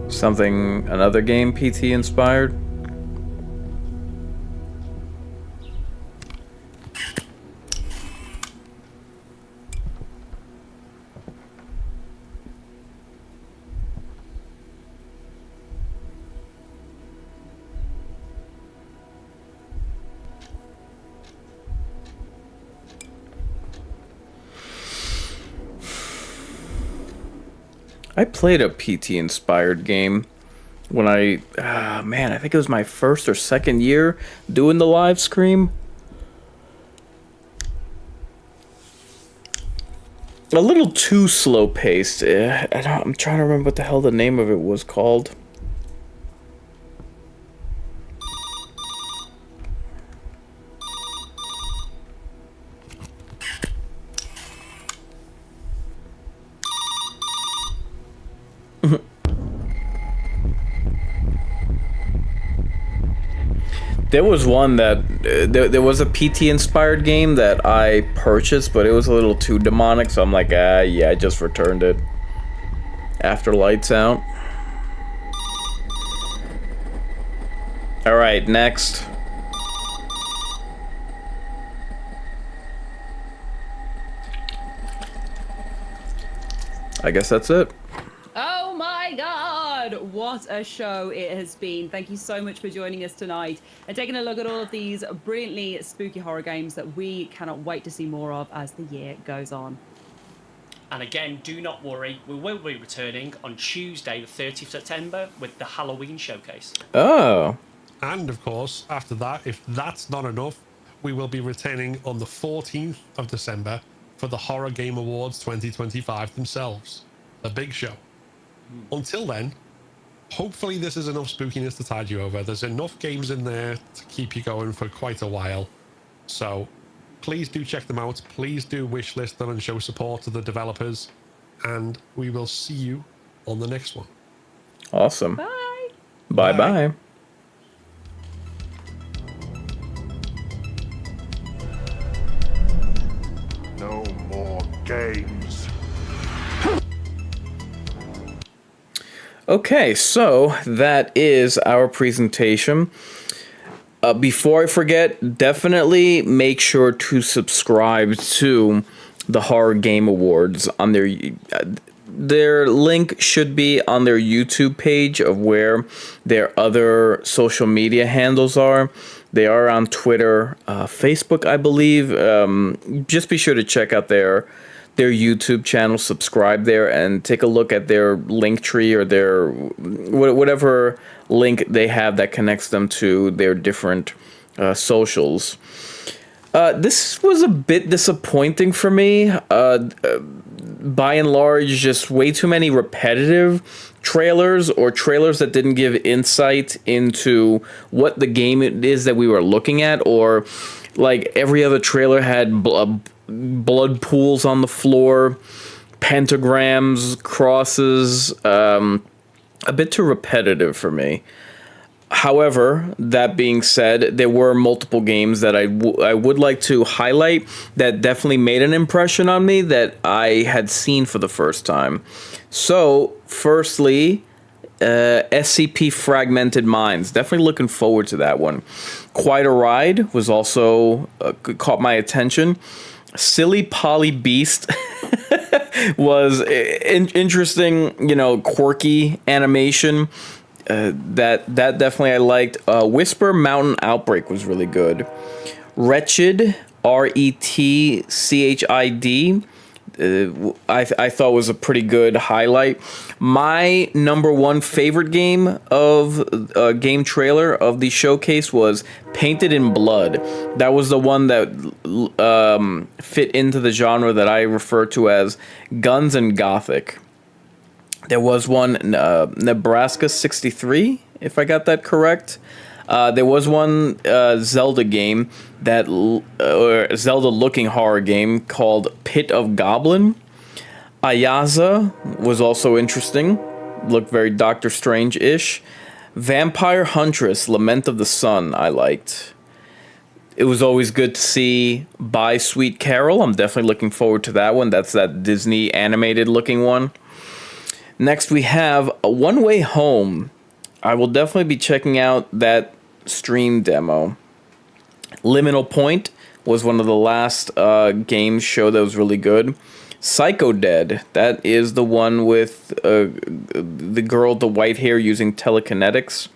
Something, another game PT inspired? I played a PT-inspired game when I think it was my first or second year doing the live stream. A little too slow-paced. I'm trying to remember what the hell the name of it was called. There was one that there was a PT inspired game that I purchased, but it was a little too demonic, so I'm like, yeah, I just returned it after lights out. All right, next. I guess that's it. Oh my god, what a show it has been. Thank you so much for joining us tonight and taking a look at all of these brilliantly spooky horror games that we cannot wait to see more of as the year goes on. And again, do not worry, we will be returning on Tuesday the 30th of September with the Halloween showcase. Oh. And of course, after that, if that's not enough, we will be returning on the 14th of December for the Horror Game Awards 2025 themselves. The big show. Until then, hopefully this is enough spookiness to tide you over. There's enough games in there to keep you going for quite a while. So please do check them out. Please do wishlist them and show support to the developers. And we will see you on the next one. Awesome. Bye. Bye-bye. No more games. Okay, so that is our presentation. Before I forget, definitely make sure to subscribe to the Horror Game Awards on their link should be on their YouTube page of where their other social media handles are. They are on Twitter, Facebook, I believe. Just be sure to check out their YouTube channel, subscribe there, and take a look at their link tree or their whatever link they have that connects them to their different socials. This was a bit disappointing for me. By and large, just way too many repetitive trailers or trailers that didn't give insight into what the game it is that we were looking at, or like every other trailer had blood pools on the floor, pentagrams, crosses, a bit too repetitive for me. However, that being said, there were multiple games that I would like to highlight that definitely made an impression on me that I had seen for the first time. So, firstly, SCP Fragmented Minds. Definitely looking forward to that one. Quite a Ride was also caught my attention. Silly Polly Beast was interesting, quirky animation. That definitely I liked. Whisper Mountain Outbreak was really good. Wretched, RETCHID, I thought was a pretty good highlight. My number one favorite game of game trailer of the showcase was Painted in Blood. That was the one that fit into the genre that I refer to as Guns and Gothic. There was one, Nebraska 63, if I got that correct. There was one Zelda game, or Zelda-looking horror game called Pit of Goblin. Ayaza was also interesting. Looked very Doctor Strange-ish. Vampire Huntress, Lament of the Sun, I liked. It was always good to see Bye Sweet Carol. I'm definitely looking forward to that one. That's that Disney animated-looking one. Next, we have A One Way Home. I will definitely be checking out that stream demo. Liminal Point was one of the last games show that was really good. Psycho Dead, that is the one with the girl with the white hair using telekinetics.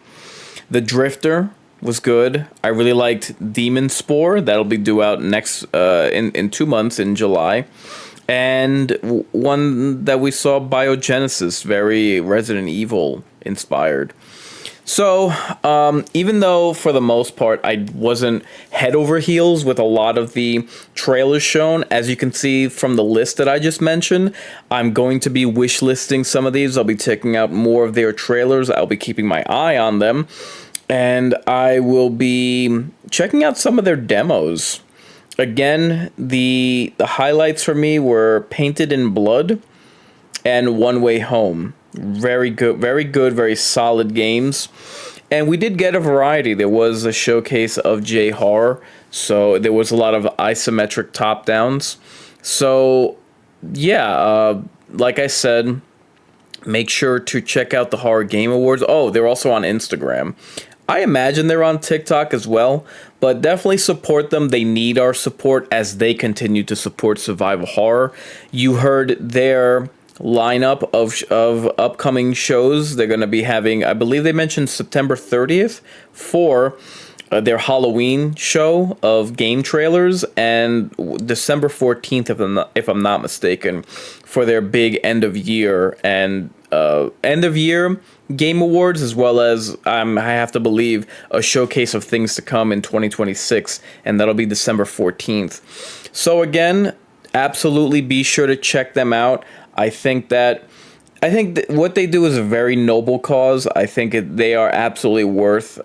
The Drifter was good. I really liked Demon Spore. That'll be due out next in 2 months in July. And one that we saw, Biogenesis, very Resident Evil inspired. So, even though for the most part I wasn't head over heels with a lot of the trailers shown, as you can see from the list that I just mentioned, I'm going to be wish listing some of these. I'll be checking out more of their trailers. I'll be keeping my eye on them. And I will be checking out some of their demos. Again, the highlights for me were Painted in Blood and One Way Home. Very good, very solid games. And we did get a variety. There was a showcase of J-horror, so there was a lot of isometric top-downs. So, yeah, like I said, make sure to check out the Horror Game Awards. Oh, they're also on Instagram. I imagine they're on TikTok as well, but definitely support them. They need our support as they continue to support survival horror. You heard their lineup of upcoming shows. They're going to be having, I believe they mentioned September 30th for their Halloween show of game trailers, and December 14th, if I'm not mistaken, for their big end of year game awards, as well as I have to believe a showcase of things to come in 2026, and that'll be December 14th. So again, absolutely be sure to check them out. I think what they do is a very noble cause. I think they are absolutely worth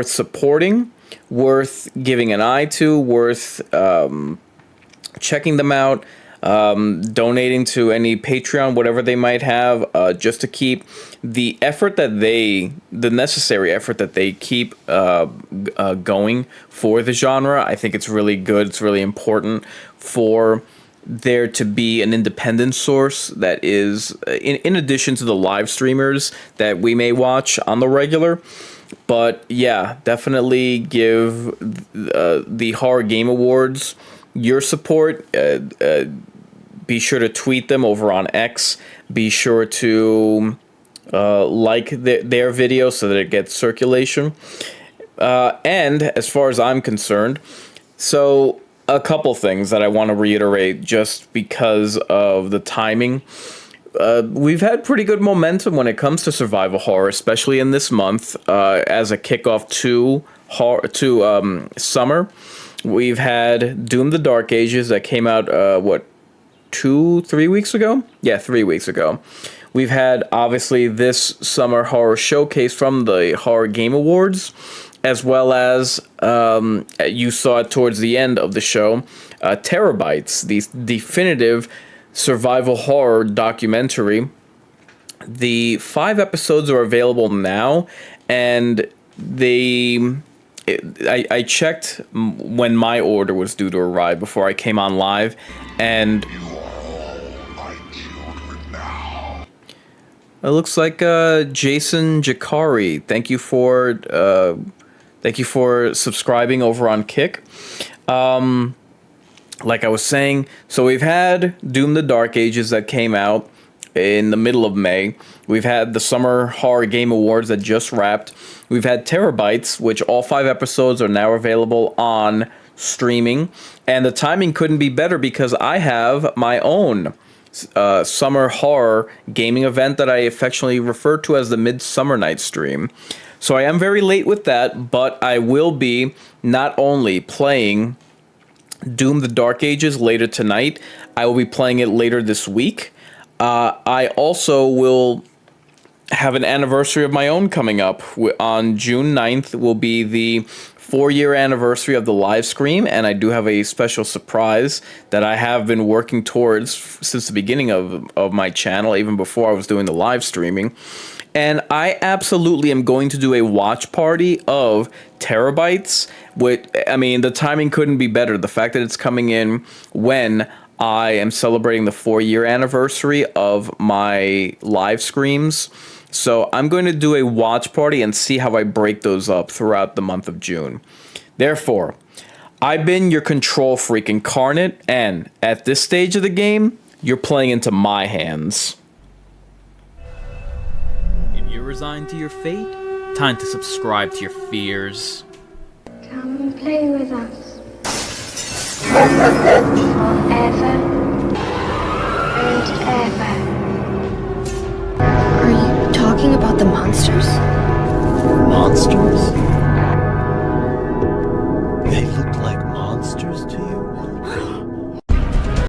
supporting, worth giving an eye to, worth checking them out, donating to any Patreon, whatever they might have, just to keep the necessary effort that they keep going for the genre. I think it's really good. It's really important for there to be an independent source that is, in addition to the live streamers that we may watch on the regular. But yeah, definitely give the Horror Game Awards your support. Be sure to tweet them over on X. Be sure to like their video so that it gets circulation. And as far as I'm concerned, so a couple things that I want to reiterate just because of the timing. We've had pretty good momentum when it comes to survival horror, especially in this month as a kickoff to summer. We've had Doom: The Dark Ages that came out 3 weeks ago? Yeah, 3 weeks ago. We've had obviously this summer horror showcase from the Horror Game Awards, as well as you saw it towards the end of the show, Terabytes, the definitive survival horror documentary. The 5 episodes are available now, and I checked when my order was due to arrive before I came on live, and It looks like Jason Jakari. Thank you for subscribing over on Kick. Like I was saying, so we've had Doom: The Dark Ages that came out in the middle of May. We've had the Summer Horror Game Awards that just wrapped. We've had Terabytes, which all 5 episodes are now available on streaming. And the timing couldn't be better because I have my own summer horror gaming event that I affectionately refer to as the Midsummer Night Stream. So I am very late with that, but I will be not only playing Doom: The Dark Ages later tonight, I will be playing it later this week. I also will have an anniversary of my own coming up. On June 9th will be the 4-year anniversary of the live stream, and I do have a special surprise that I have been working towards since the beginning of my channel, even before I was doing the live streaming. And I absolutely am going to do a watch party of Terabytes. The timing couldn't be better. The fact that it's coming in when I am celebrating the 4-year anniversary of my live streams. So I'm going to do a watch party and see how I break those up throughout the month of June. Therefore, I've been your control freak Inkarnate, and at this stage of the game, you're playing into my hands. If you're resigned to your fate, time to subscribe to your fears. Come and play with us. Forever and ever. Are you talking about the monsters? Monsters?